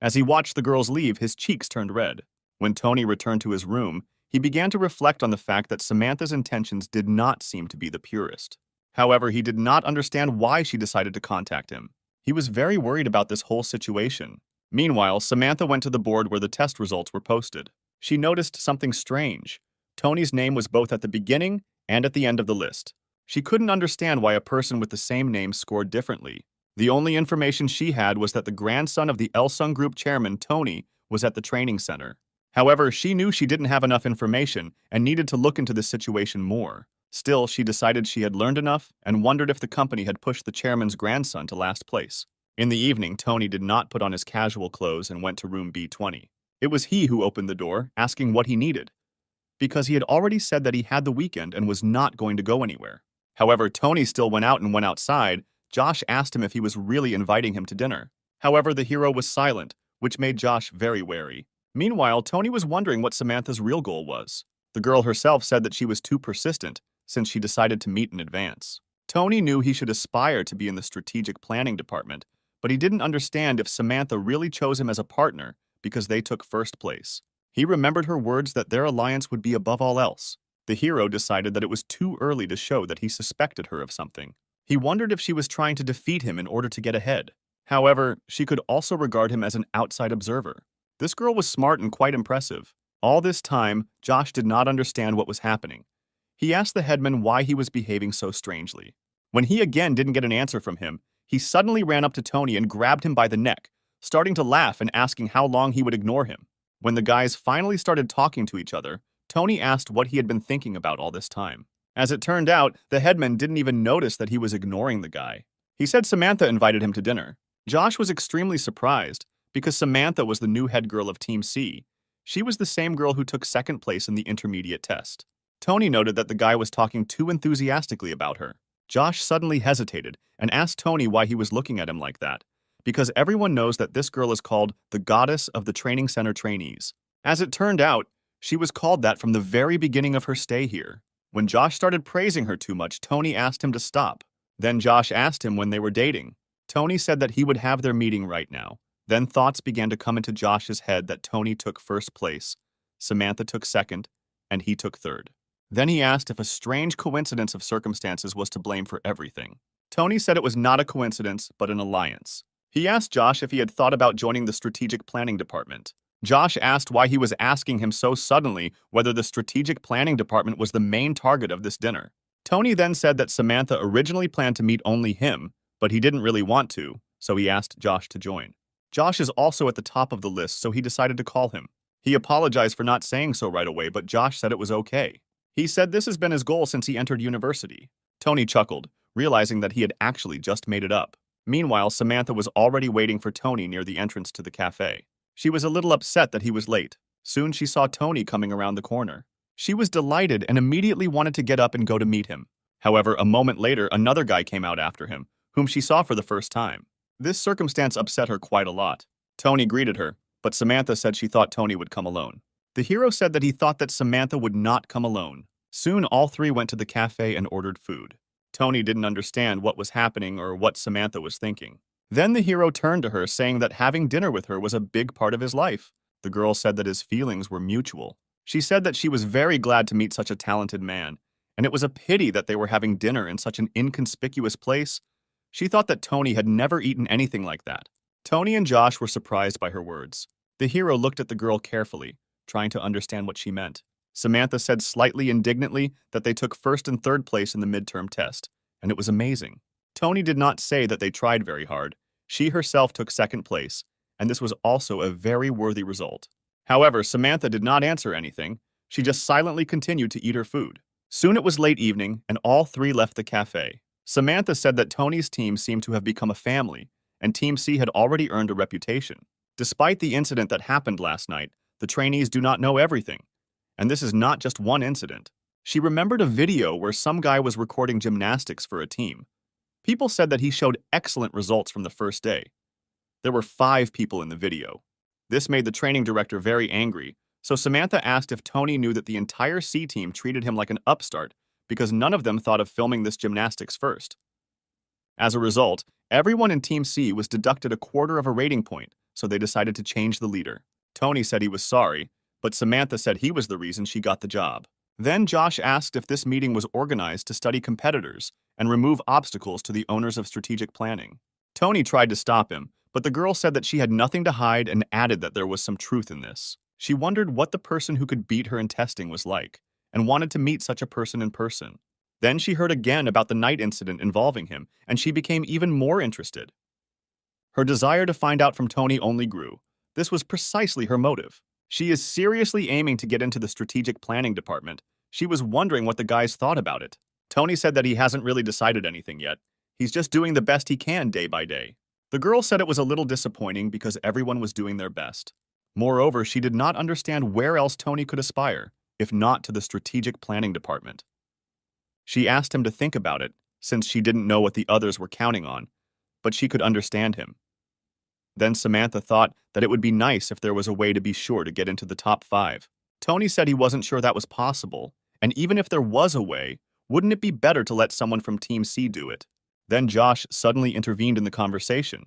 As he watched the girls leave, his cheeks turned red. When Tony returned to his room, he began to reflect on the fact that Samantha's intentions did not seem to be the purest. However, he did not understand why she decided to contact him. He was very worried about this whole situation. Meanwhile, Samantha went to the board where the test results were posted. She noticed something strange. Tony's name was both at the beginning and at the end of the list. She couldn't understand why a person with the same name scored differently. The only information she had was that the grandson of the Elsung Group chairman, Tony, was at the training center. However, she knew she didn't have enough information and needed to look into the situation more. Still, she decided she had learned enough and wondered if the company had pushed the chairman's grandson to last place. In the evening, Tony did not put on his casual clothes and went to room B20. It was he who opened the door, asking what he needed, because he had already said that he had the weekend and was not going to go anywhere. However, Tony still went out and went outside. Josh asked him if he was really inviting him to dinner. However, the hero was silent, which made Josh very wary. Meanwhile, Tony was wondering what Samantha's real goal was. The girl herself said that she was too persistent, since she decided to meet in advance. Tony knew he should aspire to be in the strategic planning department, but he didn't understand if Samantha really chose him as a partner because they took first place. He remembered her words that their alliance would be above all else. The hero decided that it was too early to show that he suspected her of something. He wondered if she was trying to defeat him in order to get ahead. However, she could also regard him as an outside observer. This girl was smart and quite impressive. All this time, Josh did not understand what was happening. He asked the headman why he was behaving so strangely. When he again didn't get an answer from him, he suddenly ran up to Tony and grabbed him by the neck, starting to laugh and asking how long he would ignore him. When the guys finally started talking to each other, Tony asked what he had been thinking about all this time. As it turned out, the headman didn't even notice that he was ignoring the guy. He said Samantha invited him to dinner. Josh was extremely surprised because Samantha was the new head girl of Team C. She was the same girl who took second place in the intermediate test. Tony noted that the guy was talking too enthusiastically about her. Josh suddenly hesitated and asked Tony why he was looking at him like that, because everyone knows that this girl is called the goddess of the training center trainees. As it turned out, she was called that from the very beginning of her stay here. When Josh started praising her too much, Tony asked him to stop. Then Josh asked him when they were dating. Tony said that he would have their meeting right now. Then thoughts began to come into Josh's head that Tony took first place, Samantha took second, and he took third. Then he asked if a strange coincidence of circumstances was to blame for everything. Tony said it was not a coincidence, but an alliance. He asked Josh if he had thought about joining the strategic planning department. Josh asked why he was asking him so suddenly whether the strategic planning department was the main target of this dinner. Tony then said that Samantha originally planned to meet only him, but he didn't really want to, so he asked Josh to join. Josh is also at the top of the list, so he decided to call him. He apologized for not saying so right away, but Josh said it was okay. He said this has been his goal since he entered university. Tony chuckled, realizing that he had actually just made it up. Meanwhile, Samantha was already waiting for Tony near the entrance to the cafe. She was a little upset that he was late. Soon she saw Tony coming around the corner. She was delighted and immediately wanted to get up and go to meet him. However, a moment later, another guy came out after him, whom she saw for the first time. This circumstance upset her quite a lot. Tony greeted her, but Samantha said she thought Tony would come alone. The hero said that he thought that Samantha would not come alone. Soon all three went to the cafe and ordered food. Tony didn't understand what was happening or what Samantha was thinking. Then the hero turned to her, saying that having dinner with her was a big part of his life. The girl said that his feelings were mutual. She said that she was very glad to meet such a talented man, and it was a pity that they were having dinner in such an inconspicuous place. She thought that Tony had never eaten anything like that. Tony and Josh were surprised by her words. The hero looked at the girl carefully, trying to understand what she meant. Samantha said slightly indignantly that they took first and third place in the midterm test, and it was amazing. Tony did not say that they tried very hard. She herself took second place, and this was also a very worthy result. However, Samantha did not answer anything. She just silently continued to eat her food. Soon it was late evening, and all three left the cafe. Samantha said that Tony's team seemed to have become a family, and Team C had already earned a reputation. Despite the incident that happened last night, the trainees do not know everything. And this is not just one incident. She remembered a video where some guy was recording gymnastics for a team. People said that he showed excellent results from the first day. There were 5 people in the video. This made the training director very angry, so Samantha asked if Tony knew that the entire C team treated him like an upstart because none of them thought of filming this gymnastics first. As a result, everyone in Team C was deducted a quarter of a rating point, so they decided to change the leader. Tony said he was sorry, but Samantha said he was the reason she got the job. Then Josh asked if this meeting was organized to study competitors and remove obstacles to the owners of strategic planning. Tony tried to stop him, but the girl said that she had nothing to hide and added that there was some truth in this. She wondered what the person who could beat her in testing was like, and wanted to meet such a person in person. Then she heard again about the night incident involving him, and she became even more interested. Her desire to find out from Tony only grew. This was precisely her motive. She is seriously aiming to get into the strategic planning department. She was wondering what the guys thought about it. Tony said that he hasn't really decided anything yet. He's just doing the best he can day by day. The girl said it was a little disappointing because everyone was doing their best. Moreover, she did not understand where else Tony could aspire, if not to the strategic planning department. She asked him to think about it, since she didn't know what the others were counting on, but she could understand him. Then Samantha thought that it would be nice if there was a way to be sure to get into the top 5. Tony said he wasn't sure that was possible, and even if there was a way, wouldn't it be better to let someone from Team C do it? Then Josh suddenly intervened in the conversation.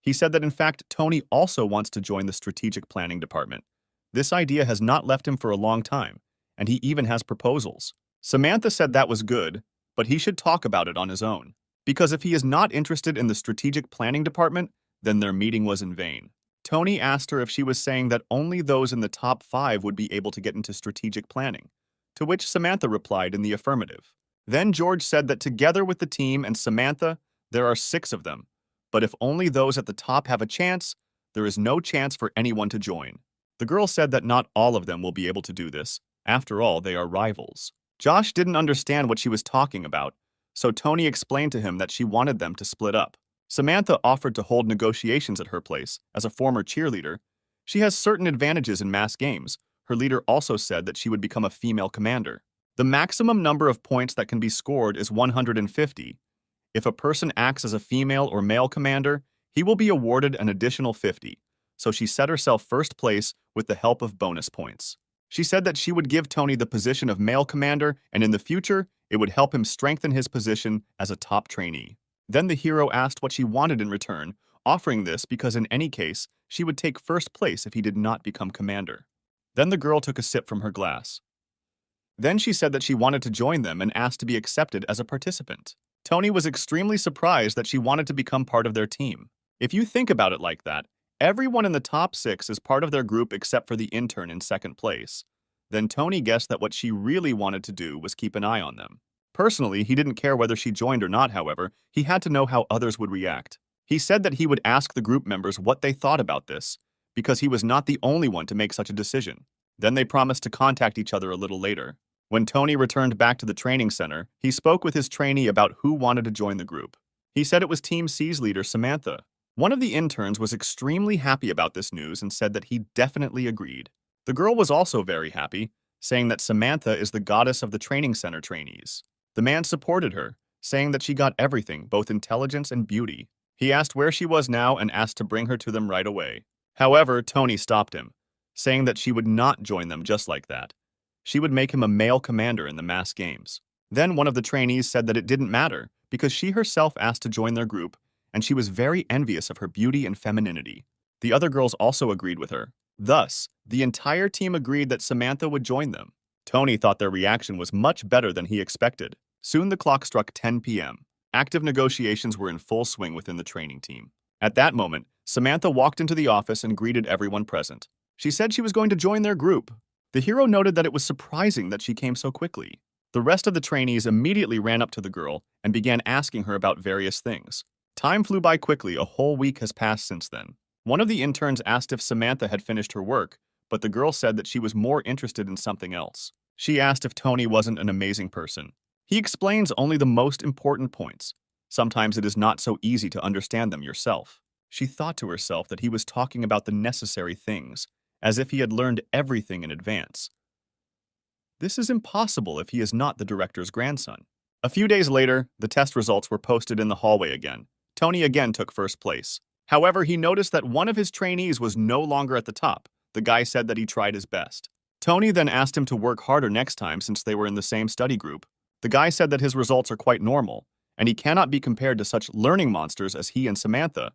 He said that in fact Tony also wants to join the strategic planning department. This idea has not left him for a long time, and he even has proposals. Samantha said that was good, but he should talk about it on his own. Because if he is not interested in the strategic planning department, then their meeting was in vain. Tony asked her if she was saying that only those in the top 5 would be able to get into strategic planning, to which Samantha replied in the affirmative. Then George said that together with the team and Samantha, there are 6 of them, but if only those at the top have a chance, there is no chance for anyone to join. The girl said that not all of them will be able to do this. After all, they are rivals. Josh didn't understand what she was talking about, so Tony explained to him that she wanted them to split up. Samantha offered to hold negotiations at her place. As a former cheerleader, she has certain advantages in mass games. Her leader also said that she would become a female commander. The maximum number of points that can be scored is 150. If a person acts as a female or male commander, he will be awarded an additional 50. So she set herself first place with the help of bonus points. She said that she would give Tony the position of male commander, and in the future, it would help him strengthen his position as a top trainee. Then the hero asked what she wanted in return, offering this because in any case, she would take first place if he did not become commander. Then the girl took a sip from her glass. Then she said that she wanted to join them and asked to be accepted as a participant. Tony was extremely surprised that she wanted to become part of their team. If you think about it like that, everyone in the top 6 is part of their group except for the intern in second place. Then Tony guessed that what she really wanted to do was keep an eye on them. Personally, he didn't care whether she joined or not, however, he had to know how others would react. He said that he would ask the group members what they thought about this, because he was not the only one to make such a decision. Then they promised to contact each other a little later. When Tony returned back to the training center, he spoke with his trainee about who wanted to join the group. He said it was Team C's leader, Samantha. One of the interns was extremely happy about this news and said that he definitely agreed. The girl was also very happy, saying that Samantha is the goddess of the training center trainees. The man supported her, saying that she got everything, both intelligence and beauty. He asked where she was now and asked to bring her to them right away. However, Tony stopped him, saying that she would not join them just like that. She would make him a male commander in the mass games. Then one of the trainees said that it didn't matter because she herself asked to join their group, and she was very envious of her beauty and femininity. The other girls also agreed with her. Thus, the entire team agreed that Samantha would join them. Tony thought their reaction was much better than he expected. Soon the clock struck 10 p.m. Active negotiations were in full swing within the training team. At that moment, Samantha walked into the office and greeted everyone present. She said she was going to join their group. The hero noted that it was surprising that she came so quickly. The rest of the trainees immediately ran up to the girl and began asking her about various things. Time flew by quickly. A whole week has passed since then. One of the interns asked if Samantha had finished her work, but the girl said that she was more interested in something else. She asked if Tony wasn't an amazing person. He explains only the most important points. Sometimes it is not so easy to understand them yourself. She thought to herself that he was talking about the necessary things, as if he had learned everything in advance. This is impossible if he is not the director's grandson. A few days later, the test results were posted in the hallway again. Tony again took first place. However, he noticed that one of his trainees was no longer at the top. The guy said that he tried his best. Tony then asked him to work harder next time since they were in the same study group. The guy said that his results are quite normal, and he cannot be compared to such learning monsters as he and Samantha.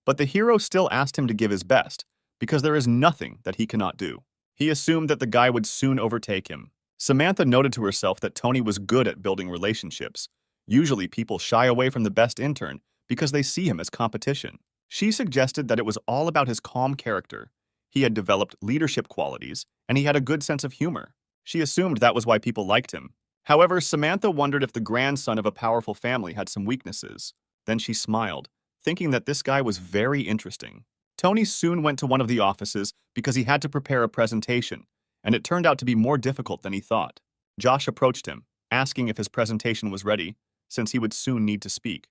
But the hero still asked him to give his best, because there is nothing that he cannot do. He assumed that the guy would soon overtake him. Samantha noted to herself that Tony was good at building relationships. Usually people shy away from the best intern because they see him as competition. She suggested that it was all about his calm character. He had developed leadership qualities, and he had a good sense of humor. She assumed that was why people liked him. However, Samantha wondered if the grandson of a powerful family had some weaknesses. Then she smiled, thinking that this guy was very interesting. Tony soon went to one of the offices because he had to prepare a presentation, and it turned out to be more difficult than he thought. Josh approached him, asking if his presentation was ready, since he would soon need to speak.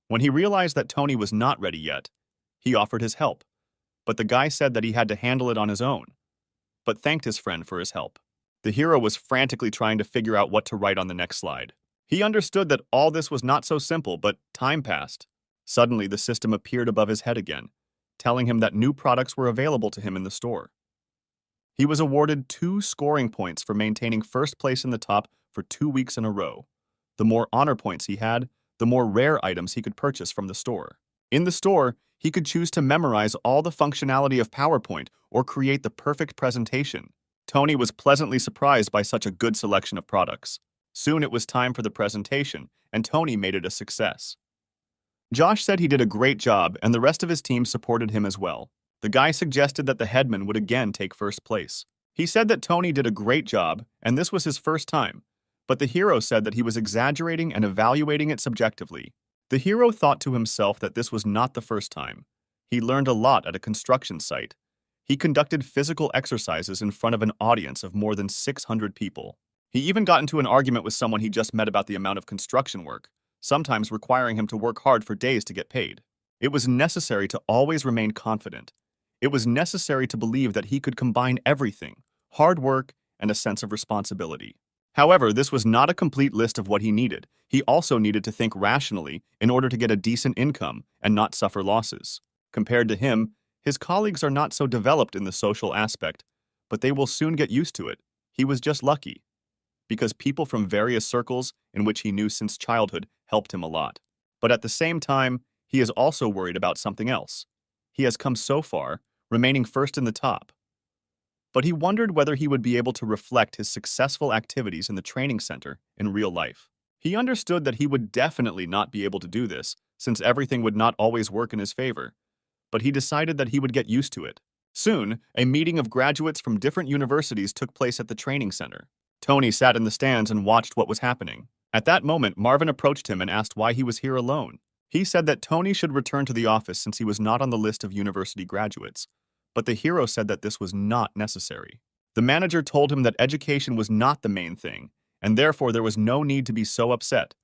When he realized that Tony was not ready yet, he offered his help, but the guy said that he had to handle it on his own, but thanked his friend for his help. The hero was frantically trying to figure out what to write on the next slide. He understood that all this was not so simple, but time passed. Suddenly, the system appeared above his head again, telling him that new products were available to him in the store. He was awarded 2 scoring points for maintaining first place in the top for 2 weeks in a row. The more honor points he had, the more rare items he could purchase from the store. In the store, he could choose to memorize all the functionality of PowerPoint or create the perfect presentation. Tony was pleasantly surprised by such a good selection of products. Soon it was time for the presentation, and Tony made it a success. Josh said he did a great job, and the rest of his team supported him as well. The guy suggested that the headman would again take first place. He said that Tony did a great job, and this was his first time, but the hero said that he was exaggerating and evaluating it subjectively. The hero thought to himself that this was not the first time. He learned a lot at a construction site. He conducted physical exercises in front of an audience of more than 600 people. He even got into an argument with someone he just met about the amount of construction work, sometimes requiring him to work hard for days to get paid. It was necessary to always remain confident. It was necessary to believe that he could combine everything, hard work and a sense of responsibility. However, this was not a complete list of what he needed. He also needed to think rationally in order to get a decent income and not suffer losses. Compared to him, his colleagues are not so developed in the social aspect, but they will soon get used to it. He was just lucky, because people from various circles in which he knew since childhood helped him a lot. But at the same time, he is also worried about something else. He has come so far, remaining first in the top. But he wondered whether he would be able to reflect his successful activities in the training center in real life. He understood that he would definitely not be able to do this, since everything would not always work in his favor. But he decided that he would get used to it. Soon, a meeting of graduates from different universities took place at the training center. Tony sat in the stands and watched what was happening. At that moment, Marvin approached him and asked why he was here alone. He said that Tony should return to the office since he was not on the list of university graduates, but the hero said that this was not necessary. The manager told him that education was not the main thing, and therefore there was no need to be so upset,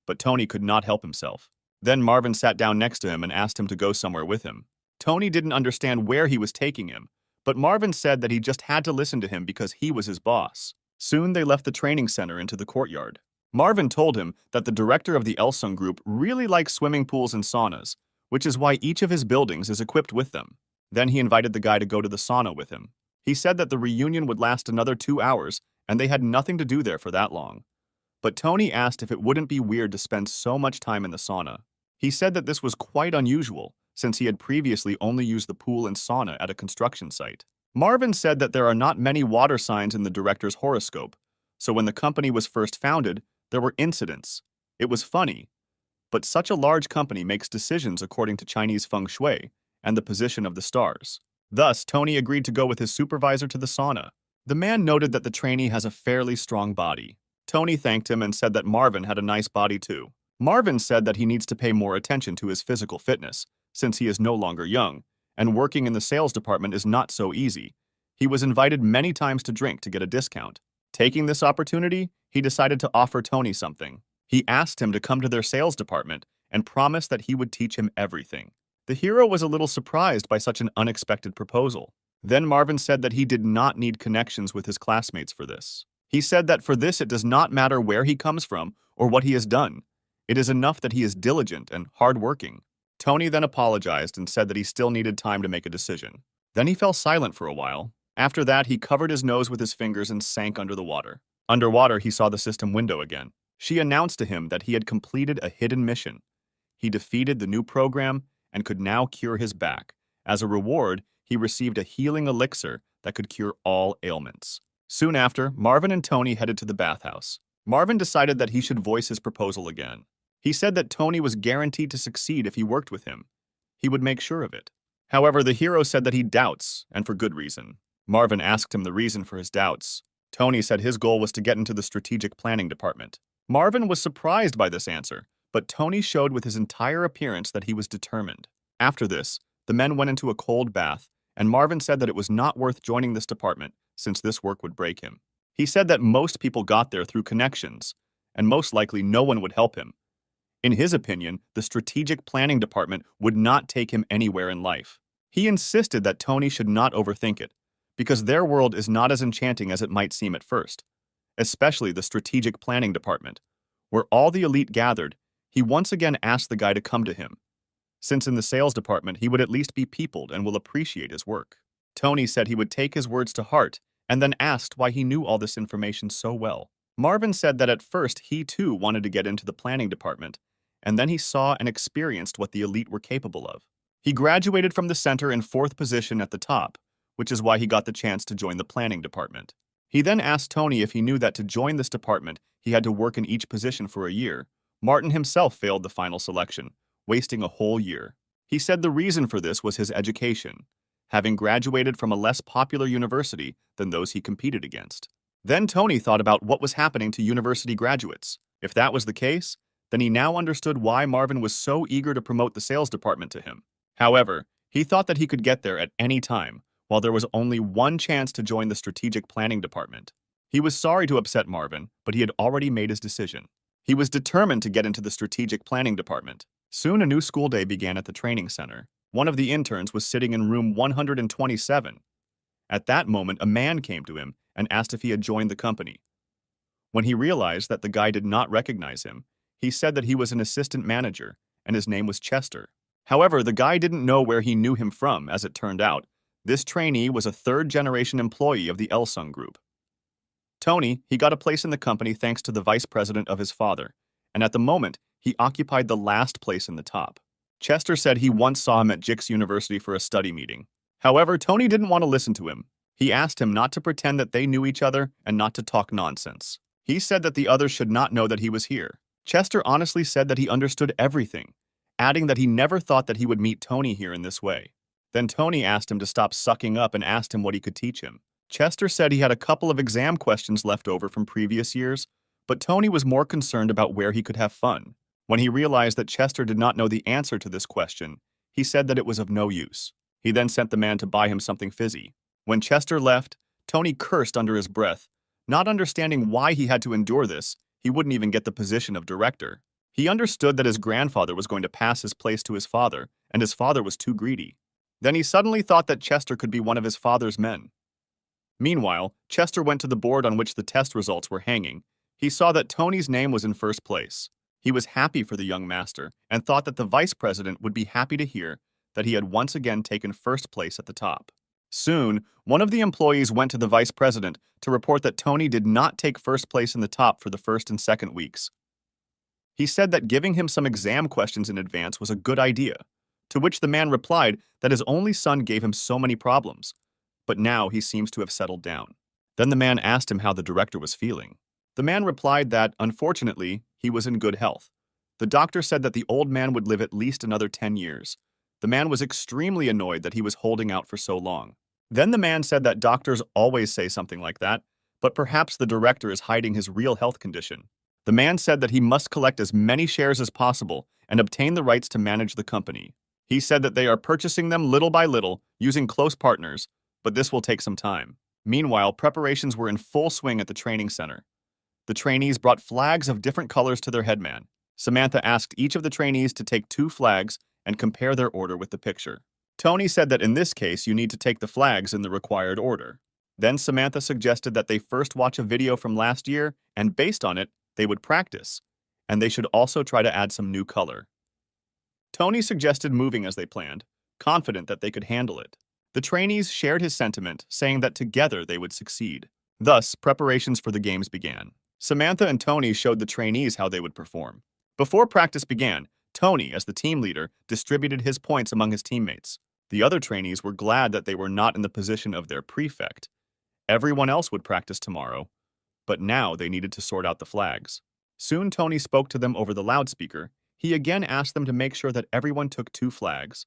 but Tony could not help himself. Then Marvin sat down next to him and asked him to go somewhere with him. Tony didn't understand where he was taking him, but Marvin said that he just had to listen to him because he was his boss. Soon they left the training center into the courtyard. Marvin told him that the director of the Elsung group really likes swimming pools and saunas, which is why each of his buildings is equipped with them. Then he invited the guy to go to the sauna with him. He said that the reunion would last another 2 hours, and they had nothing to do there for that long. But Tony asked if it wouldn't be weird to spend so much time in the sauna. He said that this was quite unusual, since he had previously only used the pool and sauna at a construction site. Marvin said that there are not many water signs in the director's horoscope, so when the company was first founded, there were incidents. It was funny, but such a large company makes decisions according to Chinese feng shui and the position of the stars. Thus, Tony agreed to go with his supervisor to the sauna. The man noted that the trainee has a fairly strong body. Tony thanked him and said that Marvin had a nice body too. Marvin said that he needs to pay more attention to his physical fitness, since he is no longer young, and working in the sales department is not so easy. He was invited many times to drink to get a discount. Taking this opportunity, he decided to offer Tony something. He asked him to come to their sales department and promised that he would teach him everything. The hero was a little surprised by such an unexpected proposal. Then Marvin said that he did not need connections with his classmates for this. He said that for this it does not matter where he comes from or what he has done. It is enough that he is diligent and hardworking. Tony then apologized and said that he still needed time to make a decision. Then he fell silent for a while. After that, he covered his nose with his fingers and sank under the water. Underwater, he saw the system window again. She announced to him that he had completed a hidden mission. He defeated the new program and could now cure his back. As a reward, he received a healing elixir that could cure all ailments. Soon after, Marvin and Tony headed to the bathhouse. Marvin decided that he should voice his proposal again. He said that Tony was guaranteed to succeed if he worked with him. He would make sure of it. However, the hero said that he doubts, and for good reason. Marvin asked him the reason for his doubts. Tony said his goal was to get into the strategic planning department. Marvin was surprised by this answer, but Tony showed with his entire appearance that he was determined. After this, the men went into a cold bath, and Marvin said that it was not worth joining this department since this work would break him. He said that most people got there through connections, and most likely no one would help him. In his opinion, the strategic planning department would not take him anywhere in life. He insisted that Tony should not overthink it, because their world is not as enchanting as it might seem at first, especially the strategic planning department. Where all the elite gathered, he once again asked the guy to come to him, since in the sales department he would at least be peopled and will appreciate his work. Tony said he would take his words to heart and then asked why he knew all this information so well. Marvin said that at first he too wanted to get into the planning department, and then he saw and experienced what the elite were capable of. He graduated from the center in 4th position at the top, which is why he got the chance to join the planning department. He then asked Tony if he knew that to join this department he had to work in each position for a year. Martin himself failed the final selection, wasting a whole year. He said the reason for this was his education, having graduated from a less popular university than those he competed against. Then Tony thought about what was happening to university graduates. If that was the case, then he now understood why Marvin was so eager to promote the sales department to him. However, he thought that he could get there at any time, while there was only one chance to join the strategic planning department. He was sorry to upset Marvin, but he had already made his decision. He was determined to get into the strategic planning department. Soon a new school day began at the training center. One of the interns was sitting in room 127. At that moment, a man came to him and asked if he had joined the company. When he realized that the guy did not recognize him, he said that he was an assistant manager, and his name was Chester. However, the guy didn't know where he knew him from, as it turned out. This trainee was a 3rd-generation employee of the Elsung Group. Tony, he got a place in the company thanks to the vice president of his father, and at the moment, he occupied the last place in the top. Chester said he once saw him at Jix University for a study meeting. However, Tony didn't want to listen to him. He asked him not to pretend that they knew each other and not to talk nonsense. He said that the others should not know that he was here. Chester honestly said that he understood everything, adding that he never thought that he would meet Tony here in this way. Then Tony asked him to stop sucking up and asked him what he could teach him. Chester said he had a couple of exam questions left over from previous years, but Tony was more concerned about where he could have fun. When he realized that Chester did not know the answer to this question, he said that it was of no use. He then sent the man to buy him something fizzy. When Chester left, Tony cursed under his breath. Not understanding why he had to endure this, he wouldn't even get the position of director. He understood that his grandfather was going to pass his place to his father, and his father was too greedy. Then he suddenly thought that Chester could be one of his father's men. Meanwhile, Chester went to the board on which the test results were hanging. He saw that Tony's name was in 1st place. He was happy for the young master and thought that the vice president would be happy to hear that he had once again taken 1st place at the top. Soon, one of the employees went to the vice president to report that Tony did not take 1st place in the top for the 1st and 2nd weeks. He said that giving him some exam questions in advance was a good idea, to which the man replied that his only son gave him so many problems, but now he seems to have settled down. Then the man asked him how the director was feeling. The man replied that, unfortunately, he was in good health. The doctor said that the old man would live at least another 10 years. The man was extremely annoyed that he was holding out for so long. Then the man said that doctors always say something like that, but perhaps the director is hiding his real health condition. The man said that he must collect as many shares as possible and obtain the rights to manage the company. He said that they are purchasing them little by little, using close partners, but this will take some time. Meanwhile, preparations were in full swing at the training center. The trainees brought flags of different colors to their headman. Samantha asked each of the trainees to take 2 flags and compare their order with the picture. Tony said that in this case you need to take the flags in the required order. Then Samantha suggested that they first watch a video from last year, and based on it, they would practice, and they should also try to add some new color. Tony suggested moving as they planned, confident that they could handle it. The trainees shared his sentiment, saying that together they would succeed. Thus, preparations for the games began. Samantha and Tony showed the trainees how they would perform. Before practice began, Tony, as the team leader, distributed his points among his teammates. The other trainees were glad that they were not in the position of their prefect. Everyone else would practice tomorrow, but now they needed to sort out the flags. Soon Tony spoke to them over the loudspeaker. He again asked them to make sure that everyone took 2 flags.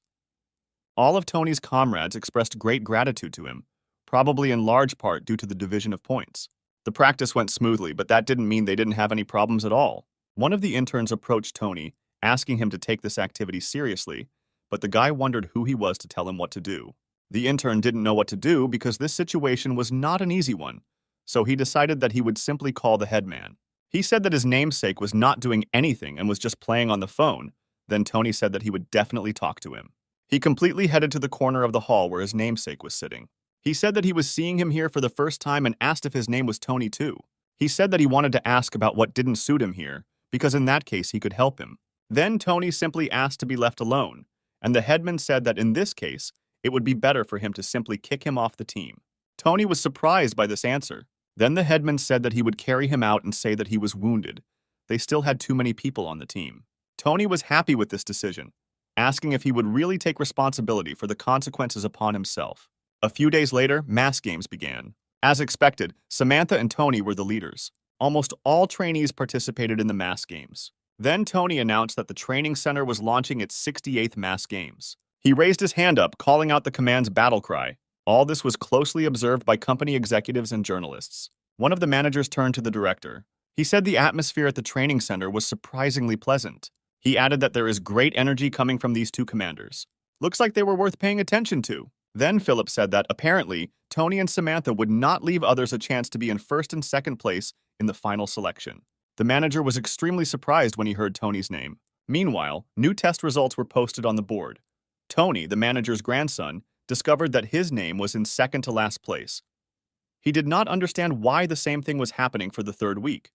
All of Tony's comrades expressed great gratitude to him, probably in large part due to the division of points. The practice went smoothly, but that didn't mean they didn't have any problems at all. One of the interns approached Tony, asking him to take this activity seriously, but the guy wondered who he was to tell him what to do. The intern didn't know what to do because this situation was not an easy one, so he decided that he would simply call the headman. He said that his namesake was not doing anything and was just playing on the phone. Then Tony said that he would definitely talk to him. He completely headed to the corner of the hall where his namesake was sitting. He said that he was seeing him here for the first time and asked if his name was Tony too. He said that he wanted to ask about what didn't suit him here, because in that case he could help him. Then Tony simply asked to be left alone, and the headman said that in this case, it would be better for him to simply kick him off the team. Tony was surprised by this answer. Then the headman said that he would carry him out and say that he was wounded. They still had too many people on the team. Tony was happy with this decision, asking if he would really take responsibility for the consequences upon himself. A few days later, mass games began. As expected, Samantha and Tony were the leaders. Almost all trainees participated in the mass games. Then Tony announced that the training center was launching its 68th mass games. He raised his hand up, calling out the command's battle cry. All this was closely observed by company executives and journalists. One of the managers turned to the director. He said the atmosphere at the training center was surprisingly pleasant. He added that there is great energy coming from these two commanders. Looks like they were worth paying attention to. Then Philip said that, apparently, Tony and Samantha would not leave others a chance to be in first and second place in the final selection. The manager was extremely surprised when he heard Tony's name. Meanwhile, new test results were posted on the board. Tony, the manager's grandson, discovered that his name was in second to last place. He did not understand why the same thing was happening for the third week.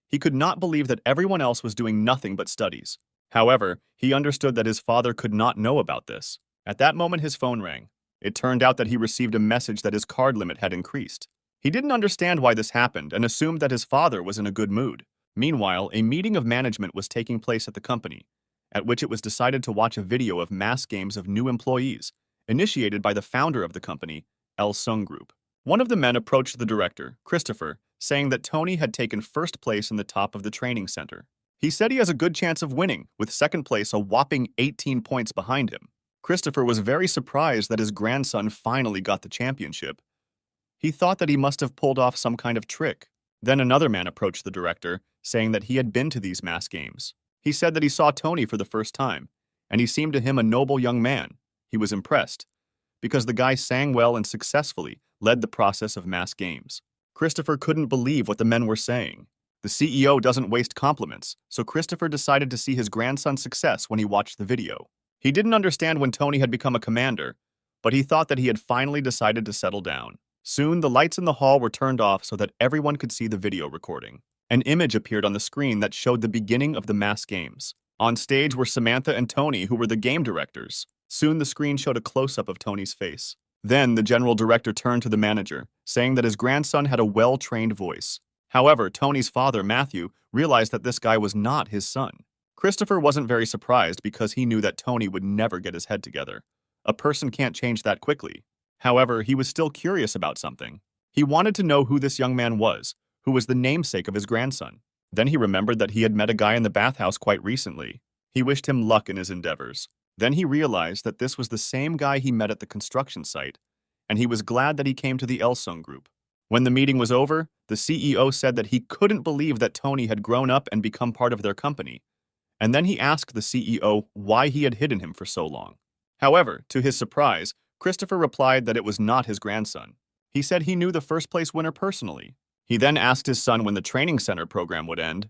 He could not believe that everyone else was doing nothing but studies. However, he understood that his father could not know about this. At that moment, his phone rang. It turned out that he received a message that his card limit had increased. He didn't understand why this happened and assumed that his father was in a good mood. Meanwhile, a meeting of management was taking place at the company, at which it was decided to watch a video of mass games of new employees, initiated by the founder of the company, El Sung Group. One of the men approached the director, Christopher, saying that Tony had taken first place in the top of the training center. He said he has a good chance of winning, with second place a whopping 18 points behind him. Christopher was very surprised that his grandson finally got the championship. He thought that he must have pulled off some kind of trick. Then another man approached the director, saying that he had been to these mass games. He said that he saw Tony for the first time, and he seemed to him a noble young man. He was impressed, because the guy sang well and successfully led the process of mass games. Christopher couldn't believe what the men were saying. The CEO doesn't waste compliments, so Christopher decided to see his grandson's success when he watched the video. He didn't understand when Tony had become a commander, but he thought that he had finally decided to settle down. Soon, the lights in the hall were turned off so that everyone could see the video recording. An image appeared on the screen that showed the beginning of the mass games. On stage were Samantha and Tony, who were the game directors. Soon the screen showed a close-up of Tony's face. Then the general director turned to the manager, saying that his grandson had a well-trained voice. However, Tony's father, Matthew, realized that this guy was not his son. Christopher wasn't very surprised because he knew that Tony would never get his head together. A person can't change that quickly. However, he was still curious about something. He wanted to know who this young man was, who was the namesake of his grandson. Then he remembered that he had met a guy in the bathhouse quite recently. He wished him luck in his endeavors. Then he realized that this was the same guy he met at the construction site, and he was glad that he came to the Elsung Group. When the meeting was over, the CEO said that he couldn't believe that Tony had grown up and become part of their company, and then he asked the CEO why he had hidden him for so long. However, to his surprise, Christopher replied that it was not his grandson. He said he knew the first-place winner personally. He then asked his son when the training center program would end.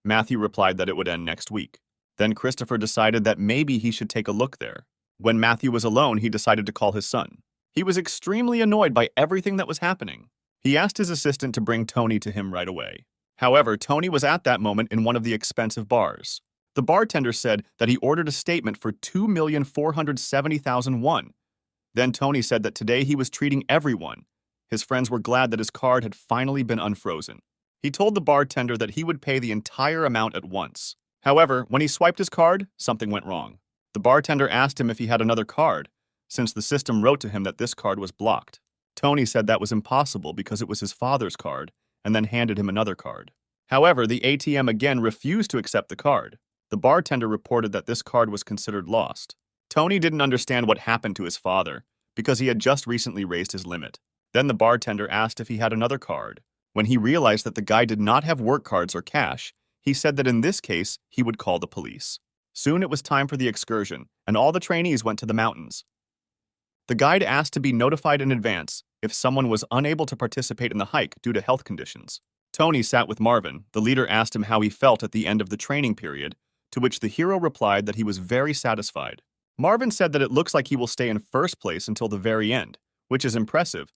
Matthew replied that it would end next week. Then Christopher decided that maybe he should take a look there. When Matthew was alone, he decided to call his son. He was extremely annoyed by everything that was happening. He asked his assistant to bring Tony to him right away. However, Tony was at that moment in one of the expensive bars. The bartender said that he ordered a statement for 2,470,000 won. Then Tony said that today he was treating everyone. His friends were glad that his card had finally been unfrozen. He told the bartender that he would pay the entire amount at once. However, when he swiped his card, something went wrong. The bartender asked him if he had another card, since the system wrote to him that this card was blocked. Tony said that was impossible because it was his father's card, and then handed him another card. However, the ATM again refused to accept the card. The bartender reported that this card was considered lost. Tony didn't understand what happened to his father, because he had just recently raised his limit. Then the bartender asked if he had another card. When he realized that the guy did not have work cards or cash, he said that in this case, he would call the police. Soon it was time for the excursion, and all the trainees went to the mountains. The guide asked to be notified in advance if someone was unable to participate in the hike due to health conditions. Tony sat with Marvin. The leader asked him how he felt at the end of the training period, to which the hero replied that he was very satisfied. Marvin said that it looks like he will stay in first place until the very end, which is impressive,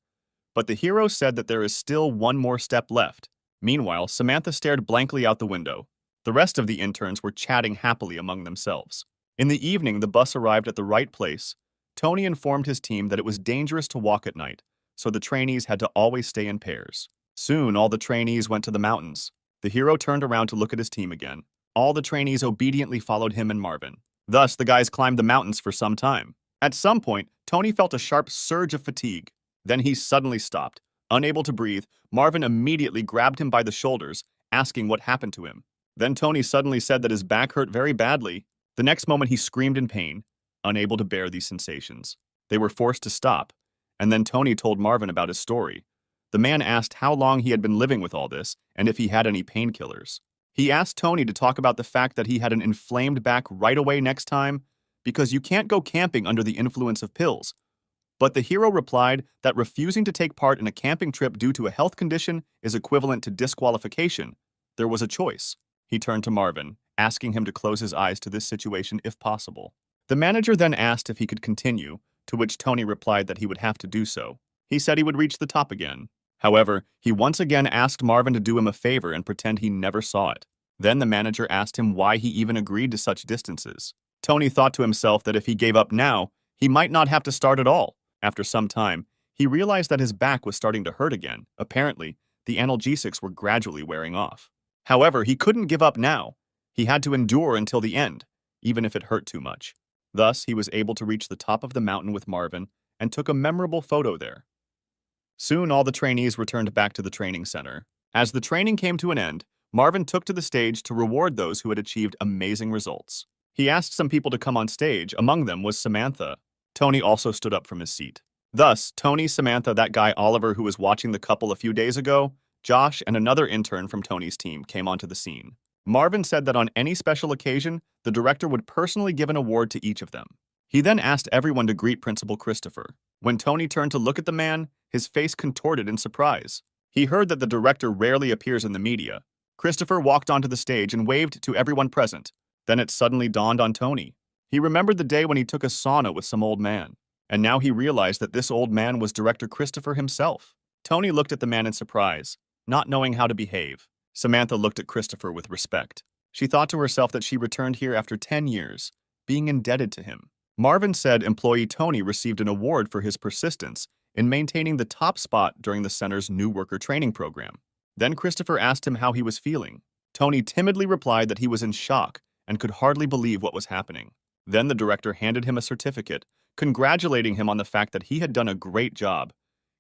but the hero said that there is still one more step left. Meanwhile, Samantha stared blankly out the window. The rest of the interns were chatting happily among themselves. In the evening, the bus arrived at the right place. Tony informed his team that it was dangerous to walk at night, so the trainees had to always stay in pairs. Soon, all the trainees went to the mountains. The hero turned around to look at his team again. All the trainees obediently followed him and Marvin. Thus, the guys climbed the mountains for some time. At some point, Tony felt a sharp surge of fatigue. Then he suddenly stopped. Unable to breathe, Marvin immediately grabbed him by the shoulders, asking what happened to him. Then Tony suddenly said that his back hurt very badly. The next moment, he screamed in pain, unable to bear these sensations. They were forced to stop, and then Tony told Marvin about his story. The man asked how long he had been living with all this and if he had any painkillers. He asked Tony to talk about the fact that he had an inflamed back right away next time, because you can't go camping under the influence of pills. But the hero replied that refusing to take part in a camping trip due to a health condition is equivalent to disqualification. There was a choice. He turned to Marvin, asking him to close his eyes to this situation if possible. The manager then asked if he could continue, to which Tony replied that he would have to do so. He said he would reach the top again. However, he once again asked Marvin to do him a favor and pretend he never saw it. Then the manager asked him why he even agreed to such distances. Tony thought to himself that if he gave up now, he might not have to start at all. After some time, he realized that his back was starting to hurt again. Apparently, the analgesics were gradually wearing off. However, he couldn't give up now. He had to endure until the end, even if it hurt too much. Thus, he was able to reach the top of the mountain with Marvin and took a memorable photo there. Soon, all the trainees returned back to the training center. As the training came to an end, Marvin took to the stage to reward those who had achieved amazing results. He asked some people to come on stage. Among them was Samantha. Tony also stood up from his seat. Thus, Tony, Samantha, that guy Oliver who was watching the couple a few days ago, Josh, and another intern from Tony's team came onto the scene. Marvin said that on any special occasion, the director would personally give an award to each of them. He then asked everyone to greet Principal Christopher. When Tony turned to look at the man, his face contorted in surprise. He heard that the director rarely appears in the media. Christopher walked onto the stage and waved to everyone present. Then it suddenly dawned on Tony. He remembered the day when he took a sauna with some old man, and now he realized that this old man was Director Christopher himself. Tony looked at the man in surprise, not knowing how to behave. Samantha looked at Christopher with respect. She thought to herself that she returned here after 10 years, being indebted to him. Marvin said employee Tony received an award for his persistence in maintaining the top spot during the center's new worker training program. Then Christopher asked him how he was feeling. Tony timidly replied that he was in shock and could hardly believe what was happening. Then the director handed him a certificate, congratulating him on the fact that he had done a great job.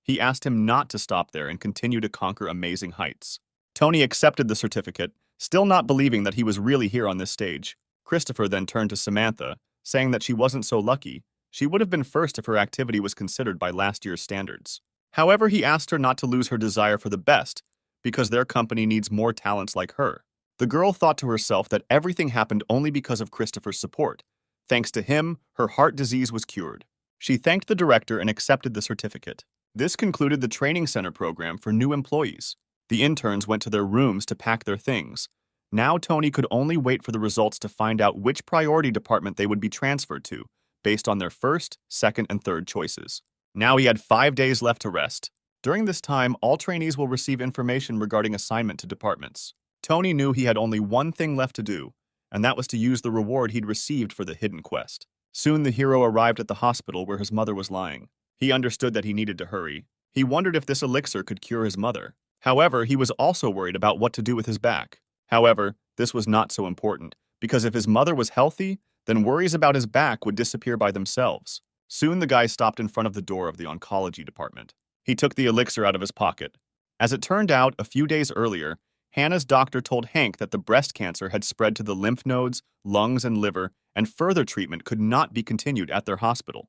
He asked him not to stop there and continue to conquer amazing heights. Tony accepted the certificate, still not believing that he was really here on this stage. Christopher then turned to Samantha, saying that she wasn't so lucky. She would have been first if her activity was considered by last year's standards. However, he asked her not to lose her desire for the best, because their company needs more talents like her. The girl thought to herself that everything happened only because of Christopher's support. Thanks to him, her heart disease was cured. She thanked the director and accepted the certificate. This concluded the training center program for new employees. The interns went to their rooms to pack their things. Now Tony could only wait for the results to find out which priority department they would be transferred to, based on their first, second, and third choices. Now he had 5 days left to rest. During this time, all trainees will receive information regarding assignment to departments. Tony knew he had only one thing left to do, and that was to use the reward he'd received for the hidden quest. Soon the hero arrived at the hospital where his mother was lying. He understood that he needed to hurry. He wondered if this elixir could cure his mother. However, he was also worried about what to do with his back. However, this was not so important, because if his mother was healthy, then worries about his back would disappear by themselves. Soon the guy stopped in front of the door of the oncology department. He took the elixir out of his pocket. As it turned out, a few days earlier, Hannah's doctor told Hank that the breast cancer had spread to the lymph nodes, lungs, and liver, and further treatment could not be continued at their hospital.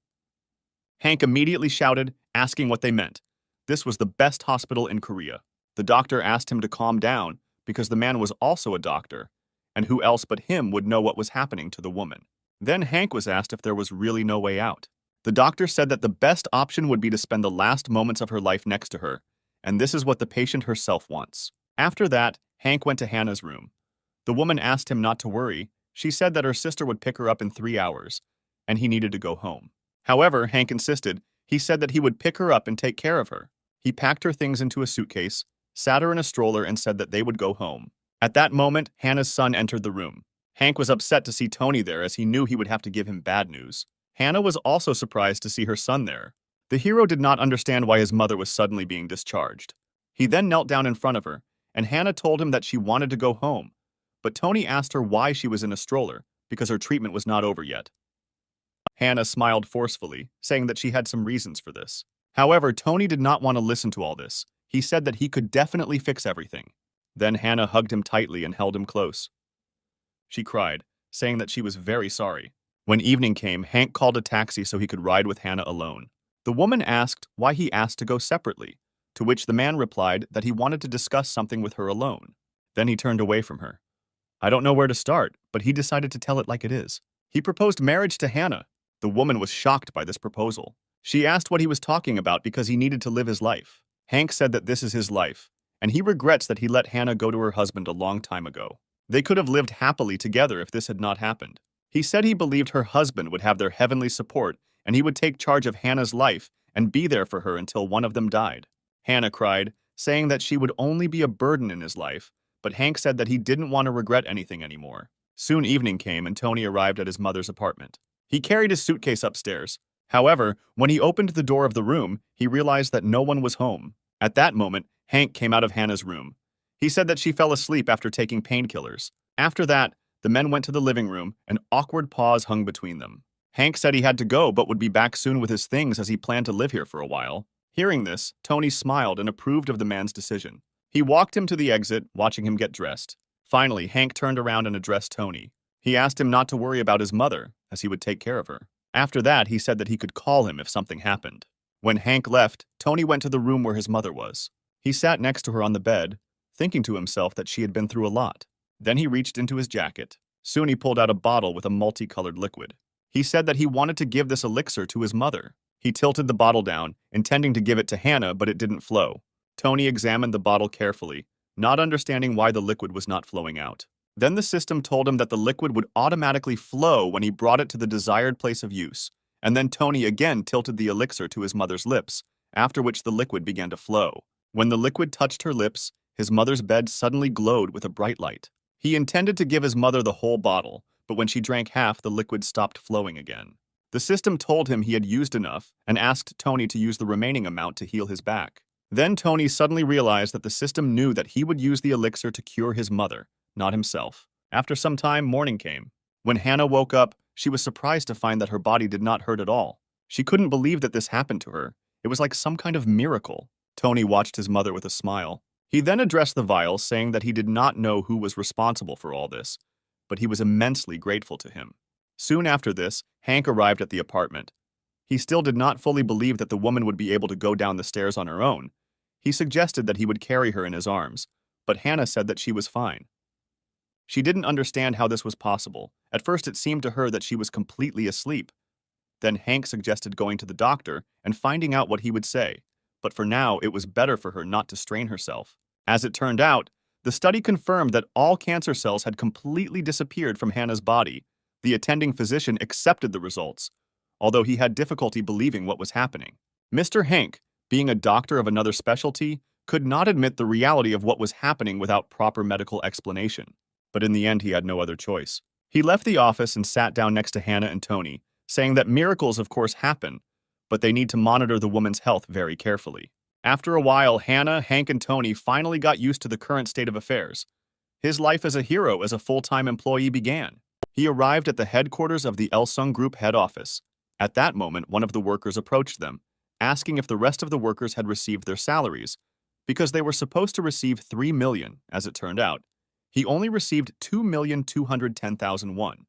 Hank immediately shouted, asking what they meant. This was the best hospital in Korea. The doctor asked him to calm down, because the man was also a doctor, and who else but him would know what was happening to the woman. Then Hank was asked if there was really no way out. The doctor said that the best option would be to spend the last moments of her life next to her, and this is what the patient herself wants. After that, Hank went to Hannah's room. The woman asked him not to worry. She said that her sister would pick her up in 3 hours, and he needed to go home. However, Hank insisted. He said that he would pick her up and take care of her. He packed her things into a suitcase, sat her in a stroller, and said that they would go home. At that moment, Hannah's son entered the room. Hank was upset to see Tony there as he knew he would have to give him bad news. Hannah was also surprised to see her son there. The hero did not understand why his mother was suddenly being discharged. He then knelt down in front of her, and Hannah told him that she wanted to go home. But Tony asked her why she was in a stroller, because her treatment was not over yet. Hannah smiled forcefully, saying that she had some reasons for this. However, Tony did not want to listen to all this. He said that he could definitely fix everything. Then Hannah hugged him tightly and held him close. She cried, saying that she was very sorry. When evening came, Hank called a taxi so he could ride with Hannah alone. The woman asked why he asked to go separately, to which the man replied that he wanted to discuss something with her alone. Then he turned away from her. I don't know where to start, but he decided to tell it like it is. He proposed marriage to Hannah. The woman was shocked by this proposal. She asked what he was talking about because he needed to live his life. Hank said that this is his life, and he regrets that he let Hannah go to her husband a long time ago. They could have lived happily together if this had not happened. He said he believed her husband would have their heavenly support and he would take charge of Hannah's life and be there for her until one of them died. Hannah cried, saying that she would only be a burden in his life, but Hank said that he didn't want to regret anything anymore. Soon evening came and Tony arrived at his mother's apartment. He carried his suitcase upstairs. However, when he opened the door of the room, he realized that no one was home. At that moment, Hank came out of Hannah's room. He said that she fell asleep after taking painkillers. After that, the men went to the living room. An awkward pause hung between them. Hank said he had to go but would be back soon with his things as he planned to live here for a while. Hearing this, Tony smiled and approved of the man's decision. He walked him to the exit, watching him get dressed. Finally, Hank turned around and addressed Tony. He asked him not to worry about his mother, as he would take care of her. After that, he said that he could call him if something happened. When Hank left, Tony went to the room where his mother was. He sat next to her on the bed, thinking to himself that she had been through a lot. Then he reached into his jacket. Soon he pulled out a bottle with a multicolored liquid. He said that he wanted to give this elixir to his mother. He tilted the bottle down, intending to give it to Hannah, but it didn't flow. Tony examined the bottle carefully, not understanding why the liquid was not flowing out. Then the system told him that the liquid would automatically flow when he brought it to the desired place of use. And then Tony again tilted the elixir to his mother's lips, after which the liquid began to flow. When the liquid touched her lips, his mother's bed suddenly glowed with a bright light. He intended to give his mother the whole bottle, but when she drank half, the liquid stopped flowing again. The system told him he had used enough and asked Tony to use the remaining amount to heal his back. Then Tony suddenly realized that the system knew that he would use the elixir to cure his mother, not himself. After some time, morning came. When Hannah woke up, she was surprised to find that her body did not hurt at all. She couldn't believe that this happened to her. It was like some kind of miracle. Tony watched his mother with a smile. He then addressed the vial, saying that he did not know who was responsible for all this, but he was immensely grateful to him. Soon after this, Hank arrived at the apartment. He still did not fully believe that the woman would be able to go down the stairs on her own. He suggested that he would carry her in his arms, but Hannah said that she was fine. She didn't understand how this was possible. At first, it seemed to her that she was completely asleep. Then Hank suggested going to the doctor and finding out what he would say. But for now, it was better for her not to strain herself. As it turned out, the study confirmed that all cancer cells had completely disappeared from Hannah's body. The attending physician accepted the results, although he had difficulty believing what was happening. Mr. Hank, being a doctor of another specialty, could not admit the reality of what was happening without proper medical explanation. But in the end, he had no other choice. He left the office and sat down next to Hannah and Tony, saying that miracles of course happen, but they need to monitor the woman's health very carefully. After a while, Hannah, Hank, and Tony finally got used to the current state of affairs. His life as a hero as a full-time employee began. He arrived at the headquarters of the Elsung Group head office. At that moment, one of the workers approached them, asking if the rest of the workers had received their salaries, because they were supposed to receive 3 million, as it turned out. He only received 2,210,000 won.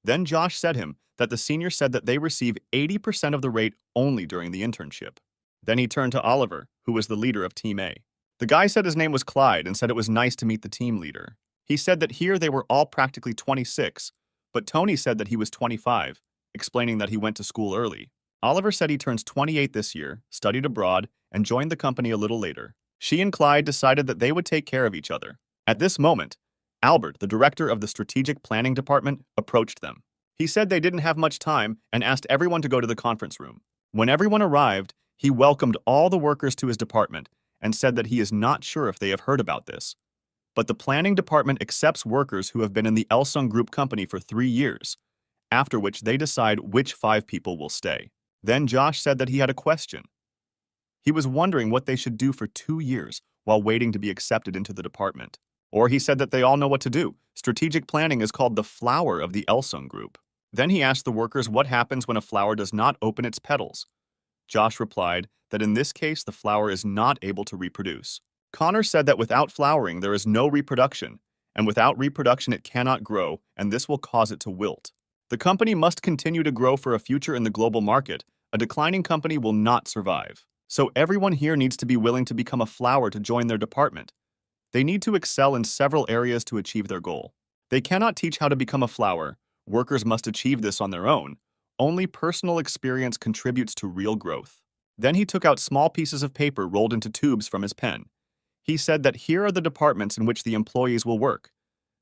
Then Josh said him that the senior said that they receive 80% of the rate only during the internship. Then he turned to Oliver, who was the leader of Team A. The guy said his name was Clyde and said it was nice to meet the team leader. He said that here they were all practically 26, but Tony said that he was 25, explaining that he went to school early. Oliver said he turns 28 this year, studied abroad, and joined the company a little later. She and Clyde decided that they would take care of each other. At this moment, Albert, the director of the strategic planning department, approached them. He said they didn't have much time and asked everyone to go to the conference room. When everyone arrived, he welcomed all the workers to his department and said that he is not sure if they have heard about this. But the planning department accepts workers who have been in the Elsung Group company for 3 years, after which they decide which 5 people will stay. Then Josh said that he had a question. He was wondering what they should do for 2 years while waiting to be accepted into the department. Or he said that they all know what to do. Strategic planning is called the flower of the Elsung Group. Then he asked the workers what happens when a flower does not open its petals. Josh replied that in this case the flower is not able to reproduce. Connor said that without flowering there is no reproduction, and without reproduction it cannot grow, and this will cause it to wilt. The company must continue to grow for a future in the global market. A declining company will not survive. So everyone here needs to be willing to become a flower to join their department. They need to excel in several areas to achieve their goal. They cannot teach how to become a flower. Workers must achieve this on their own. Only personal experience contributes to real growth. Then he took out small pieces of paper rolled into tubes from his pen. He said that here are the departments in which the employees will work.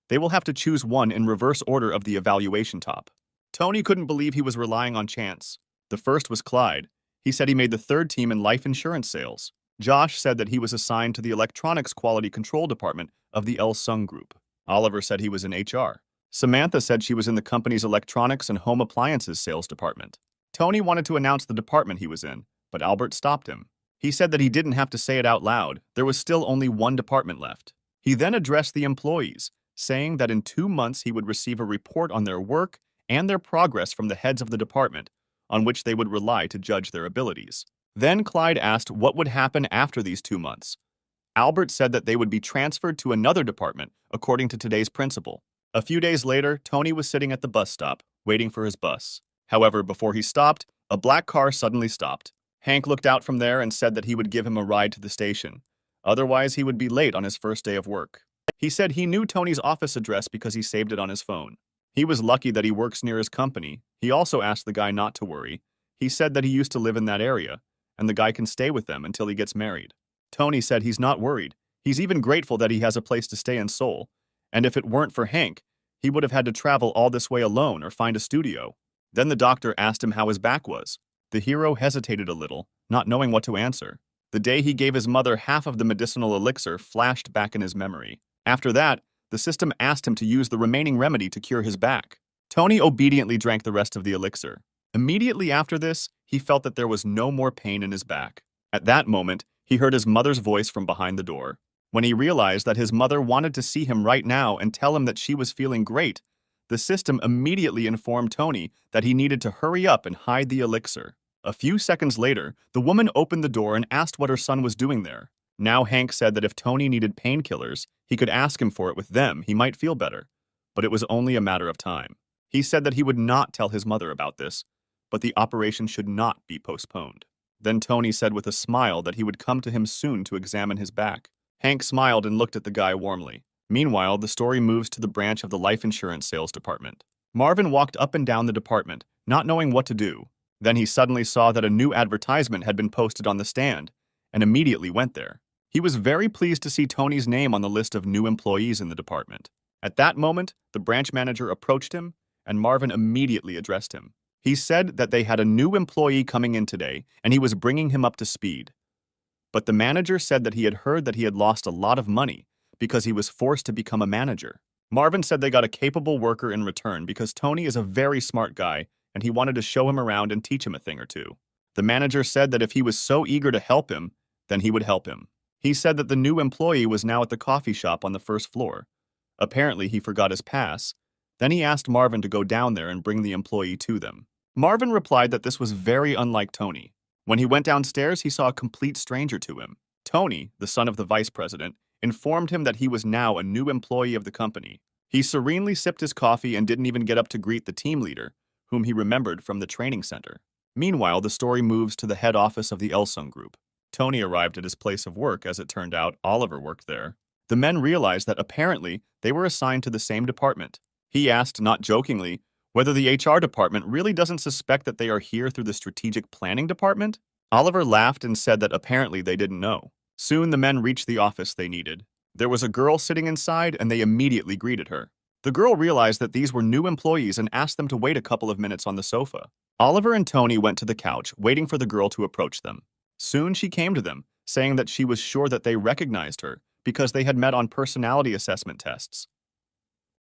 They will have to choose one in reverse order of the evaluation top. Tony couldn't believe he was relying on chance. The first was Clyde. He said he made the 3rd team in life insurance sales. Josh said that he was assigned to the electronics quality control department of the Elsung Group. Oliver said he was in HR. Samantha said she was in the company's electronics and home appliances sales department. Tony wanted to announce the department he was in, but Albert stopped him. He said that he didn't have to say it out loud. There was still only one department left. He then addressed the employees, saying that in 2 months he would receive a report on their work and their progress from the heads of the department, on which they would rely to judge their abilities. Then Clyde asked what would happen after these 2 months. Albert said that they would be transferred to another department, according to today's principal. A few days later, Tony was sitting at the bus stop, waiting for his bus. However, before he stopped, a black car suddenly stopped. Hank looked out from there and said that he would give him a ride to the station. Otherwise, he would be late on his first day of work. He said he knew Tony's office address because he saved it on his phone. He was lucky that he works near his company. He also asked the guy not to worry. He said that he used to live in that area, and the guy can stay with them until he gets married. Tony said he's not worried. He's even grateful that he has a place to stay in Seoul. And if it weren't for Hank, he would have had to travel all this way alone or find a studio. Then the doctor asked him how his back was. The hero hesitated a little, not knowing what to answer. The day he gave his mother half of the medicinal elixir flashed back in his memory. After that, the system asked him to use the remaining remedy to cure his back. Tony obediently drank the rest of the elixir. Immediately after this, he felt that there was no more pain in his back. At that moment, he heard his mother's voice from behind the door. When he realized that his mother wanted to see him right now and tell him that she was feeling great, the system immediately informed Tony that he needed to hurry up and hide the elixir. A few seconds later, the woman opened the door and asked what her son was doing there. Now Hank said that if Tony needed painkillers, he could ask him for it with them, he might feel better. But it was only a matter of time. He said that he would not tell his mother about this, but the operation should not be postponed. Then Tony said with a smile that he would come to him soon to examine his back. Hank smiled and looked at the guy warmly. Meanwhile, the story moves to the branch of the life insurance sales department. Marvin walked up and down the department, not knowing what to do. Then he suddenly saw that a new advertisement had been posted on the stand, and immediately went there. He was very pleased to see Tony's name on the list of new employees in the department. At that moment, the branch manager approached him, and Marvin immediately addressed him. He said that they had a new employee coming in today, and he was bringing him up to speed. But the manager said that he had heard that he had lost a lot of money because he was forced to become a manager. Marvin said they got a capable worker in return because Tony is a very smart guy, and he wanted to show him around and teach him a thing or two. The manager said that if he was so eager to help him, then he would help him. He said that the new employee was now at the coffee shop on the first floor. Apparently, he forgot his pass. Then he asked Marvin to go down there and bring the employee to them. Marvin replied that this was very unlike Tony. When he went downstairs, he saw a complete stranger to him. Tony, the son of the vice president, informed him that he was now a new employee of the company. He serenely sipped his coffee and didn't even get up to greet the team leader, whom he remembered from the training center. Meanwhile, the story moves to the head office of the Elsung Group. Tony arrived at his place of work. As it turned out, Oliver worked there. The men realized that apparently they were assigned to the same department. He asked, not jokingly, whether the HR department really doesn't suspect that they are here through the strategic planning department. Oliver laughed and said that apparently they didn't know. Soon the men reached the office they needed. There was a girl sitting inside and they immediately greeted her. The girl realized that these were new employees and asked them to wait a couple of minutes on the sofa. Oliver and Tony went to the couch, waiting for the girl to approach them. Soon she came to them, saying that she was sure that they recognized her because they had met on personality assessment tests.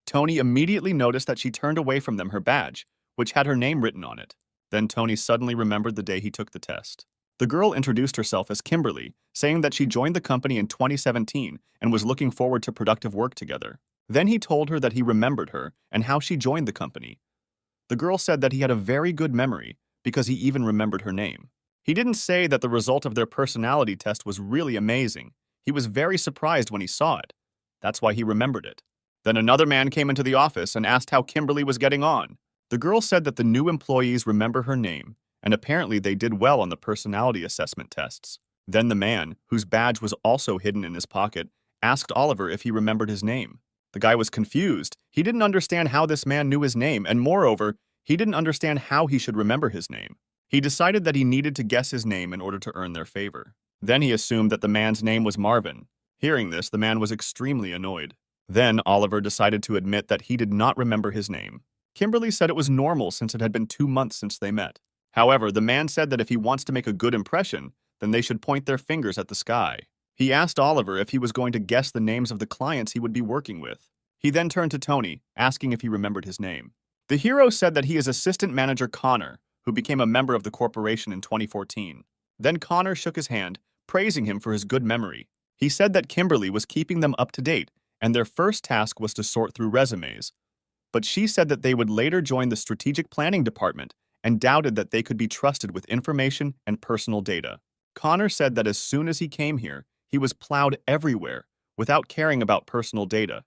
Tony immediately noticed that she turned away from them her badge, which had her name written on it. Then Tony suddenly remembered the day he took the test. The girl introduced herself as Kimberly, saying that she joined the company in 2017 and was looking forward to productive work together. Then he told her that he remembered her and how she joined the company. The girl said that he had a very good memory because he even remembered her name. He didn't say that the result of their personality test was really amazing. He was very surprised when he saw it. That's why he remembered it. Then another man came into the office and asked how Kimberly was getting on. The girl said that the new employees remember her name, and apparently they did well on the personality assessment tests. Then the man, whose badge was also hidden in his pocket, asked Oliver if he remembered his name. The guy was confused. He didn't understand how this man knew his name, and moreover, he didn't understand how he should remember his name. He decided that he needed to guess his name in order to earn their favor. Then he assumed that the man's name was Marvin. Hearing this, the man was extremely annoyed. Then Oliver decided to admit that he did not remember his name. Kimberly said it was normal since it had been 2 months since they met. However, the man said that if he wants to make a good impression, then they should point their fingers at the sky. He asked Oliver if he was going to guess the names of the clients he would be working with. He then turned to Tony, asking if he remembered his name. The hero said that he is assistant manager Connor, who became a member of the corporation in 2014. Then Connor shook his hand, praising him for his good memory. He said that Kimberly was keeping them up to date, and their first task was to sort through resumes. But she said that they would later join the strategic planning department and doubted that they could be trusted with information and personal data. Connor said that as soon as he came here, he was plowed everywhere without caring about personal data.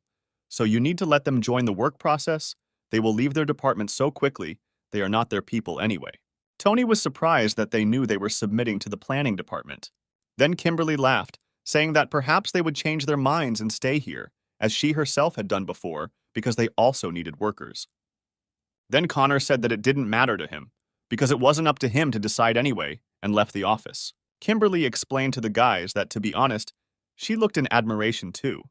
So you need to let them join the work process. They will leave their department so quickly, they are not their people anyway. Tony was surprised that they knew they were submitting to the planning department. Then Kimberly laughed, saying that perhaps they would change their minds and stay here, as she herself had done before, because they also needed workers. Then Connor said that it didn't matter to him, because it wasn't up to him to decide anyway, and left the office. Kimberly explained to the guys that, to be honest, she looked in admiration too.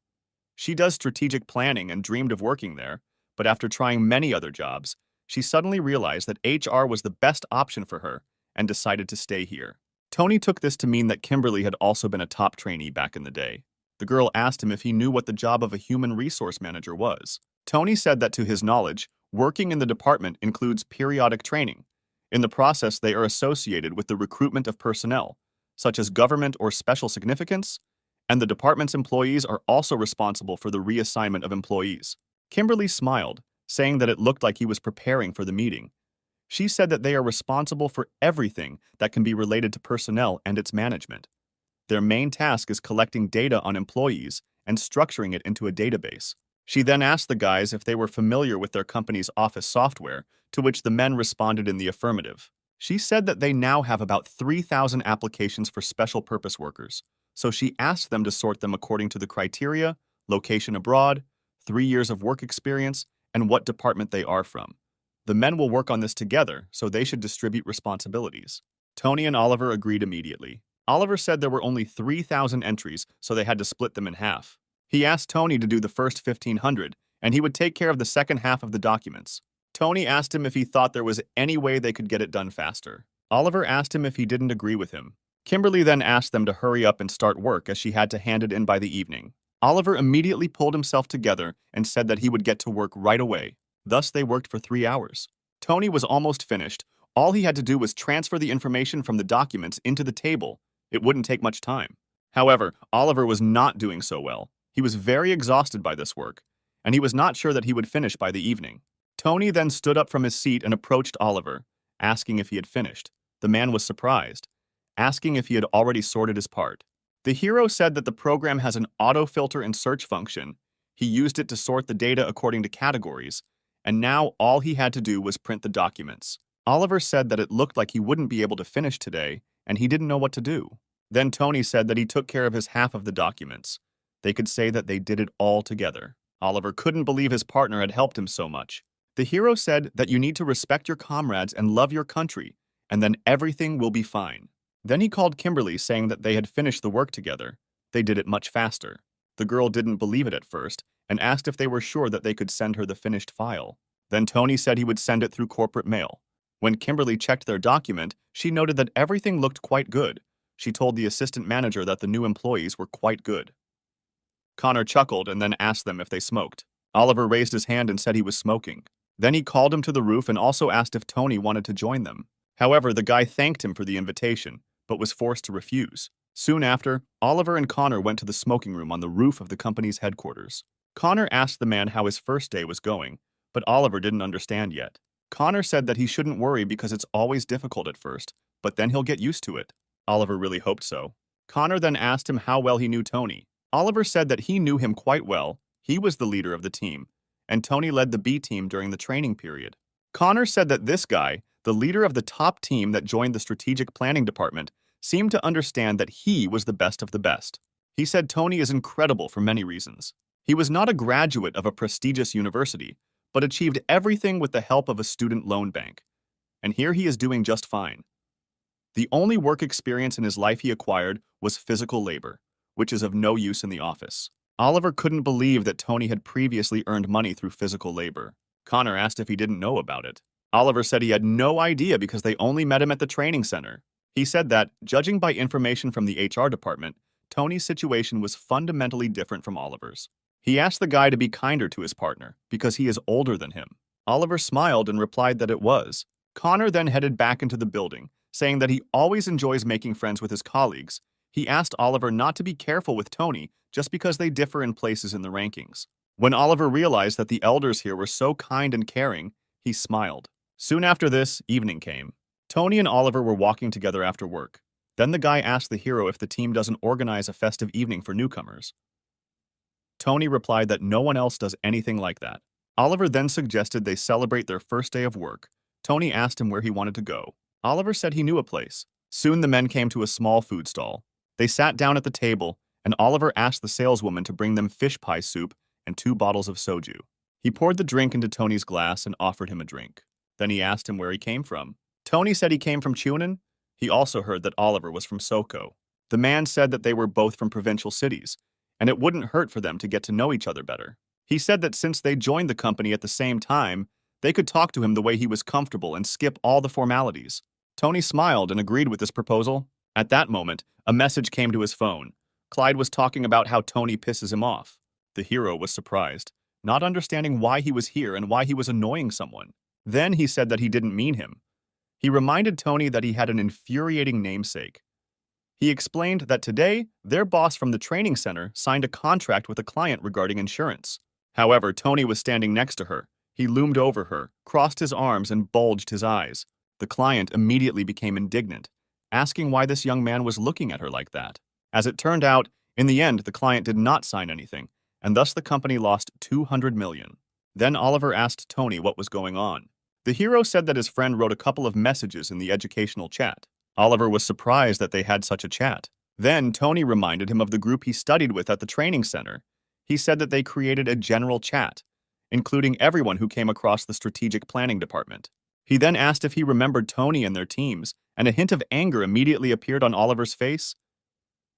She does strategic planning and dreamed of working there, but after trying many other jobs, she suddenly realized that HR was the best option for her and decided to stay here. Tony took this to mean that Kimberly had also been a top trainee back in the day. The girl asked him if he knew what the job of a human resource manager was. Tony said that to his knowledge, working in the department includes periodic training. In the process, they are associated with the recruitment of personnel, such as government or special significance, and the department's employees are also responsible for the reassignment of employees. Kimberly smiled, saying that it looked like he was preparing for the meeting. She said that they are responsible for everything that can be related to personnel and its management. Their main task is collecting data on employees and structuring it into a database. She then asked the guys if they were familiar with their company's office software, to which the men responded in the affirmative. She said that they now have about 3,000 applications for special purpose workers, so she asked them to sort them according to the criteria, location abroad, 3 years of work experience, and what department they are from. The men will work on this together, so they should distribute responsibilities. Tony and Oliver agreed immediately. Oliver said there were only 3,000 entries, so they had to split them in half. He asked Tony to do the first 1,500, and he would take care of the second half of the documents. Tony asked him if he thought there was any way they could get it done faster. Oliver asked him if he didn't agree with him. Kimberly then asked them to hurry up and start work as she had to hand it in by the evening. Oliver immediately pulled himself together and said that he would get to work right away. Thus, they worked for 3 hours. Tony was almost finished. All he had to do was transfer the information from the documents into the table. It wouldn't take much time. However, Oliver was not doing so well. He was very exhausted by this work, and he was not sure that he would finish by the evening. Tony then stood up from his seat and approached Oliver, asking if he had finished. The man was surprised, asking if he had already sorted his part. The hero said that the program has an auto-filter and search function. He used it to sort the data according to categories, and now all he had to do was print the documents. Oliver said that it looked like he wouldn't be able to finish today, and he didn't know what to do. Then Tony said that he took care of his half of the documents. They could say that they did it all together. Oliver couldn't believe his partner had helped him so much. The hero said that you need to respect your comrades and love your country, and then everything will be fine. Then he called Kimberly, saying that they had finished the work together. They did it much faster. The girl didn't believe it at first and asked if they were sure that they could send her the finished file. Then Tony said he would send it through corporate mail. When Kimberly checked their document, she noted that everything looked quite good. She told the assistant manager that the new employees were quite good. Connor chuckled and then asked them if they smoked. Oliver raised his hand and said he was smoking. Then he called him to the roof and also asked if Tony wanted to join them. However, the guy thanked him for the invitation, but was forced to refuse. Soon after, Oliver and Connor went to the smoking room on the roof of the company's headquarters. Connor asked the man how his first day was going, but Oliver didn't understand yet. Connor said that he shouldn't worry because it's always difficult at first, but then he'll get used to it. Oliver really hoped so. Connor then asked him how well he knew Tony. Oliver said that he knew him quite well. He was the leader of the team, and Tony led the B team during the training period. Connor said that this guy, the leader of the top team that joined the strategic planning department, seemed to understand that he was the best of the best. He said Tony is incredible for many reasons. He was not a graduate of a prestigious university, but achieved everything with the help of a student loan bank. And here he is doing just fine. The only work experience in his life he acquired was physical labor, which is of no use in the office. Oliver couldn't believe that Tony had previously earned money through physical labor. Connor asked if he didn't know about it. Oliver said he had no idea because they only met him at the training center. He said that, judging by information from the HR department, Tony's situation was fundamentally different from Oliver's. He asked the guy to be kinder to his partner because he is older than him. Oliver smiled and replied that it was. Connor then headed back into the building, saying that he always enjoys making friends with his colleagues. He asked Oliver not to be careful with Tony just because they differ in places in the rankings. When Oliver realized that the elders here were so kind and caring, he smiled. Soon after this, evening came. Tony and Oliver were walking together after work. Then the guy asked the hero if the team doesn't organize a festive evening for newcomers. Tony replied that no one else does anything like that. Oliver then suggested they celebrate their first day of work. Tony asked him where he wanted to go. Oliver said he knew a place. Soon the men came to a small food stall. They sat down at the table, and Oliver asked the saleswoman to bring them fish pie soup and 2 bottles of soju. He poured the drink into Tony's glass and offered him a drink. Then he asked him where he came from. Tony said he came from Chunin. He also heard that Oliver was from Soko. The man said that they were both from provincial cities, and it wouldn't hurt for them to get to know each other better. He said that since they joined the company at the same time, they could talk to him the way he was comfortable and skip all the formalities. Tony smiled and agreed with this proposal. At that moment, a message came to his phone. Clyde was talking about how Tony pisses him off. The hero was surprised, not understanding why he was here and why he was annoying someone. Then he said that he didn't mean him. He reminded Tony that he had an infuriating namesake. He explained that today, their boss from the training center signed a contract with a client regarding insurance. However, Tony was standing next to her. He loomed over her, crossed his arms, and bulged his eyes. The client immediately became indignant, asking why this young man was looking at her like that. As it turned out, in the end, the client did not sign anything, and thus the company lost $200 million. Then Oliver asked Tony what was going on. The hero said that his friend wrote a couple of messages in the educational chat. Oliver was surprised that they had such a chat. Then Tony reminded him of the group he studied with at the training center. He said that they created a general chat, including everyone who came across the strategic planning department. He then asked if he remembered Tony and their teams, and a hint of anger immediately appeared on Oliver's face.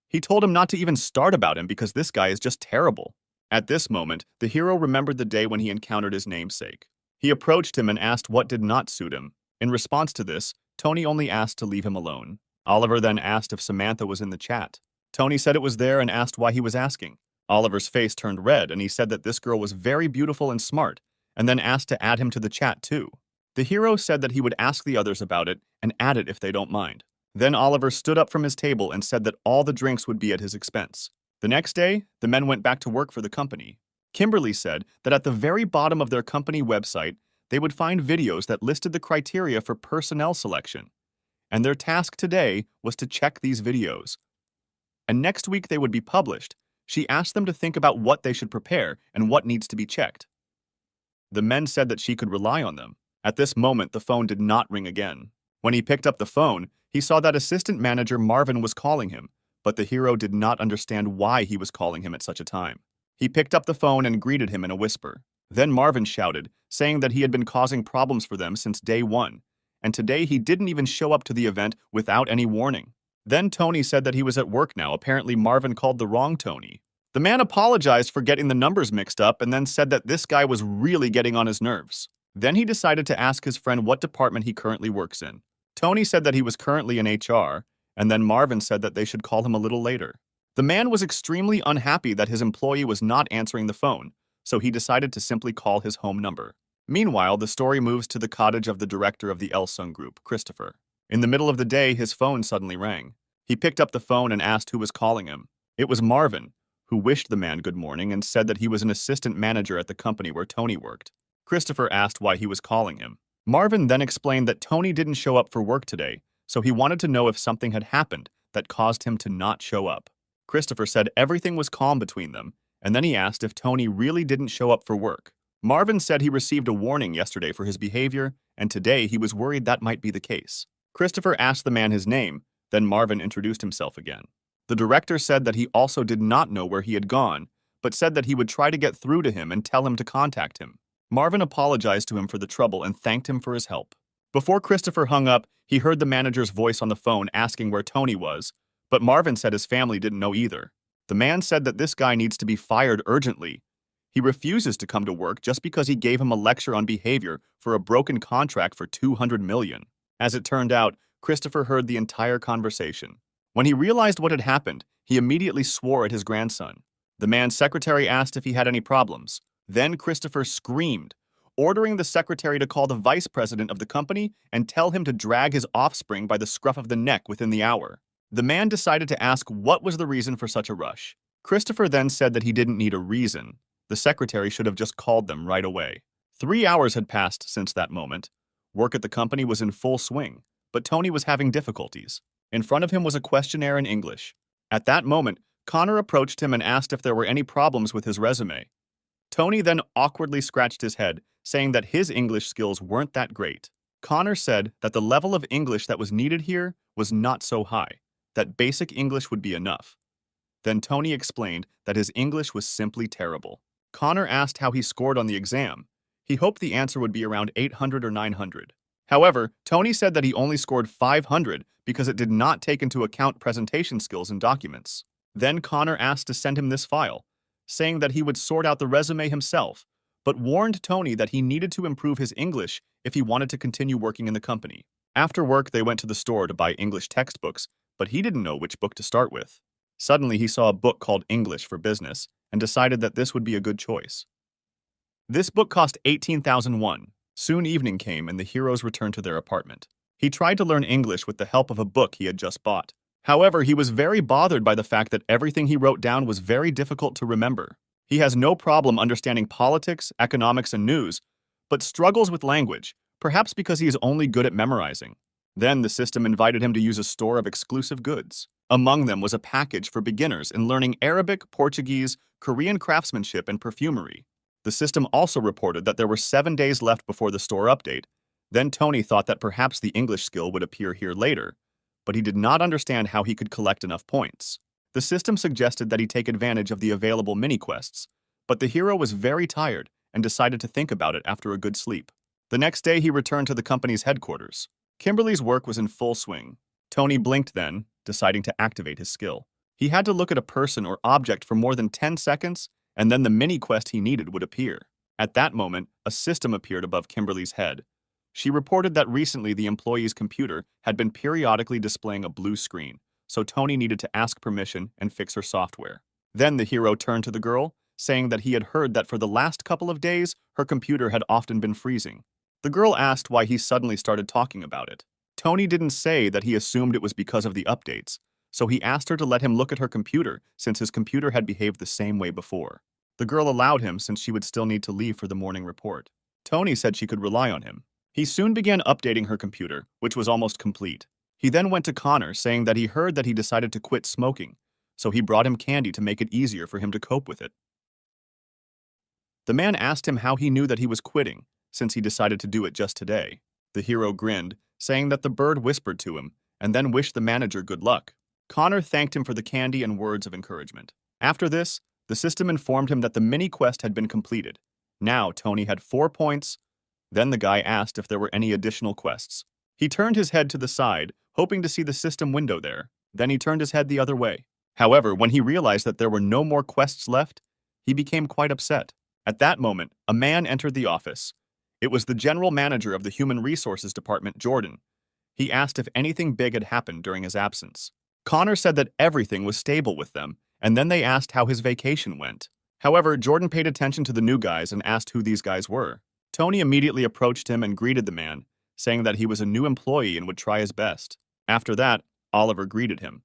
He told him not to even start about him because this guy is just terrible. At this moment, the hero remembered the day when he encountered his namesake. He approached him and asked what did not suit him. In response to this, Tony only asked to leave him alone. Oliver then asked if Samantha was in the chat. Tony said it was there and asked why he was asking. Oliver's face turned red and he said that this girl was very beautiful and smart, and then asked to add him to the chat too. The hero said that he would ask the others about it and add it if they don't mind. Then Oliver stood up from his table and said that all the drinks would be at his expense. The next day, the men went back to work for the company. Kimberly said that at the very bottom of their company website, they would find videos that listed the criteria for personnel selection. And their task today was to check these videos. And next week they would be published. She asked them to think about what they should prepare and what needs to be checked. The men said that she could rely on them. At this moment, the phone did not ring again. When he picked up the phone, he saw that assistant manager Marvin was calling him, but the hero did not understand why he was calling him at such a time. He picked up the phone and greeted him in a whisper. Then Marvin shouted, saying that he had been causing problems for them since day one, and today he didn't even show up to the event without any warning. Then Tony said that he was at work now. Apparently Marvin called the wrong Tony. The man apologized for getting the numbers mixed up and then said that this guy was really getting on his nerves. Then he decided to ask his friend what department he currently works in. Tony said that he was currently in HR, and then Marvin said that they should call him a little later. The man was extremely unhappy that his employee was not answering the phone, so he decided to simply call his home number. Meanwhile, the story moves to the cottage of the director of the Elsung Group, Christopher. In the middle of the day, his phone suddenly rang. He picked up the phone and asked who was calling him. It was Marvin, who wished the man good morning and said that he was an assistant manager at the company where Tony worked. Christopher asked why he was calling him. Marvin then explained that Tony didn't show up for work today, so he wanted to know if something had happened that caused him to not show up. Christopher said everything was calm between them, and then he asked if Tony really didn't show up for work. Marvin said he received a warning yesterday for his behavior, and today he was worried that might be the case. Christopher asked the man his name, then Marvin introduced himself again. The director said that he also did not know where he had gone, but said that he would try to get through to him and tell him to contact him. Marvin apologized to him for the trouble and thanked him for his help. Before Christopher hung up, he heard the manager's voice on the phone asking where Tony was, but Marvin said his family didn't know either. The man said that this guy needs to be fired urgently. He refuses to come to work just because he gave him a lecture on behavior for a broken contract for $200 million. As it turned out, Christopher heard the entire conversation. When he realized what had happened, he immediately swore at his grandson. The man's secretary asked if he had any problems. Then Christopher screamed, ordering the secretary to call the vice president of the company and tell him to drag his offspring by the scruff of the neck within the hour. The man decided to ask what was the reason for such a rush. Christopher then said that he didn't need a reason. The secretary should have just called them right away. 3 hours had passed since that moment. Work at the company was in full swing, but Tony was having difficulties. In front of him was a questionnaire in English. At that moment, Connor approached him and asked if there were any problems with his resume. Tony then awkwardly scratched his head, saying that his English skills weren't that great. Connor said that the level of English that was needed here was not so high, that basic English would be enough. Then Tony explained that his English was simply terrible. Connor asked how he scored on the exam. He hoped the answer would be around 800 or 900. However, Tony said that he only scored 500 because it did not take into account presentation skills and documents. Then Connor asked to send him this file, saying that he would sort out the resume himself, but warned Tony that he needed to improve his English if he wanted to continue working in the company. After work, they went to the store to buy English textbooks, but he didn't know which book to start with. Suddenly, he saw a book called English for Business and decided that this would be a good choice. This book cost 18,001. Soon evening came and the heroes returned to their apartment. He tried to learn English with the help of a book he had just bought. However, he was very bothered by the fact that everything he wrote down was very difficult to remember. He has no problem understanding politics, economics, and news, but struggles with language, perhaps because he is only good at memorizing. Then the system invited him to use a store of exclusive goods. Among them was a package for beginners in learning Arabic, Portuguese, Korean craftsmanship, and perfumery. The system also reported that there were 7 days left before the store update. Then Tony thought that perhaps the English skill would appear here later, but he did not understand how he could collect enough points. The system suggested that he take advantage of the available mini-quests, but the hero was very tired and decided to think about it after a good sleep. The next day, he returned to the company's headquarters. Kimberly's work was in full swing. Tony blinked then, deciding to activate his skill. He had to look at a person or object for more than 10 seconds, and then the mini-quest he needed would appear. At that moment, a system appeared above Kimberly's head. She reported that recently the employee's computer had been periodically displaying a blue screen, so Tony needed to ask permission and fix her software. Then the hero turned to the girl, saying that he had heard that for the last couple of days, her computer had often been freezing. The girl asked why he suddenly started talking about it. Tony didn't say that he assumed it was because of the updates, so he asked her to let him look at her computer since his computer had behaved the same way before. The girl allowed him since she would still need to leave for the morning report. Tony said she could rely on him. He soon began updating her computer, which was almost complete. He then went to Connor, saying that he heard that he decided to quit smoking, so he brought him candy to make it easier for him to cope with it. The man asked him how he knew that he was quitting, since he decided to do it just today. The hero grinned, saying that the bird whispered to him, and then wished the manager good luck. Connor thanked him for the candy and words of encouragement. After this, the system informed him that the mini quest had been completed. Now Tony had 4 points. Then the guy asked if there were any additional quests. He turned his head to the side, hoping to see the system window there. Then he turned his head the other way. However, when he realized that there were no more quests left, he became quite upset. At that moment, a man entered the office. It was the general manager of the Human Resources Department, Jordan. He asked if anything big had happened during his absence. Connor said that everything was stable with them, and then they asked how his vacation went. However, Jordan paid attention to the new guys and asked who these guys were. Tony immediately approached him and greeted the man, saying that he was a new employee and would try his best. After that, Oliver greeted him.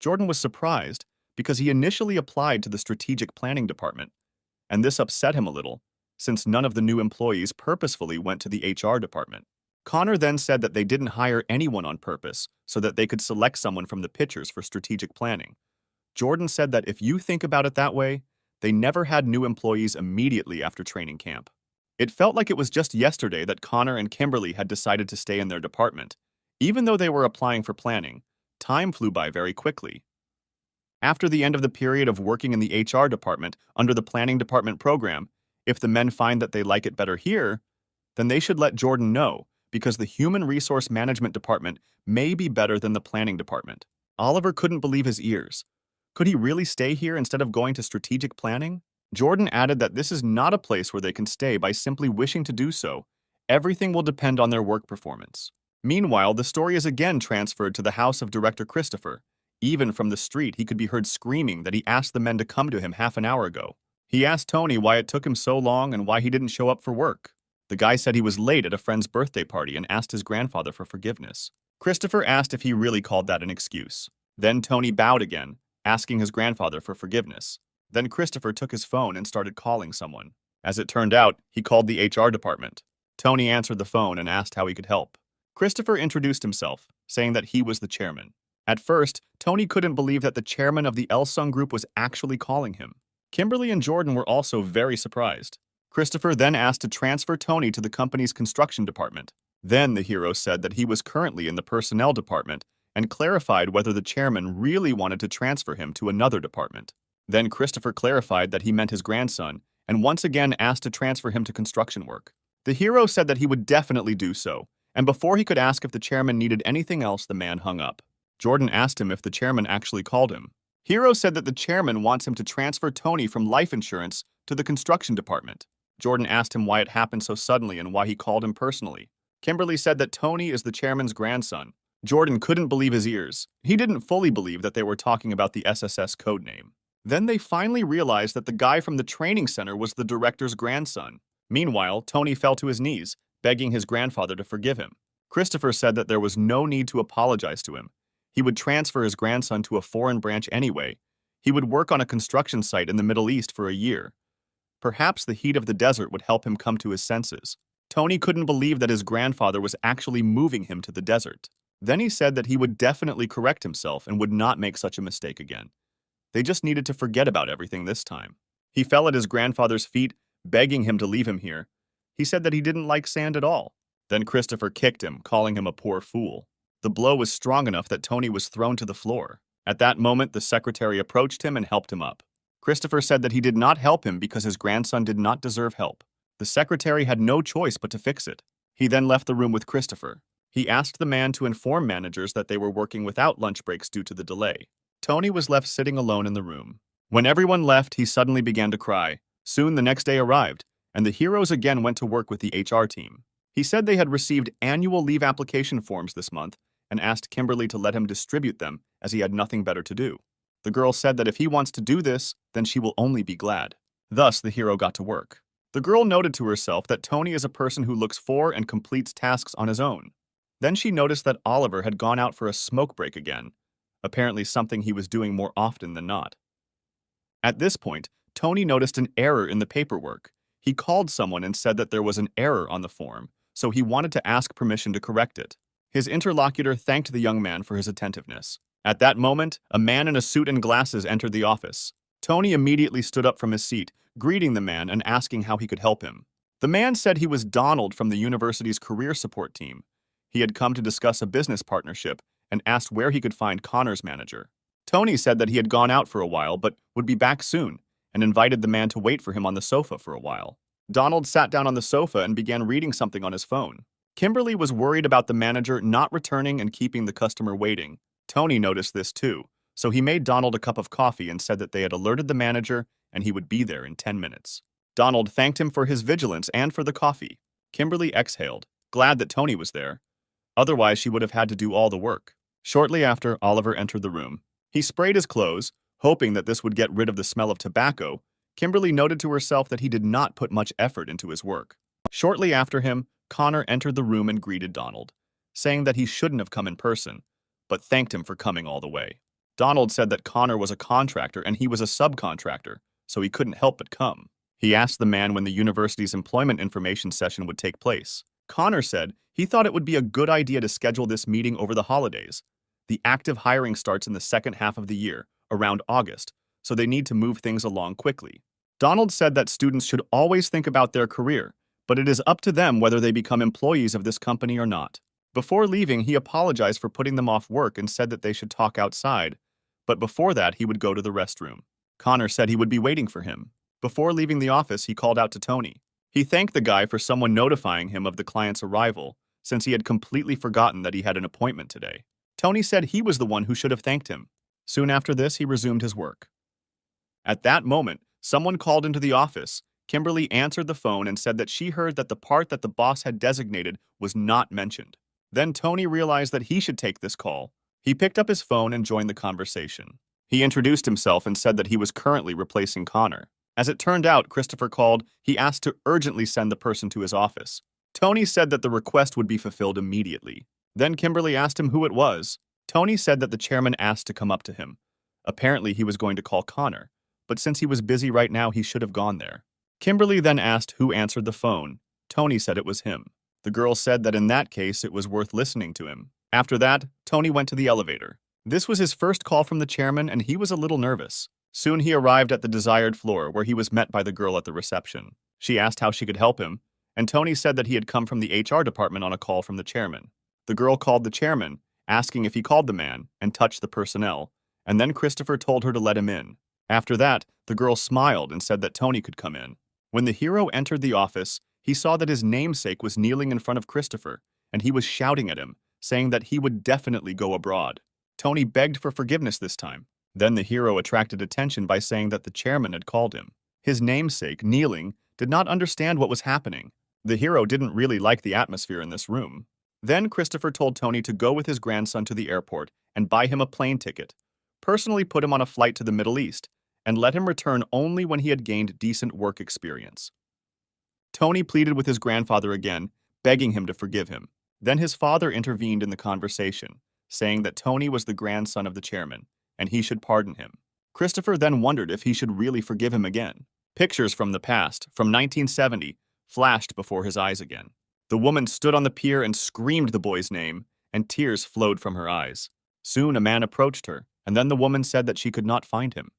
Jordan was surprised because he initially applied to the Strategic Planning Department, and this upset him a little, since none of the new employees purposefully went to the HR department. Connor then said that they didn't hire anyone on purpose so that they could select someone from the pitchers for strategic planning. Jordan said that if you think about it that way, they never had new employees immediately after training camp. It felt like it was just yesterday that Connor and Kimberly had decided to stay in their department. Even though they were applying for planning, time flew by very quickly. After the end of the period of working in the HR department under the planning department program, if the men find that they like it better here, then they should let Jordan know, because the Human Resource Management Department may be better than the planning department. Oliver couldn't believe his ears. Could he really stay here instead of going to strategic planning? Jordan added that this is not a place where they can stay by simply wishing to do so. Everything will depend on their work performance. Meanwhile, the story is again transferred to the house of Director Christopher. Even from the street, he could be heard screaming that he asked the men to come to him half an hour ago. He asked Tony why it took him so long and why he didn't show up for work. The guy said he was late at a friend's birthday party and asked his grandfather for forgiveness. Christopher asked if he really called that an excuse. Then Tony bowed again, asking his grandfather for forgiveness. Then Christopher took his phone and started calling someone. As it turned out, he called the HR department. Tony answered the phone and asked how he could help. Christopher introduced himself, saying that he was the chairman. At first, Tony couldn't believe that the chairman of the Elsung group was actually calling him. Kimberly and Jordan were also very surprised. Christopher then asked to transfer Tony to the company's construction department. Then the hero said that he was currently in the personnel department and clarified whether the chairman really wanted to transfer him to another department. Then Christopher clarified that he meant his grandson and once again asked to transfer him to construction work. The hero said that he would definitely do so, and before he could ask if the chairman needed anything else, the man hung up. Jordan asked him if the chairman actually called him. Hero said that the chairman wants him to transfer Tony from life insurance to the construction department. Jordan asked him why it happened so suddenly and why he called him personally. Kimberly said that Tony is the chairman's grandson. Jordan couldn't believe his ears. He didn't fully believe that they were talking about the SSS code name. Then they finally realized that the guy from the training center was the director's grandson. Meanwhile, Tony fell to his knees, begging his grandfather to forgive him. Christopher said that there was no need to apologize to him. He would transfer his grandson to a foreign branch anyway. He would work on a construction site in the Middle East for a year. Perhaps the heat of the desert would help him come to his senses. Tony couldn't believe that his grandfather was actually moving him to the desert. Then he said that he would definitely correct himself and would not make such a mistake again. They just needed to forget about everything this time. He fell at his grandfather's feet, begging him to leave him here. He said that he didn't like sand at all. Then Christopher kicked him, calling him a poor fool. The blow was strong enough that Tony was thrown to the floor. At that moment, the secretary approached him and helped him up. Christopher said that he did not help him because his grandson did not deserve help. The secretary had no choice but to fix it. He then left the room with Christopher. He asked the man to inform managers that they were working without lunch breaks due to the delay. Tony was left sitting alone in the room. When everyone left, he suddenly began to cry. Soon the next day arrived, and the heroes again went to work with the HR team. He said they had received annual leave application forms this month and asked Kimberly to let him distribute them as he had nothing better to do. The girl said that if he wants to do this, then she will only be glad. Thus, the hero got to work. The girl noted to herself that Tony is a person who looks for and completes tasks on his own. Then she noticed that Oliver had gone out for a smoke break again, apparently something he was doing more often than not. At this point, Tony noticed an error in the paperwork. He called someone and said that there was an error on the form, so he wanted to ask permission to correct it. His interlocutor thanked the young man for his attentiveness. At that moment, a man in a suit and glasses entered the office. Tony immediately stood up from his seat, greeting the man and asking how he could help him. The man said he was Donald from the university's career support team. He had come to discuss a business partnership and asked where he could find Connor's manager. Tony said that he had gone out for a while but would be back soon, and invited the man to wait for him on the sofa for a while. Donald sat down on the sofa and began reading something on his phone. Kimberly was worried about the manager not returning and keeping the customer waiting. Tony noticed this too, so he made Donald a cup of coffee and said that they had alerted the manager and he would be there in 10 minutes. Donald thanked him for his vigilance and for the coffee. Kimberly exhaled, glad that Tony was there. Otherwise, she would have had to do all the work. Shortly after, Oliver entered the room. He sprayed his clothes, hoping that this would get rid of the smell of tobacco. Kimberly noted to herself that he did not put much effort into his work. Shortly after him, Connor entered the room and greeted Donald, saying that he shouldn't have come in person, but thanked him for coming all the way. Donald said that Connor was a contractor and he was a subcontractor, so he couldn't help but come. He asked the man when the university's employment information session would take place. Connor said he thought it would be a good idea to schedule this meeting over the holidays. The active hiring starts in the second half of the year, around August, so they need to move things along quickly. Donald said that students should always think about their career, but it is up to them whether they become employees of this company or not. Before leaving, he apologized for putting them off work and said that they should talk outside, but before that, he would go to the restroom. Connor said he would be waiting for him. Before leaving the office, he called out to Tony. He thanked the guy for someone notifying him of the client's arrival, since he had completely forgotten that he had an appointment today. Tony said he was the one who should have thanked him. Soon after this, he resumed his work. At that moment, someone called into the office. Kimberly answered the phone and said that she heard that the part that the boss had designated was not mentioned. Then Tony realized that he should take this call. He picked up his phone and joined the conversation. He introduced himself and said that he was currently replacing Connor. As it turned out, Christopher called. He asked to urgently send the person to his office. Tony said that the request would be fulfilled immediately. Then Kimberly asked him who it was. Tony said that the chairman asked to come up to him. Apparently, he was going to call Connor, but since he was busy right now, he should have gone there. Kimberly then asked who answered the phone. Tony said it was him. The girl said that in that case, it was worth listening to him. After that, Tony went to the elevator. This was his first call from the chairman, and he was a little nervous. Soon he arrived at the desired floor, where he was met by the girl at the reception. She asked how she could help him, and Tony said that he had come from the HR department on a call from the chairman. The girl called the chairman, asking if he called the man, and touched the personnel, and then Christopher told her to let him in. After that, the girl smiled and said that Tony could come in. When the hero entered the office, he saw that his namesake was kneeling in front of Christopher, and he was shouting at him, saying that he would definitely go abroad. Tony begged for forgiveness this time. Then the hero attracted attention by saying that the chairman had called him. His namesake, kneeling, did not understand what was happening. The hero didn't really like the atmosphere in this room. Then Christopher told Tony to go with his grandson to the airport and buy him a plane ticket, personally put him on a flight to the Middle East, and let him return only when he had gained decent work experience. Tony pleaded with his grandfather again, begging him to forgive him. Then his father intervened in the conversation, saying that Tony was the grandson of the chairman, and he should pardon him. Christopher then wondered if he should really forgive him again. Pictures from the past, from 1970, flashed before his eyes again. The woman stood on the pier and screamed the boy's name, and tears flowed from her eyes. Soon a man approached her, and then the woman said that she could not find him.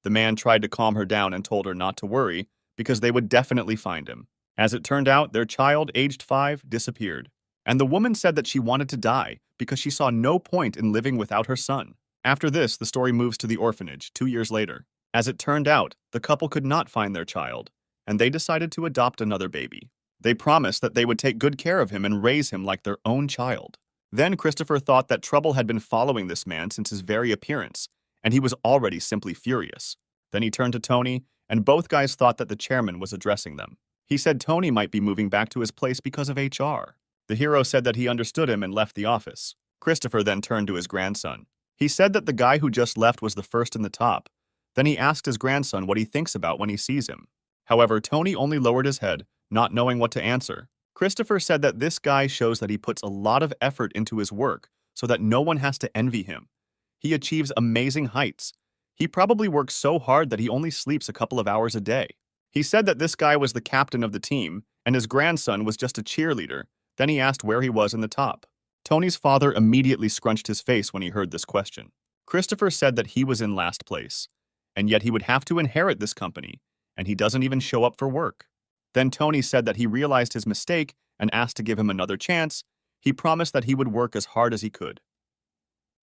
The man tried to calm her down and told her not to worry, because they would definitely find him. As it turned out, their child, aged 5, disappeared. And the woman said that she wanted to die because she saw no point in living without her son. After this, the story moves to the orphanage 2 years later. As it turned out, the couple could not find their child, and they decided to adopt another baby. They promised that they would take good care of him and raise him like their own child. Then Christopher thought that trouble had been following this man since his very appearance, and he was already simply furious. Then he turned to Tony, and both guys thought that the chairman was addressing them. He said Tony might be moving back to his place because of HR. The hero said that he understood him and left the office. Christopher then turned to his grandson. He said that the guy who just left was the first in the top. Then he asked his grandson what he thinks about when he sees him. However, Tony only lowered his head, not knowing what to answer. Christopher said that this guy shows that he puts a lot of effort into his work so that no one has to envy him. He achieves amazing heights. He probably works so hard that he only sleeps a couple of hours a day. He said that this guy was the captain of the team, and his grandson was just a cheerleader. Then he asked where he was in the top. Tony's father immediately scrunched his face when he heard this question. Christopher said that he was in last place, and yet he would have to inherit this company, and he doesn't even show up for work. Then Tony said that he realized his mistake and asked to give him another chance. He promised that he would work as hard as he could.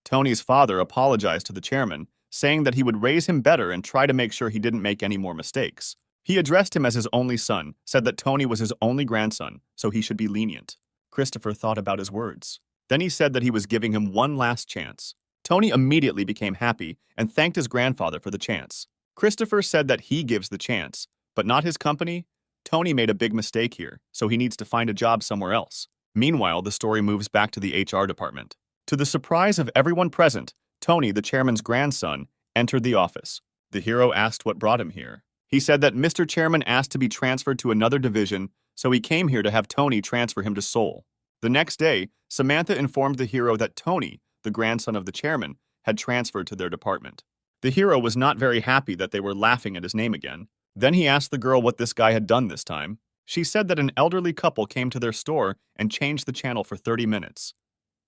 Tony's father apologized to the chairman, saying that he would raise him better and try to make sure he didn't make any more mistakes. He addressed him as his only son, said that Tony was his only grandson, so he should be lenient. Christopher thought about his words. Then he said that he was giving him one last chance. Tony immediately became happy and thanked his grandfather for the chance. Christopher said that he gives the chance, but not his company. Tony made a big mistake here, so he needs to find a job somewhere else. Meanwhile, the story moves back to the HR department. To the surprise of everyone present, Tony, the chairman's grandson, entered the office. The hero asked what brought him here. He said that Mr. Chairman asked to be transferred to another division, so he came here to have Tony transfer him to Seoul. The next day, Samantha informed the hero that Tony, the grandson of the chairman, had transferred to their department. The hero was not very happy that they were laughing at his name again. Then he asked the girl what this guy had done this time. She said that an elderly couple came to their store and changed the channel for 30 minutes.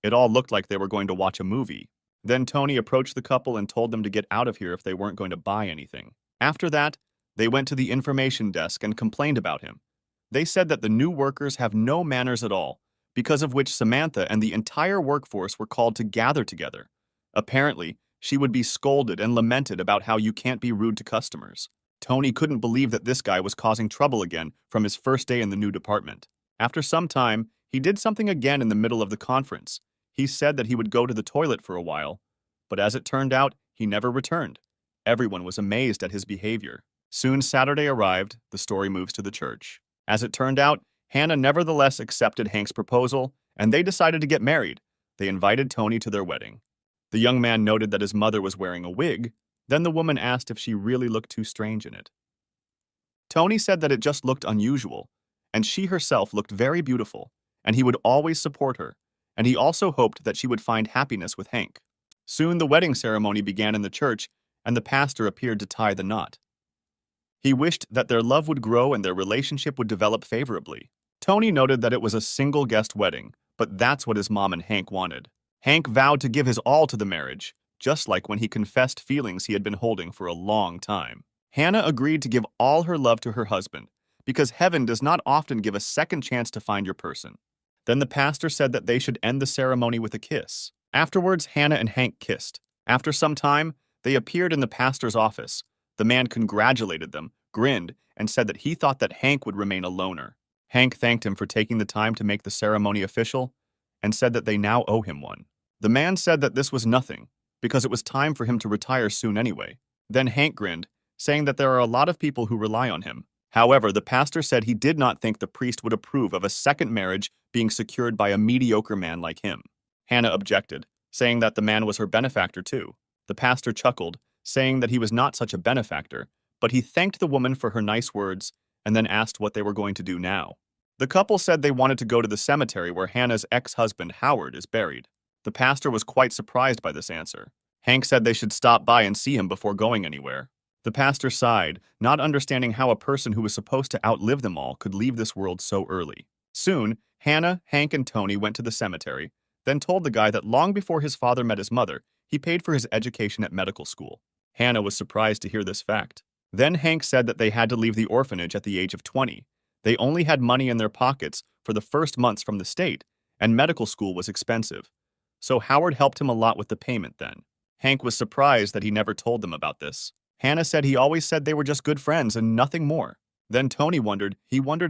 It all looked like they were going to watch a movie. Then Tony approached the couple and told them to get out of here if they weren't going to buy anything. After that, they went to the information desk and complained about him. They said that the new workers have no manners at all, because of which Samantha and the entire workforce were called to gather together. Apparently, she would be scolded and lamented about how you can't be rude to customers. Tony couldn't believe that this guy was causing trouble again from his first day in the new department. After some time, he did something again in the middle of the conference. He said that he would go to the toilet for a while, but as it turned out, he never returned. Everyone was amazed at his behavior. Soon Saturday arrived, the story moves to the church. As it turned out, Hannah nevertheless accepted Hank's proposal, and they decided to get married. They invited Tony to their wedding. The young man noted that his mother was wearing a wig. Then the woman asked if she really looked too strange in it. Tony said that it just looked unusual, and she herself looked very beautiful, and he would always support her, and he also hoped that she would find happiness with Hank. Soon the wedding ceremony began in the church, and the pastor appeared to tie the knot. He wished that their love would grow and their relationship would develop favorably. Tony noted that it was a single guest wedding, but that's what his mom and Hank wanted. Hank vowed to give his all to the marriage, just like when he confessed feelings he had been holding for a long time. Hannah agreed to give all her love to her husband, because heaven does not often give a second chance to find your person. Then the pastor said that they should end the ceremony with a kiss. Afterwards, Hannah and Hank kissed. After some time, they appeared in the pastor's office. The man congratulated them, grinned, and said that he thought that Hank would remain a loner. Hank thanked him for taking the time to make the ceremony official, and said that they now owe him one. The man said that this was nothing, because it was time for him to retire soon anyway. Then Hank grinned, saying that there are a lot of people who rely on him. However, the pastor said he did not think the priest would approve of a second marriage being secured by a mediocre man like him. Hannah objected, saying that the man was her benefactor too. The pastor chuckled, saying that he was not such a benefactor, but he thanked the woman for her nice words and then asked what they were going to do now. The couple said they wanted to go to the cemetery where Hannah's ex-husband, Howard, is buried. The pastor was quite surprised by this answer. Hank said they should stop by and see him before going anywhere. The pastor sighed, not understanding how a person who was supposed to outlive them all could leave this world so early. Soon, Hannah, Hank, and Tony went to the cemetery, then told the guy that long before his father met his mother, he paid for his education at medical school. Hannah was surprised to hear this fact. Then Hank said that they had to leave the orphanage at the age of 20. They only had money in their pockets for the first months from the state, and medical school was expensive. So Howard helped him a lot with the payment then. Hank was surprised that he never told them about this. Hannah said he always said they were just good friends and nothing more. Then Tony wondered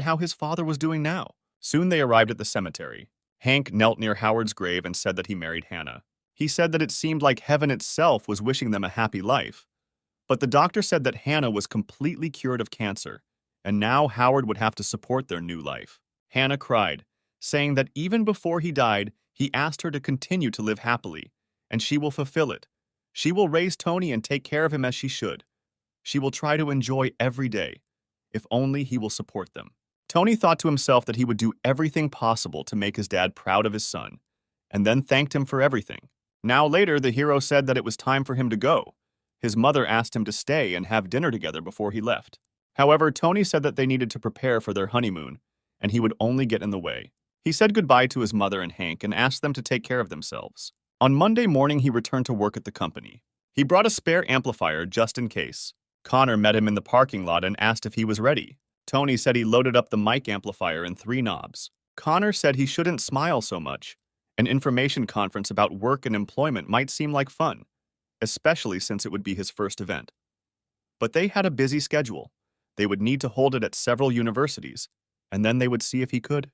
how his father was doing now. Soon they arrived at the cemetery. Hank knelt near Howard's grave and said that he married Hannah. He said that it seemed like heaven itself was wishing them a happy life. But the doctor said that Hannah was completely cured of cancer, and now Howard would have to support their new life. Hannah cried, saying that even before he died, he asked her to continue to live happily, and she will fulfill it. She will raise Tony and take care of him as she should. She will try to enjoy every day, if only he will support them. Tony thought to himself that he would do everything possible to make his dad proud of his son, and then thanked him for everything. Now later, the hero said that it was time for him to go. His mother asked him to stay and have dinner together before he left. However, Tony said that they needed to prepare for their honeymoon, and he would only get in the way. He said goodbye to his mother and Hank and asked them to take care of themselves. On Monday morning, he returned to work at the company. He brought a spare amplifier just in case. Connor met him in the parking lot and asked if he was ready. Tony said he loaded up the mic amplifier and 3 knobs. Connor said he shouldn't smile so much, An information conference about work and employment might seem like fun, especially since it would be his first event. But they had a busy schedule. They would need to hold it at several universities, and then they would see if he could.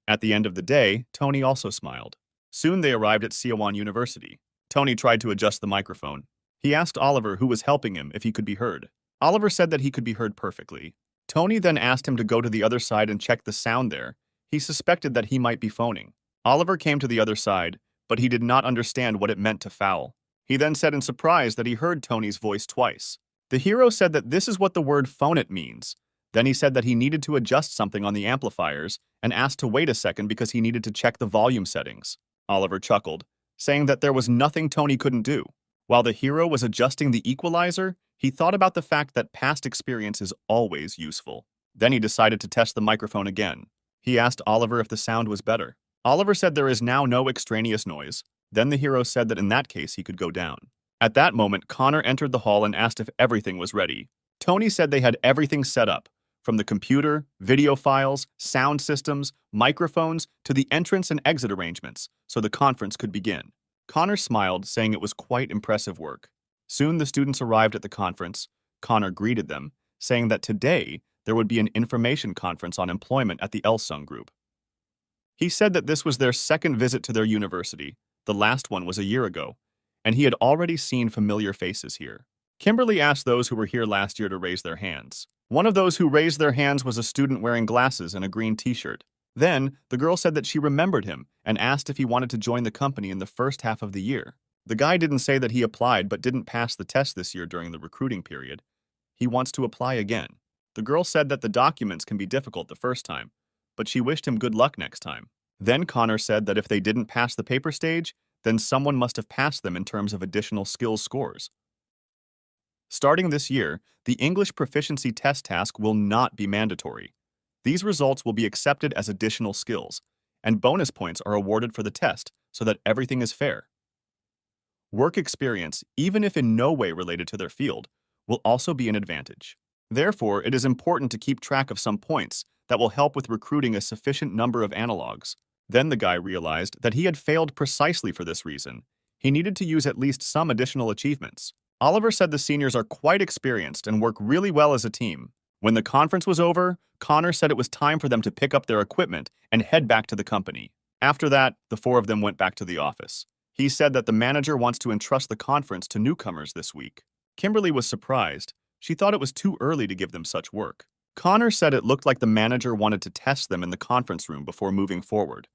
At the end of the day, Tony also smiled. Soon they arrived at Siawan University. Tony tried to adjust the microphone. He asked Oliver, who was helping him, if he could be heard. Oliver said that he could be heard perfectly. Tony then asked him to go to the other side and check the sound there. He suspected that he might be phoning. Oliver came to the other side, but he did not understand what it meant to foul. He then said in surprise that he heard Tony's voice twice. The hero said that this is what the word phone it means. Then he said that he needed to adjust something on the amplifiers and asked to wait a second because he needed to check the volume settings. Oliver chuckled, saying that there was nothing Tony couldn't do. While the hero was adjusting the equalizer, he thought about the fact that past experience is always useful. Then he decided to test the microphone again. He asked Oliver if the sound was better. Oliver said there is now no extraneous noise. Then the hero said that in that case he could go down. At that moment, Connor entered the hall and asked if everything was ready. Tony said they had everything set up, from the computer, video files, sound systems, microphones, to the entrance and exit arrangements, so the conference could begin. Connor smiled, saying it was quite impressive work. Soon the students arrived at the conference. Connor greeted them, saying that today there would be an information conference on employment at the Elsung Group. He said that this was their second visit to their university. The last one was a year ago, and he had already seen familiar faces here. Kimberly asked those who were here last year to raise their hands. One of those who raised their hands was a student wearing glasses and a green t-shirt. Then, the girl said that she remembered him and asked if he wanted to join the company in the first half of the year. The guy didn't say that he applied but didn't pass the test this year during the recruiting period. He wants to apply again. The girl said that the documents can be difficult the first time, but she wished him good luck next time. Then Connor said that if they didn't pass the paper stage, then someone must have passed them in terms of additional skills scores. Starting this year, the English proficiency test task will not be mandatory. These results will be accepted as additional skills, and bonus points are awarded for the test so that everything is fair. Work experience, even if in no way related to their field, will also be an advantage. Therefore, it is important to keep track of some points that will help with recruiting a sufficient number of analogs. Then the guy realized that he had failed precisely for this reason. He needed to use at least some additional achievements. Oliver said the seniors are quite experienced and work really well as a team. When the conference was over, Connor said it was time for them to pick up their equipment and head back to the company. After that, the four of them went back to the office. He said that the manager wants to entrust the conference to newcomers this week. Kimberly was surprised. She thought it was too early to give them such work. Connor said it looked like the manager wanted to test them in the conference room before moving forward.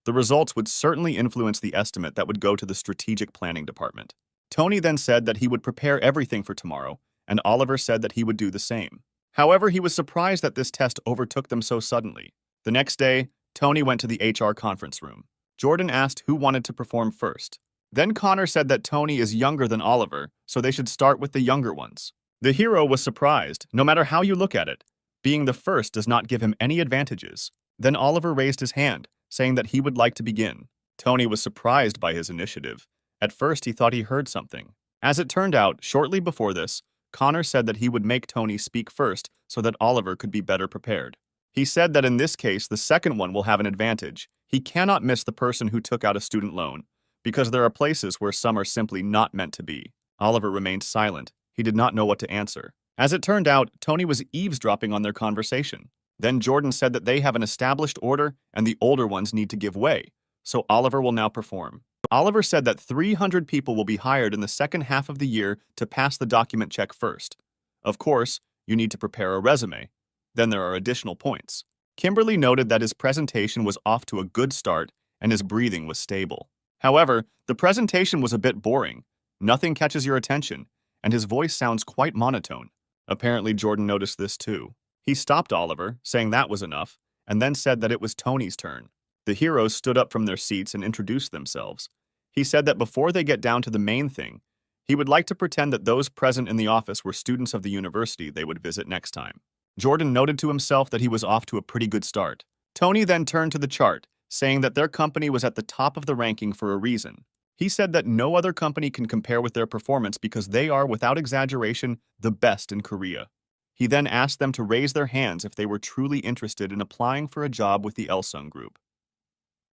The results would certainly influence the estimate that would go to the strategic planning department. Tony then said that he would prepare everything for tomorrow, and Oliver said that he would do the same. However, he was surprised that this test overtook them so suddenly. The next day, Tony went to the HR conference room. Jordan asked who wanted to perform first. Then Connor said that Tony is younger than Oliver, so they should start with the younger ones. The hero was surprised, no matter how you look at it. Being the first does not give him any advantages. Then Oliver raised his hand, saying that he would like to begin. Tony was surprised by his initiative. At first, he thought he heard something. As it turned out, shortly before this, Connor said that he would make Tony speak first so that Oliver could be better prepared. He said that in this case, the second one will have an advantage. He cannot miss the person who took out a student loan, because there are places where some are simply not meant to be. Oliver remained silent. He did not know what to answer. As it turned out, Tony was eavesdropping on their conversation. Then Jordan said that they have an established order and the older ones need to give way, so Oliver will now perform. Oliver said that 300 people will be hired in the second half of the year to pass the document check first. Of course, you need to prepare a resume. Then there are additional points. Kimberly noted that his presentation was off to a good start and his breathing was stable. However, the presentation was a bit boring. Nothing catches your attention, and his voice sounds quite monotone. Apparently, Jordan noticed this too. He stopped Oliver, saying that was enough, and then said that it was Tony's turn. The heroes stood up from their seats and introduced themselves. He said that before they get down to the main thing, he would like to pretend that those present in the office were students of the university they would visit next time. Jordan noted to himself that he was off to a pretty good start. Tony then turned to the chart, saying that their company was at the top of the ranking for a reason. He said that no other company can compare with their performance because they are, without exaggeration, the best in Korea. He then asked them to raise their hands if they were truly interested in applying for a job with the Elsung Group.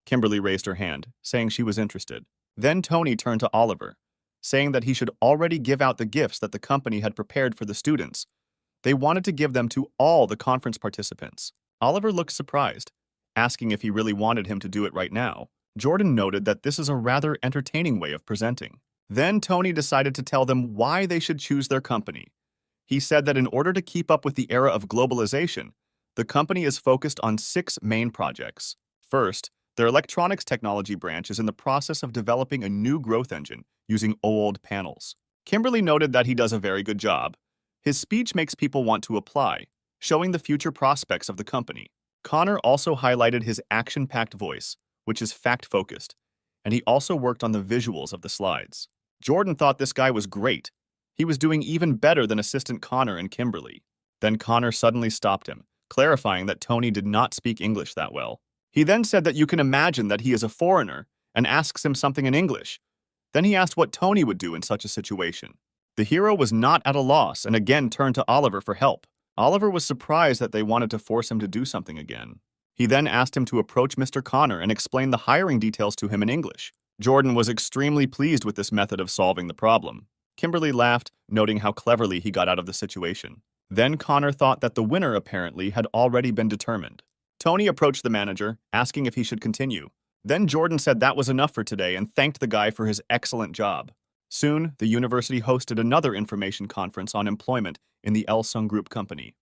Kimberly raised her hand, saying she was interested. Then Tony turned to Oliver, saying that he should already give out the gifts that the company had prepared for the students. They wanted to give them to all the conference participants. Oliver looked surprised, asking if he really wanted him to do it right now. Jordan noted that this is a rather entertaining way of presenting. Then Tony decided to tell them why they should choose their company. He said that in order to keep up with the era of globalization, the company is focused on 6 main projects. First, their electronics technology branch is in the process of developing a new growth engine using OLED panels. Kimberly noted that he does a very good job. His speech makes people want to apply, showing the future prospects of the company. Connor also highlighted his action-packed voice, which is fact-focused, and he also worked on the visuals of the slides. Jordan thought this guy was great. He was doing even better than assistant Connor and Kimberly. Then Connor suddenly stopped him, clarifying that Tony did not speak English that well. He then said that you can imagine that he is a foreigner and asks him something in English. Then he asked what Tony would do in such a situation. The hero was not at a loss and again turned to Oliver for help. Oliver was surprised that they wanted to force him to do something again. He then asked him to approach Mr. Connor and explain the hiring details to him in English. Jordan was extremely pleased with this method of solving the problem. Kimberly laughed, noting how cleverly he got out of the situation. Then Connor thought that the winner apparently had already been determined. Tony approached the manager, asking if he should continue. Then Jordan said that was enough for today and thanked the guy for his excellent job. Soon, the university hosted another information conference on employment in the Elsung Group company.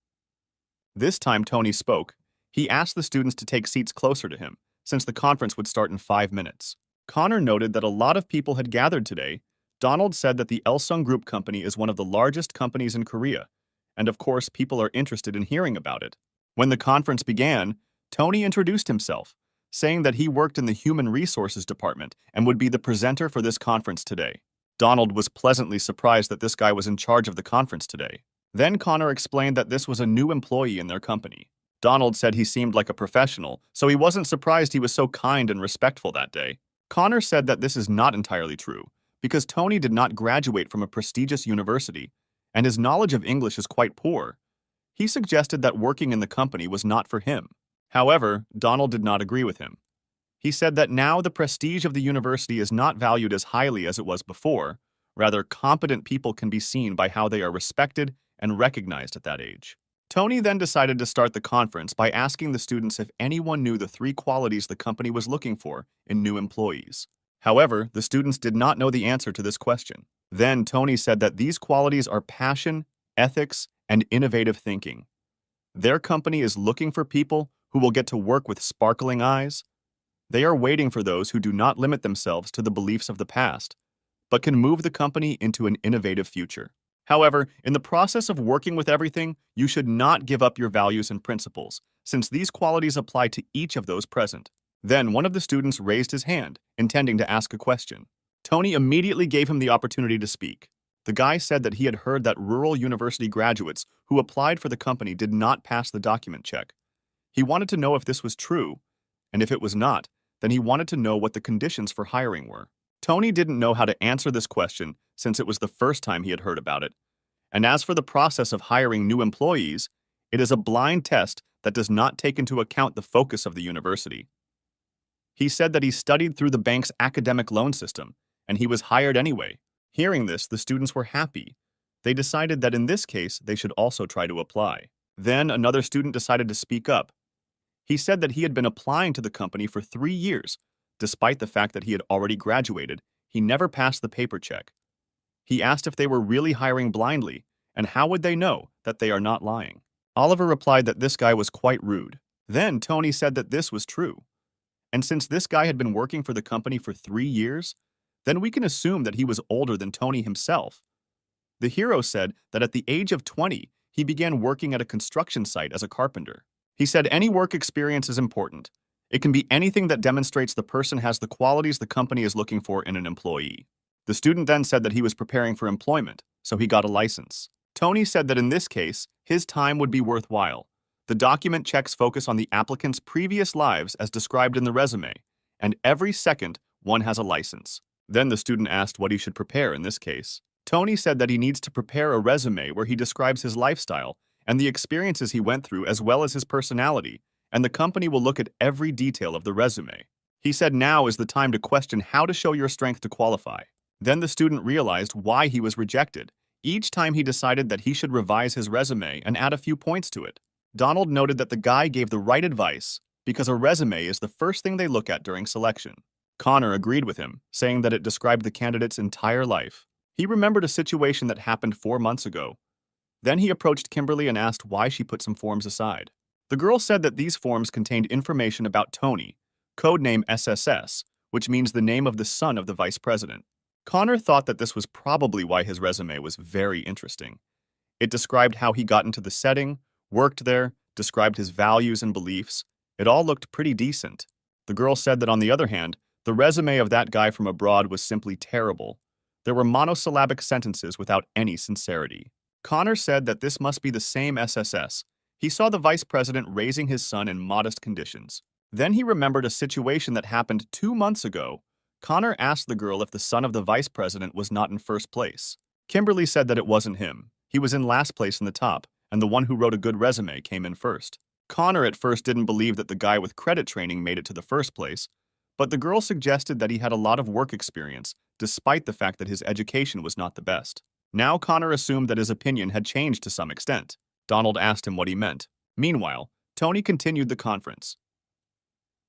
This time Tony spoke. He asked the students to take seats closer to him, since the conference would start in 5 minutes. Connor noted that a lot of people had gathered today. Donald said that the Elsung Group company is one of the largest companies in Korea, and of course people are interested in hearing about it. When the conference began, Tony introduced himself, saying that he worked in the Human Resources Department and would be the presenter for this conference today. Donald was pleasantly surprised that this guy was in charge of the conference today. Then Connor explained that this was a new employee in their company. Donald said he seemed like a professional, so he wasn't surprised he was so kind and respectful that day. Connor said that this is not entirely true, because Tony did not graduate from a prestigious university, and his knowledge of English is quite poor. He suggested that working in the company was not for him. However, Donald did not agree with him. He said that now the prestige of the university is not valued as highly as it was before. Rather, competent people can be seen by how they are respected and recognized at that age. Tony then decided to start the conference by asking the students if anyone knew the 3 qualities the company was looking for in new employees. However, the students did not know the answer to this question. Then Tony said that these qualities are passion, ethics, and innovative thinking. Their company is looking for people who will get to work with sparkling eyes. They are waiting for those who do not limit themselves to the beliefs of the past, but can move the company into an innovative future. However, in the process of working with everything, you should not give up your values and principles, since these qualities apply to each of those present. Then one of the students raised his hand, intending to ask a question. Tony immediately gave him the opportunity to speak. The guy said that he had heard that rural university graduates who applied for the company did not pass the document check. He wanted to know if this was true, and if it was not, then he wanted to know what the conditions for hiring were. Tony didn't know how to answer this question since it was the first time he had heard about it. And as for the process of hiring new employees, it is a blind test that does not take into account the focus of the university. He said that he studied through the bank's academic loan system, and he was hired anyway. Hearing this, the students were happy. They decided that in this case, they should also try to apply. Then another student decided to speak up. He said that he had been applying to the company for 3 years. Despite the fact that he had already graduated, he never passed the paper check. He asked if they were really hiring blindly, and how would they know that they are not lying. Oliver replied that this guy was quite rude. Then Tony said that this was true. And since this guy had been working for the company for 3 years, then we can assume that he was older than Tony himself. The hero said that at the age of 20, he began working at a construction site as a carpenter. He said any work experience is important. It can be anything that demonstrates the person has the qualities the company is looking for in an employee. The student then said that he was preparing for employment, so he got a license. Tony said that in this case, his time would be worthwhile. The document checks focus on the applicant's previous lives as described in the resume, and every second, one has a license. Then the student asked what he should prepare in this case. Tony said that he needs to prepare a resume where he describes his lifestyle and the experiences he went through as well as his personality, and the company will look at every detail of the resume. He said now is the time to question how to show your strength to qualify. Then the student realized why he was rejected. Each time he decided that he should revise his resume and add a few points to it. Donald noted that the guy gave the right advice because a resume is the first thing they look at during selection. Connor agreed with him, saying that it described the candidate's entire life. He remembered a situation that happened 4 months ago. Then he approached Kimberly and asked why she put some forms aside. The girl said that these forms contained information about Tony, codename SSS, which means the name of the son of the vice president. Connor thought that this was probably why his resume was very interesting. It described how he got into the setting, worked there, described his values and beliefs. It all looked pretty decent. The girl said that on the other hand, the resume of that guy from abroad was simply terrible. There were monosyllabic sentences without any sincerity. Connor said that this must be the same SSS. He saw the vice president raising his son in modest conditions. Then he remembered a situation that happened 2 months ago. Connor asked the girl if the son of the vice president was not in first place. Kimberly said that it wasn't him. He was in last place in the top, and the one who wrote a good resume came in first. Connor at first didn't believe that the guy with credit training made it to the first place, but the girl suggested that he had a lot of work experience, despite the fact that his education was not the best. Now Connor assumed that his opinion had changed to some extent. Donald asked him what he meant. Meanwhile, Tony continued the conference.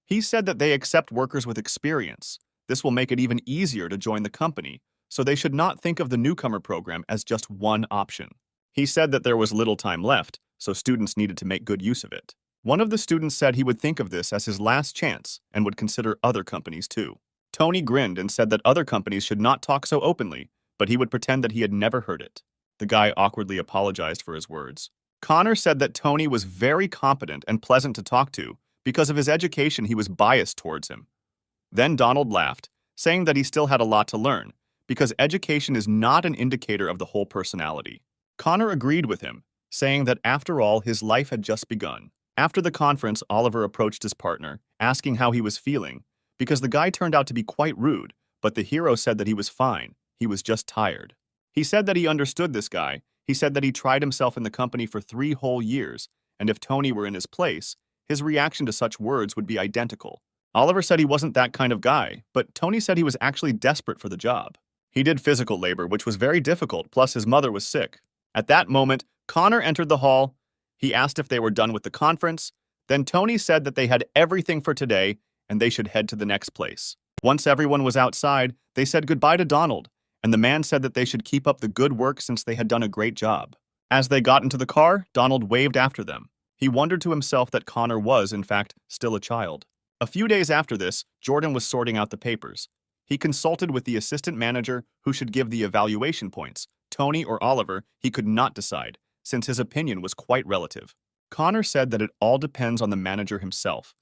He said that they accept workers with experience. This will make it even easier to join the company, so they should not think of the newcomer program as just one option. He said that there was little time left, so students needed to make good use of it. One of the students said he would think of this as his last chance and would consider other companies too. Tony grinned and said that other companies should not talk so openly, but he would pretend that he had never heard it. The guy awkwardly apologized for his words. Connor said that Tony was very competent and pleasant to talk to. Because of his education, he was biased towards him. Then Donald laughed, saying that he still had a lot to learn, because education is not an indicator of the whole personality. Connor agreed with him, saying that after all, his life had just begun. After the conference, Oliver approached his partner, asking how he was feeling, because the guy turned out to be quite rude, but the hero said that he was fine, he was just tired. He said that he understood this guy. He said that he tried himself in the company for 3 whole years, and if Tony were in his place, his reaction to such words would be identical. Oliver said he wasn't that kind of guy, but Tony said he was actually desperate for the job. He did physical labor, which was very difficult, plus his mother was sick. At that moment, Connor entered the hall. He asked if they were done with the conference. Then Tony said that they had everything for today and they should head to the next place. Once everyone was outside, they said goodbye to Donald, and the man said that they should keep up the good work since they had done a great job. As they got into the car, Donald waved after them. He wondered to himself that Connor was, in fact, still a child. A few days after this, Jordan was sorting out the papers. He consulted with the assistant manager who should give the evaluation points. Tony or Oliver, he could not decide, since his opinion was quite relative. Connor said that it all depends on the manager himself.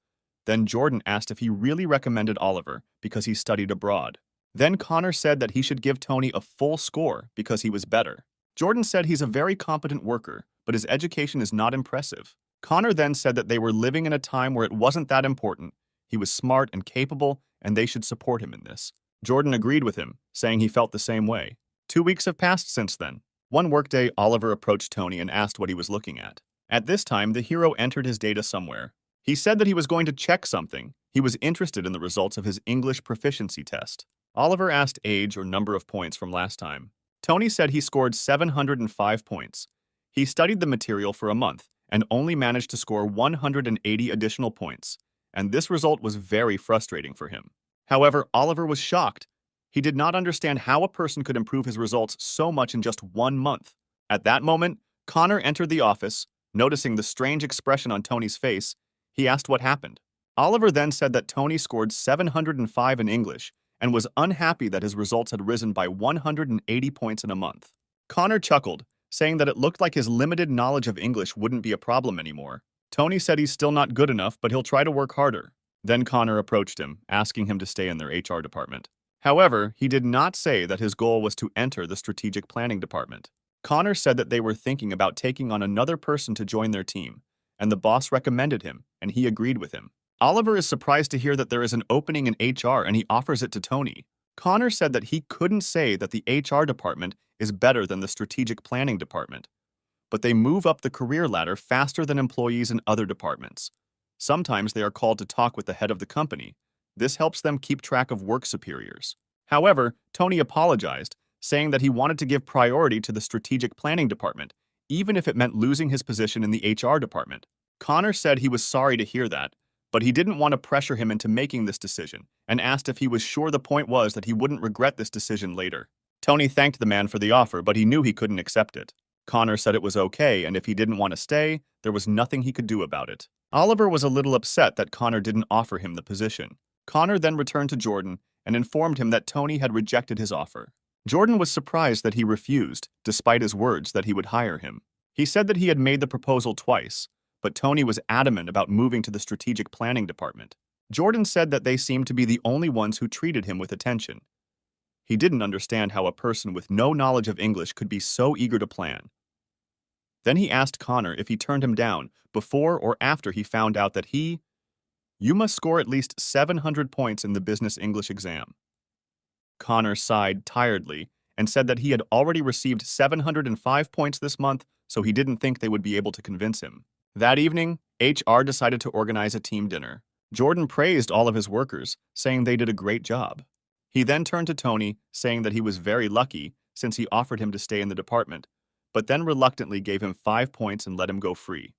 Then Jordan asked if he really recommended Oliver because he studied abroad. Then Connor said that he should give Tony a full score because he was better. Jordan said he's a very competent worker, but his education is not impressive. Connor then said that they were living in a time where it wasn't that important. He was smart and capable, and they should support him in this. Jordan agreed with him, saying he felt the same way. 2 weeks have passed since then. One workday, Oliver approached Tony and asked what he was looking at. At this time, the hero entered his data somewhere. He said that he was going to check something. He was interested in the results of his English proficiency test. Oliver asked age or number of points from last time. Tony said he scored 705 points. He studied the material for a month and only managed to score 180 additional points, and this result was very frustrating for him. However, Oliver was shocked. He did not understand how a person could improve his results so much in just 1 month. At that moment, Connor entered the office. Noticing the strange expression on Tony's face, he asked what happened. Oliver then said that Tony scored 705 in English and was unhappy that his results had risen by 180 points in a month. Connor chuckled, saying that it looked like his limited knowledge of English wouldn't be a problem anymore. Tony said he's still not good enough, but he'll try to work harder. Then Connor approached him, asking him to stay in their HR department. However, he did not say that his goal was to enter the strategic planning department. Connor said that they were thinking about taking on another person to join their team, and the boss recommended him, and he agreed with him. Oliver is surprised to hear that there is an opening in HR and he offers it to Tony. Connor said that he couldn't say that the HR department is better than the strategic planning department, but they move up the career ladder faster than employees in other departments. Sometimes they are called to talk with the head of the company. This helps them keep track of work superiors. However, Tony apologized, saying that he wanted to give priority to the strategic planning department, even if it meant losing his position in the HR department. Connor said he was sorry to hear that, but he didn't want to pressure him into making this decision and asked if he was sure the point was that he wouldn't regret this decision later. Tony thanked the man for the offer, but he knew he couldn't accept it. Connor said it was okay, and if he didn't want to stay, there was nothing he could do about it. Oliver was a little upset that Connor didn't offer him the position. Connor then returned to Jordan and informed him that Tony had rejected his offer. Jordan was surprised that he refused, despite his words that he would hire him. He said that he had made the proposal twice, but Tony was adamant about moving to the strategic planning department. Jordan said that they seemed to be the only ones who treated him with attention. He didn't understand how a person with no knowledge of English could be so eager to plan. Then he asked Connor if he turned him down before or after he found out that you must score at least 700 points in the business English exam. Connor sighed tiredly and said that he had already received 705 points this month, so he didn't think they would be able to convince him. That evening, HR decided to organize a team dinner. Jordan praised all of his workers, saying they did a great job. He then turned to Tony, saying that he was very lucky since he offered him to stay in the department, but then reluctantly gave him 5 points and let him go free.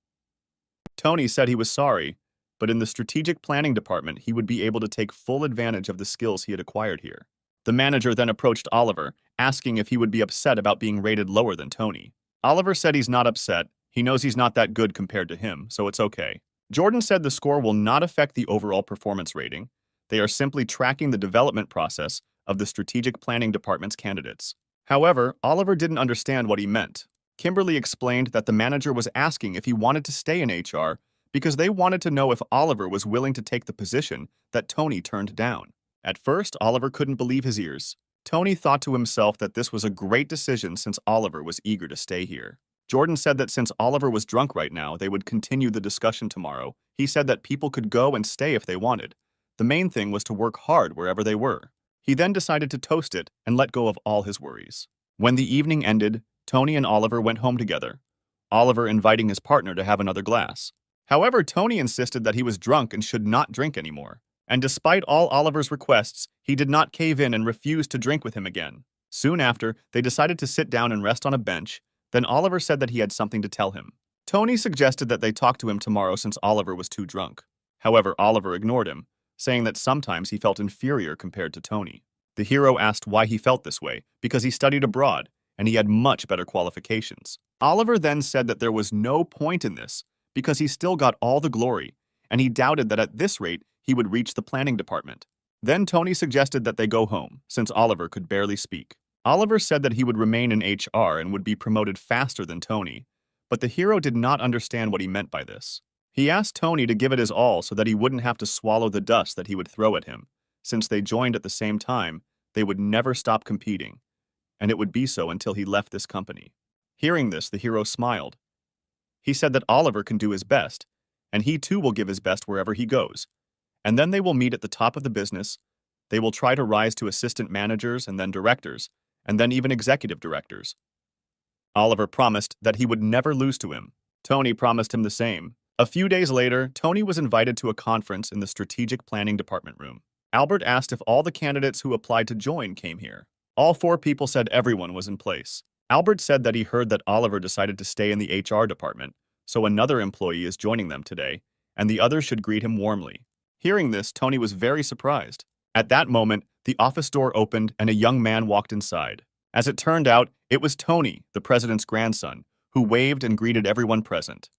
Tony said he was sorry, but in the strategic planning department, he would be able to take full advantage of the skills he had acquired here. The manager then approached Oliver, asking if he would be upset about being rated lower than Tony. Oliver said he's not upset. He knows he's not that good compared to him, so it's okay. Jordan said the score will not affect the overall performance rating. They are simply tracking the development process of the strategic planning department's candidates. However, Oliver didn't understand what he meant. Kimberly explained that the manager was asking if he wanted to stay in HR because they wanted to know if Oliver was willing to take the position that Tony turned down. At first, Oliver couldn't believe his ears. Tony thought to himself that this was a great decision since Oliver was eager to stay here. Jordan said that since Oliver was drunk right now, they would continue the discussion tomorrow. He said that people could go and stay if they wanted. The main thing was to work hard wherever they were. He then decided to toast it and let go of all his worries. When the evening ended, Tony and Oliver went home together, Oliver inviting his partner to have another glass. However, Tony insisted that he was drunk and should not drink anymore. And despite all Oliver's requests, he did not cave in and refused to drink with him again. Soon after, they decided to sit down and rest on a bench. Then Oliver said that he had something to tell him. Tony suggested that they talk to him tomorrow since Oliver was too drunk. However, Oliver ignored him, saying that sometimes he felt inferior compared to Tony. The hero asked why he felt this way, because he studied abroad, and he had much better qualifications. Oliver then said that there was no point in this, because he still got all the glory, and he doubted that at this rate he would reach the planning department. Then Tony suggested that they go home, since Oliver could barely speak. Oliver said that he would remain in HR and would be promoted faster than Tony, but the hero did not understand what he meant by this. He asked Tony to give it his all so that he wouldn't have to swallow the dust that he would throw at him. Since they joined at the same time, they would never stop competing, and it would be so until he left this company. Hearing this, the hero smiled. He said that Oliver can do his best, and he too will give his best wherever he goes. And then they will meet at the top of the business. They will try to rise to assistant managers and then directors, and then even executive directors. Oliver promised that he would never lose to him. Tony promised him the same. A few days later, Tony was invited to a conference in the strategic planning department room. Albert asked if all the candidates who applied to join came here. All 4 people said everyone was in place. Albert said that he heard that Oliver decided to stay in the HR department, so another employee is joining them today, and the others should greet him warmly. Hearing this, Tony was very surprised. At that moment, the office door opened and a young man walked inside. As it turned out, it was Tony, the president's grandson, who waved and greeted everyone present.